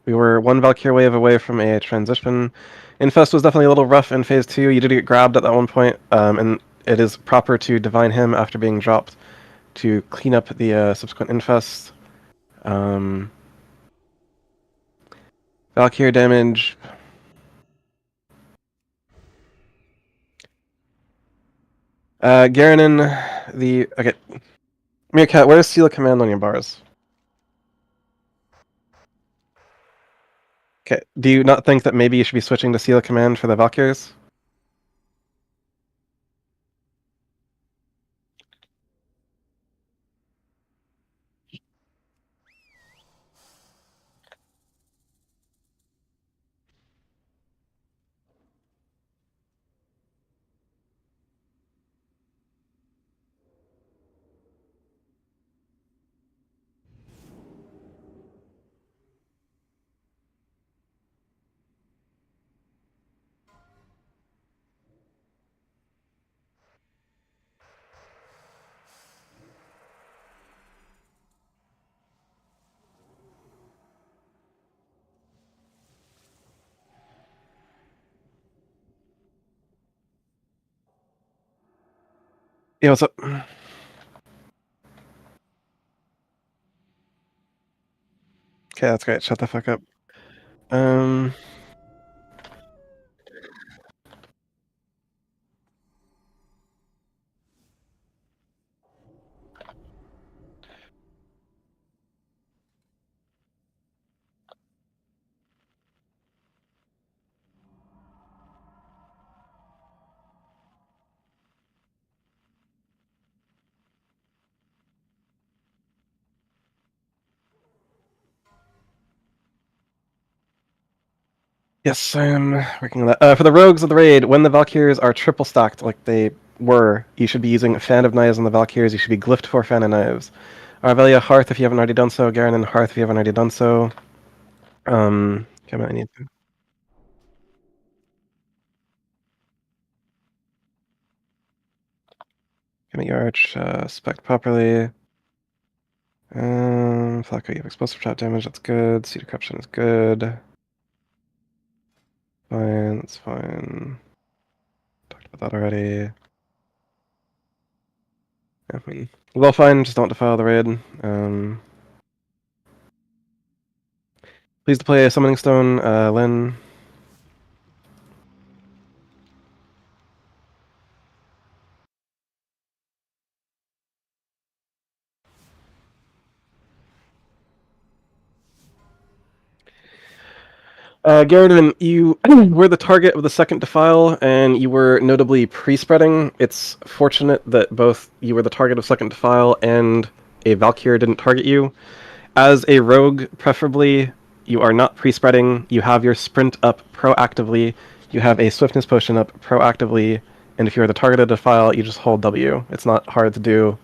We were one Valkyrie wave away from a transition. Infest was definitely a little rough in phase 2. You did get grabbed at that one point, and it is proper to Divine Hymn after being dropped to clean up the subsequent Infest. Valkyrie damage. Garanin, okay. Meerkat, where's Seal of Command on your bars? Okay, do you not think that maybe you should be switching to Seal of Command for the Valkyries? Yeah, what's up? Okay, that's great. Shut the fuck up. Um, yes, I am working on that. For the rogues of the raid, when the Valkyries are triple stacked like they were, you should be using Fan of Knives on the Valkyries. You should be glyphed for Fan of Knives. Arvelia, Hearth if you haven't already done so. Garen and Hearth if you haven't already done so. Okay, I need to. Give me your arch, spec properly. Flacco, you have explosive trap damage, that's good. Cedar Corruption is good. Fine, that's fine. Talked about that already. Yeah, I mean, well, fine, just don't defile the raid. Please to play a Summoning Stone, Lyn. Garrison, you were the target of the second defile, and you were notably pre-spreading. It's fortunate that both you were the target of second defile and a Valkyrie didn't target you. As a rogue, preferably, you are not pre-spreading. You have your sprint up proactively. You have a swiftness potion up proactively. And if you're the target of defile, you just hold W. It's not hard to do.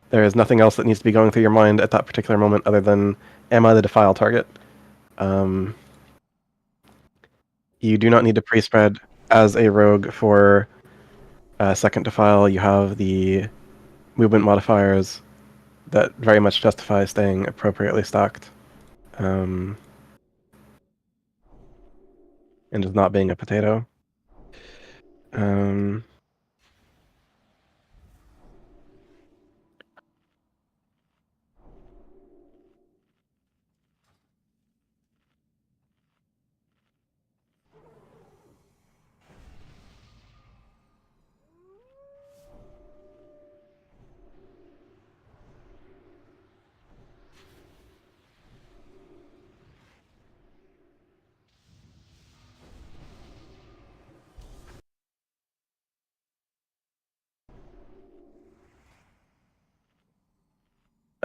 There is nothing else that needs to be going through your mind at that particular moment other than, am I the defile target? You do not need to pre-spread as a rogue for second defile. You have the movement modifiers that very much justify staying appropriately stacked. And just not being a potato. Um,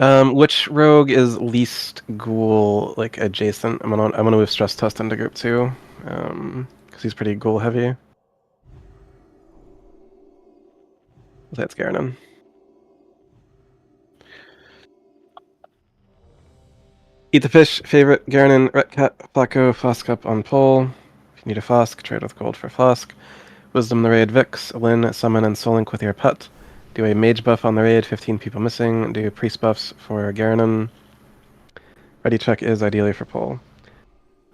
Which rogue is least ghoul like adjacent? I'm gonna move stress test into group 2. Because he's pretty ghoul heavy. That's Garanon. Eat the fish, favorite, Garanon, Retcat, Flacco, Flask up on pole. If you need a flask, trade with gold for flask. Wisdom the raid, Vix, Lyn, summon and soul link with your pet. Do a mage buff on the raid, 15 people missing. Do priest buffs for Garanon. Ready check is ideally for pole.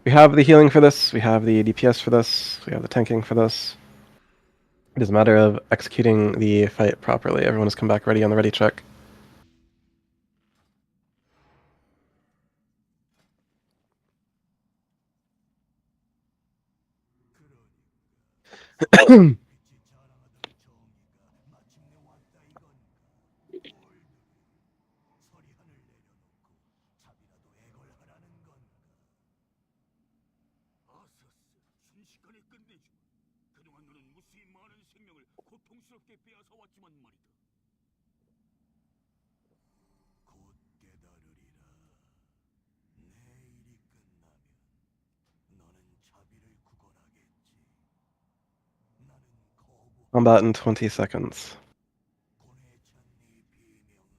We have the healing for this, we have the DPS for this, we have the tanking for this. It is a matter of executing the fight properly. Everyone has come back ready on the ready check. 순식간에 끝내주마. 그동안 너는 무수히 많은 생명을 고통스럽게 빼앗아 왔지만 말이다. 곧 깨달으리라. 내 일이 끝나면 너는 자비를 구걸하겠지. 나는 거부. Combat in 20 seconds. 고뇌찬 네 비명은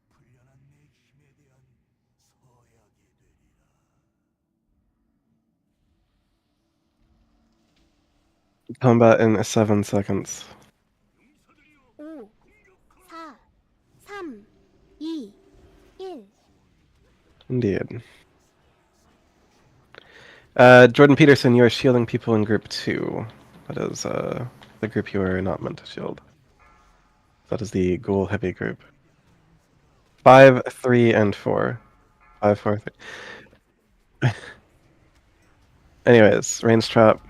풀려난 내 힘에 대한 서약이 되리라. Combat in 7 seconds. 5, 4, 3, 2, 1. Indeed. Jordan Peterson, you are shielding people in group 2. That is the group you are not meant to shield. That is the ghoul heavy group. 5, 3, and 4. 5, 4, 3. Anyways, range trap.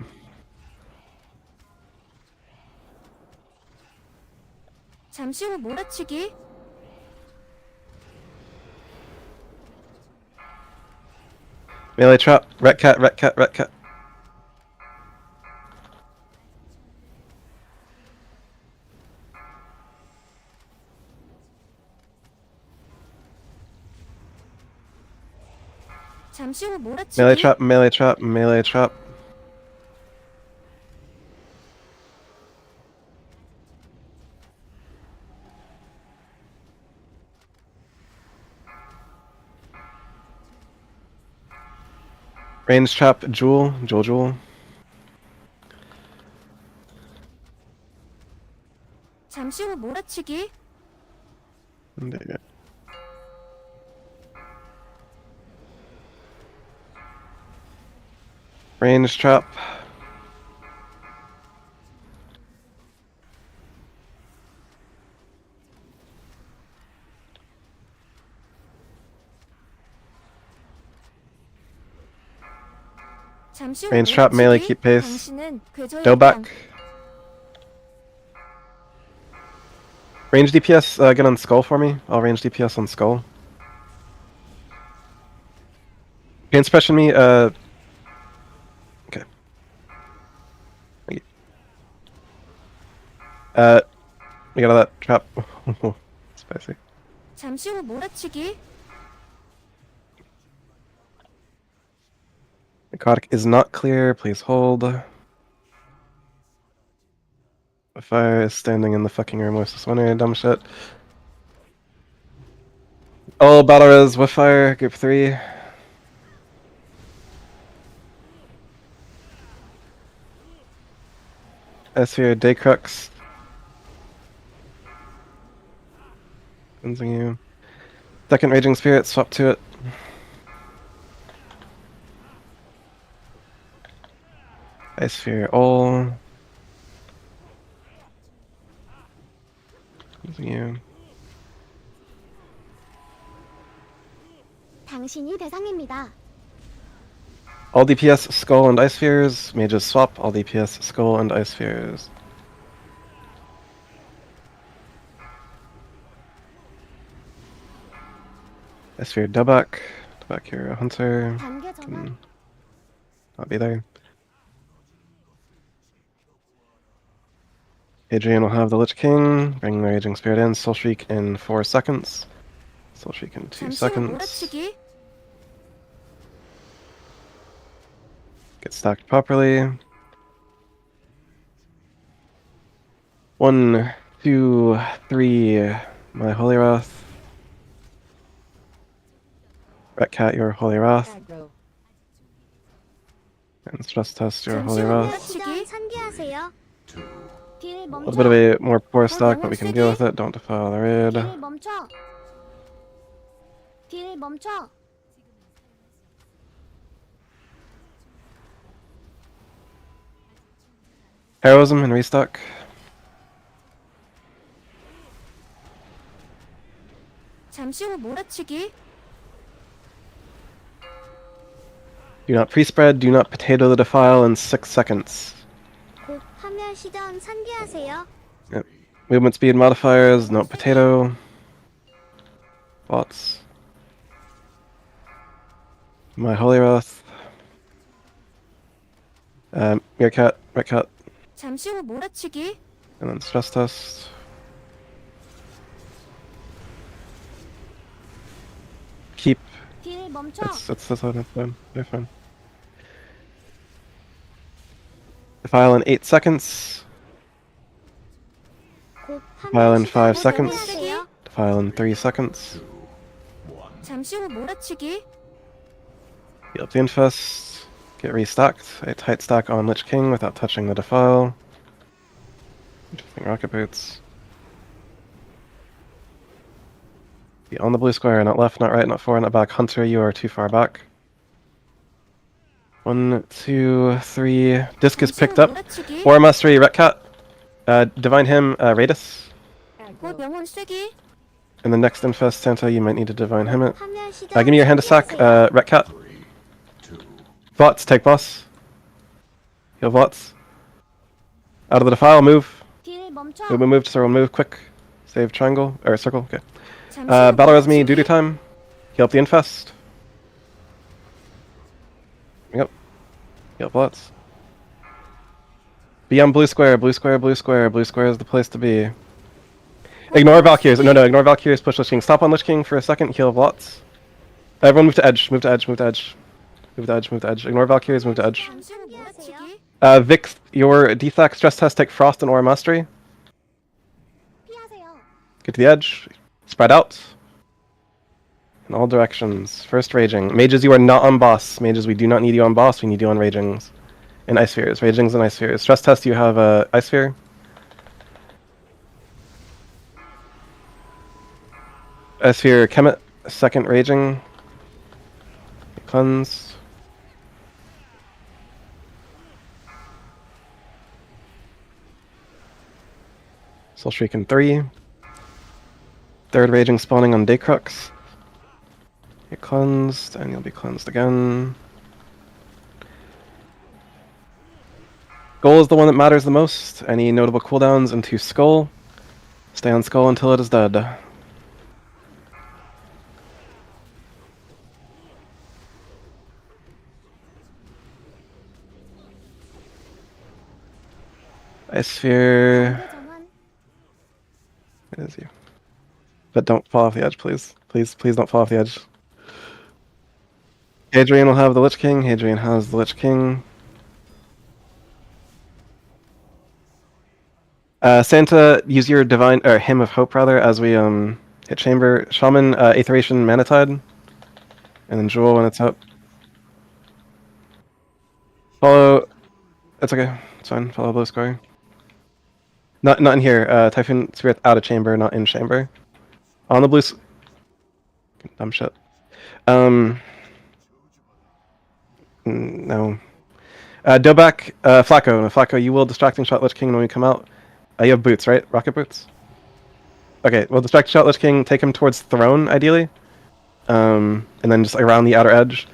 잠시 후 몰아치기. Melee trap. Retcat, retcat, retcat. 잠시 후 몰아치기. Melee trap, melee trap, melee trap. Range trap, jewel, jewel. 잠시 후 몰아치기. Indeed. Range trap. 잠시 후 Range trap, melee, 몰아치기. keep pace. 당신은 궤도의 Go back. Range DPS, get on skull for me. I'll range DPS on skull. Pain suppression me, okay. We got that trap. Spicy. 잠시 후 몰아치기. Narcotic is not clear, please hold. The fire is standing in the fucking room with this winner, dumb shit. Oh, battle res with fire, group 3. Sphere, Daycrux. Cleansing you. Second Raging Spirit, swap to it. Ice Sphere, all. Cleansing you. 당신이 대상입니다. All DPS, Skull and Ice Spheres. Mages swap, all DPS, Skull and Ice Spheres. Ice Sphere, Dubak. Dubak, you're a hunter. 단계 전환. Can not be there. Adrian will have the Lich King, bring the Raging Spirit in, Soul Shriek in 4 seconds. Soul Shriek in 2 잠시 후 seconds. 몰아치기. Get stacked properly. 1, 2, 3. My Holy Wrath. Ret Cat, your Holy Wrath. Aggro. And Stress Test, your 잠시 Holy 후 Wrath. 몰아치기. 산기하세요. 딜 A 멈춰. little bit of a more poor stack, but we can deal with it. Don't defile the raid. 딜 멈춰. 딜 멈춰. Heroism and restock. 잠시 후 몰아치기. Do not pre-spread, do not potato the defile in 6 seconds. 곧 파멸 시전 산기하세요. Yep. Movement speed modifiers, no potato. Bots. My Holy Wrath. Meerkat, Ret Cat, 잠시 후 몰아치기. and then Stress Test. Keep. 딜 멈춰. It's fine. They're fine. Defile in 8 seconds. 곧 Defile in 파멸 5 시전 seconds. 산기하세요. Defile in 3 seconds. 잠시 후 몰아치기. Heal up the Infest. Get restacked. A tight stack on Lich King without touching the defile. Interesting rocket boots. Be on the blue square, not left, not right, not forward, not back. Hunter, you are too far back. 1, 2, 3. Disc is picked up. 몰아치기. War Mastery, Ret Cat. Divine Hymn, Radis. 곧 영혼 쐐기. And the next Infest Santa, you might need to Divine Hymn it. 파멸 시전 Give me your hand to sack, 산기하세요. Ret Cat. Bots, take boss. Heal bots. Out of the defile, move. 딜 멈춰. Move to circle, move quick. Save triangle, or circle, okay. 잠시 후 Battle Resme, 몰아치기. duty time. Heal up the Infest. Yep. Heal bots. Be on blue square, blue square, blue square. Blue square is the place to be. Ignore Valkyries. No, ignore Valkyries, push Lich King. Stop on Lich King for a second, heal lots. Everyone move to edge, move to edge, move to edge. Move to edge, move to edge. Ignore Valkyries, move to edge. 잠시 후 몰아치기. Vix, your defect stress test, take Frost and Aura Mastery. 피하세요. Get to the edge. Spread out. In all directions. First Raging. Mages, you are not on boss. Mages, we do not need you on boss, we need you on Ragings. And Ice Spheres. Ragings and Ice Spheres. Stress test, you have Ice Sphere. Ice Sphere, Kemet. Second Raging. Cleanse. Soul Shriek in 3. Third Raging spawning on Daycrux. Get cleansed, and you'll be cleansed again. Goal is the one that matters the most. Any notable cooldowns into Skull. Stay on Skull until it is dead. Ice Sphere. 정원. It is you. But don't fall off the edge, please. Please don't fall off the edge. Hadrian will have the Lich King. Hadrian has the Lich King. Santa, use your divine or Hymn of Hope rather as we hit chamber. Shaman, Aetheration Manatide, and then Jewel when it's up. Follow. It's okay. It's fine. Follow blue square. Not in here. Typhoon Spirit out of chamber, not in chamber. On the blue. Dumb shit. No. Dobak, Flacco. No, Flacco, you will distracting shot Lich King when we come out. You have boots, right? Rocket boots? Okay, well, distract shot Lich King, take him towards throne, ideally. And then just around the outer edge.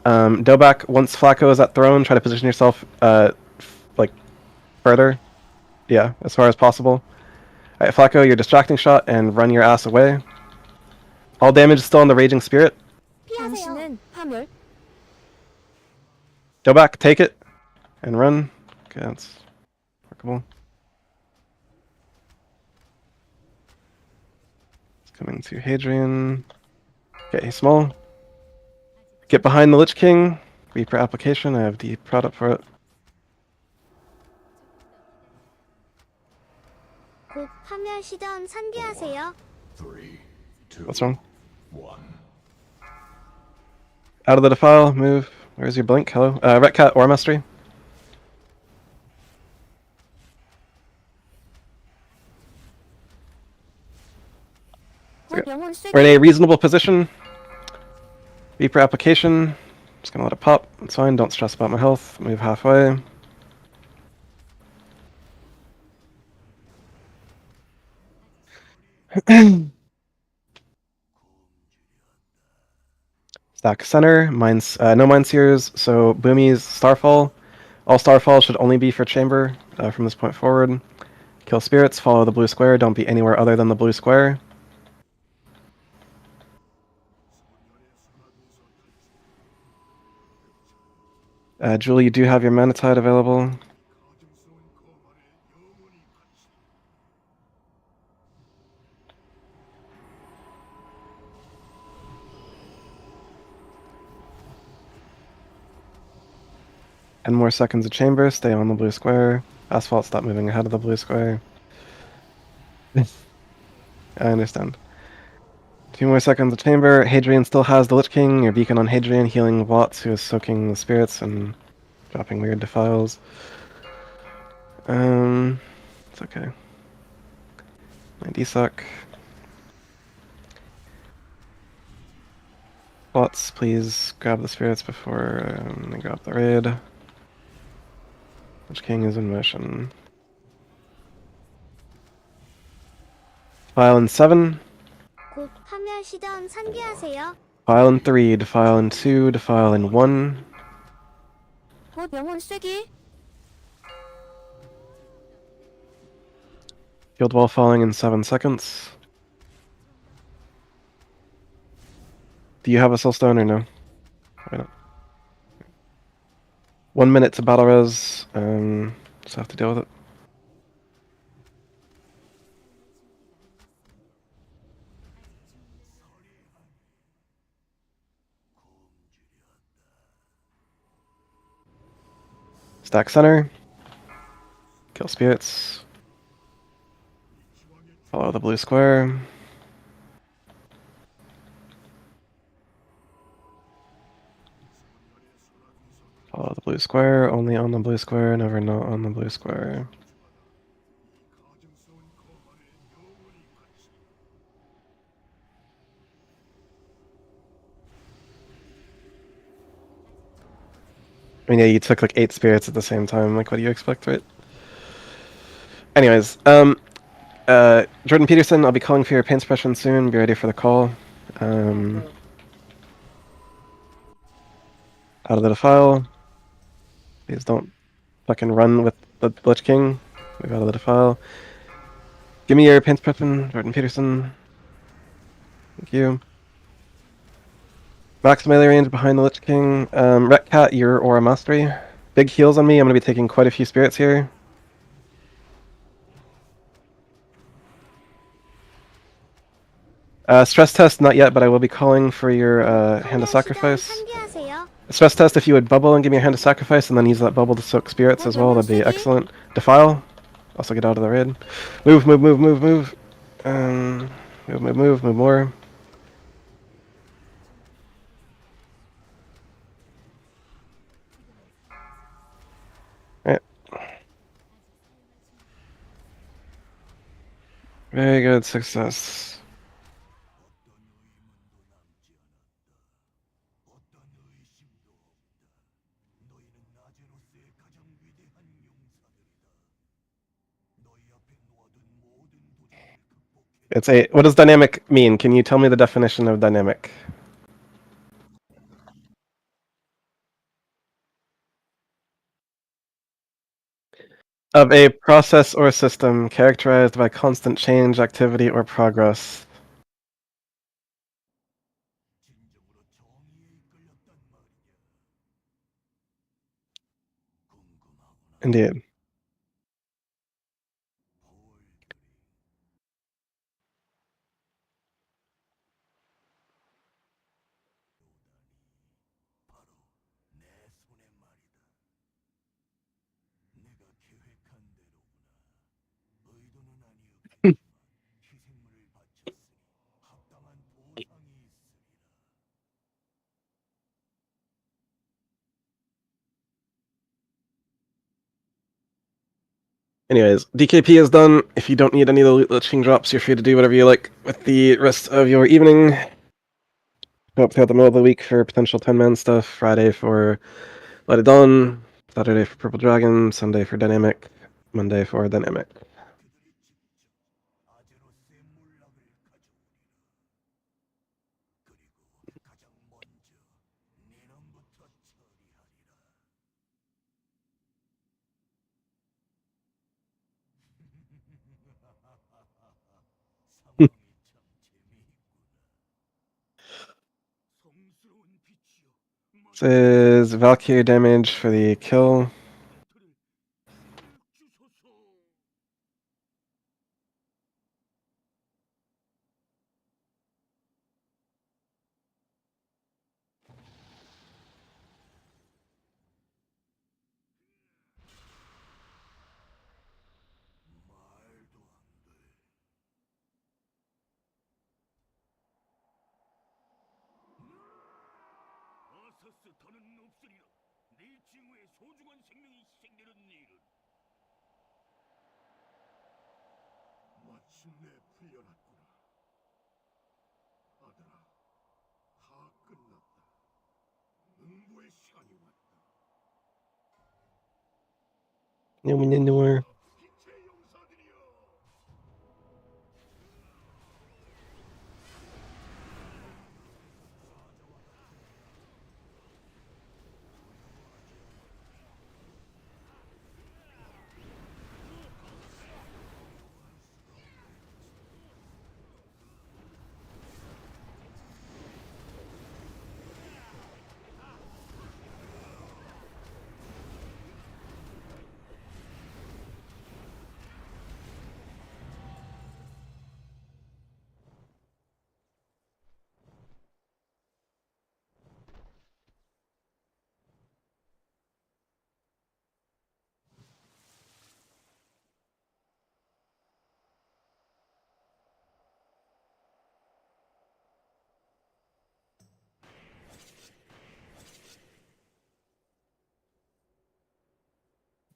Dobak, once Flacco is at throne, try to position yourself, like, further. Yeah, as far as possible. Alright, Flacco, your distracting shot, and run your ass away. All damage is still on the Raging Spirit. 피하세요. 당신은 파멸. Dobak, take it, and run. Okay, that's workable. It's coming to Hadrian. Okay, small. Get behind the Lich King. Reaper application. I have the product for it. 곧 파멸 시전 산기하세요. What's wrong? Out of the defile. Move. Where's your blink? Hello. Ret Cat or Mastery. 곧 영혼 쐐기. We're in a reasonable position. Reaper application. Just gonna let it pop. It's fine. Don't stress about my health. Move halfway. Stack center. Mines. No Mind Seers. So Boomy's Starfall. All Starfall should only be for Chamber from this point forward. Kill spirits. Follow the blue square. Don't be anywhere other than the blue square. Julie, you do have your Mana Tide available. And more seconds of chamber, stay on the blue square. Asphalt, stop moving ahead of the blue square. I understand. 2 more seconds of chamber. Hadrian still has the Lich King. Your beacon on Hadrian, healing Watts, who is soaking the spirits and dropping weird defiles. It's okay. My D-Suck. Watts, please grab the spirits before I grab the raid. Lich King is in motion. Defile in 7. 곧 파멸 시전 산기하세요. Defile in 3. Defile in 2. Defile in 1. 곧 영혼 쐐기. Guild Wall falling in 7 seconds. Do you have a Soulstone or no? Why not? 1 minute to battle res. Just have to deal with it. Stack center. Kill spirits. Follow the blue square. Follow the blue square. Only on the blue square, never not on the blue square. I mean, yeah, you took like 8 spirits at the same time. Like, what do you expect, right? Anyways, Jordan Peterson, I'll be calling for your pain suppression soon. Be ready for the call. Out of the defile. Please don't fucking run with the Lich King. Move out of the defile. Give me your pain suppression, Jordan Peterson. Thank you. Max melee range behind the Lich King. Ret Cat, your Aura Mastery. Big heals on me. I'm going to be taking quite a few spirits here. Stress test, not yet, but I will be calling for your Hand of 파멸 시전 Sacrifice. 산기하세요. Stress test, if you would bubble and give me your Hand of Sacrifice, and then use that bubble to soak spirits as well, that'd be excellent. Defile. Also get out of the raid. Move, move, move, move, move. Move, move, move, move more. Alright. Very good success. It's a. What does dynamic mean? Can you tell me the definition of dynamic? Of a process or system characterized by constant change, activity, or progress. Indeed. Anyways, DKP is done. If you don't need any of the loot lich drops, you're free to do whatever you like with the rest of your evening. Go up throughout the middle of the week for potential 10-man stuff. Friday for Light of Dawn. Saturday for Purple Dragon. Sunday for Dynamic. Monday for Dynamic. 아제로스의 몰락을 가져오리라. 그리고 가장 먼저 네놈부터 처리하리라. 상황이 참 재미있구나. 성스러운 빛이여. This is Valkyrie damage for the kill. 주소서. 말도 안 돼. 아서스 더는 없으리라. 네 징후에 소중한 생명이 희생되는 일은 마침내 풀려났구나. 아들아, 다 끝났다. 응보의 시간이 왔다. Anywhere. 빛의 용사들이여.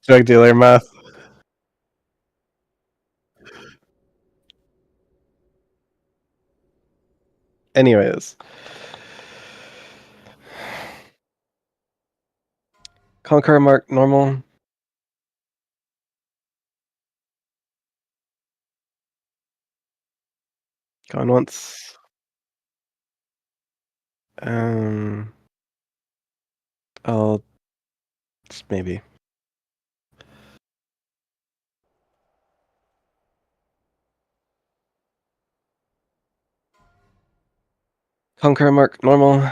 Drug dealer math. Anyways. Conqueror mark normal. Gone once. I'll just maybe. Conqueror mark normal.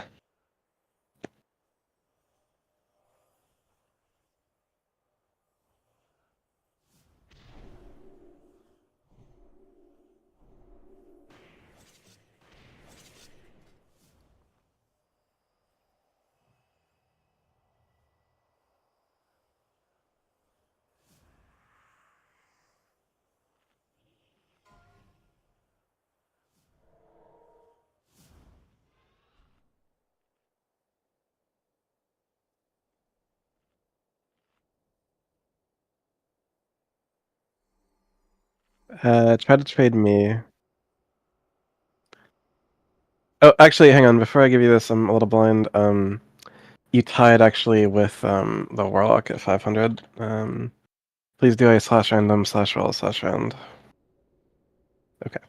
Try to trade me. Oh, actually, hang on. Before I give you this, I'm a little blind. You tied actually with the Warlock at 500. Please do a /random/roll/round. Okay.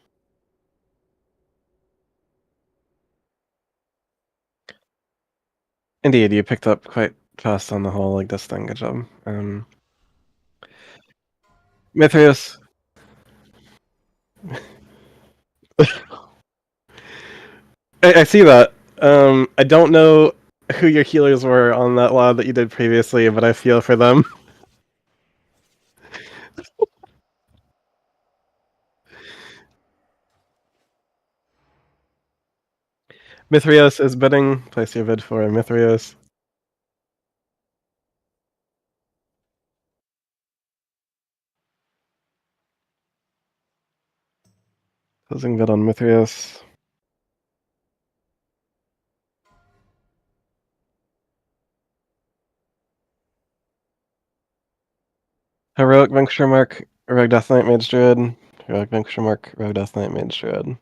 Indeed, you picked up quite fast on the whole like this thing. Good job. Mithrius. I see that. I don't know who your healers were on that lab that you did previously, but I feel for them. Mithrios is bidding. Place your bid for Mithrios. Closing bid on Mithrios. Heroic Venture Mark, Rogue Death Knight Mage Druid. Heroic Venture Mark, Rogue Death Knight Mage Druid.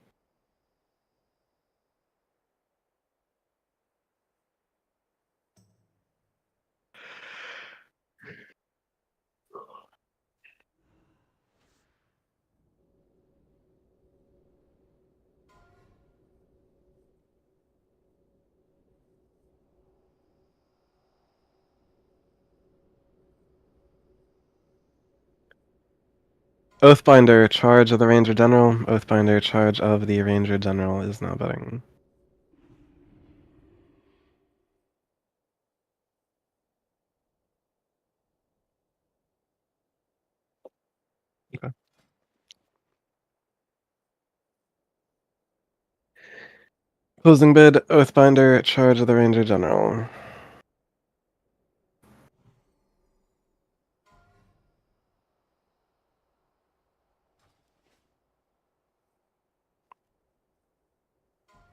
Oathbinder, charge of the Ranger General. Oathbinder, charge of the Ranger General is now betting. Okay. Closing bid, Oathbinder, charge of the Ranger General.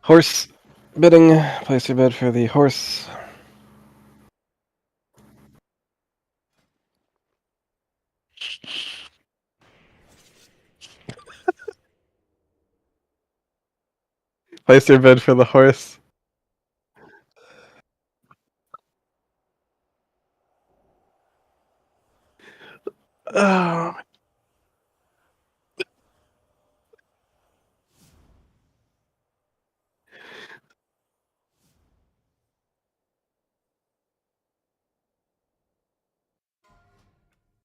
Horse bidding, place your bid for the horse. Place your bid for the horse. Oh,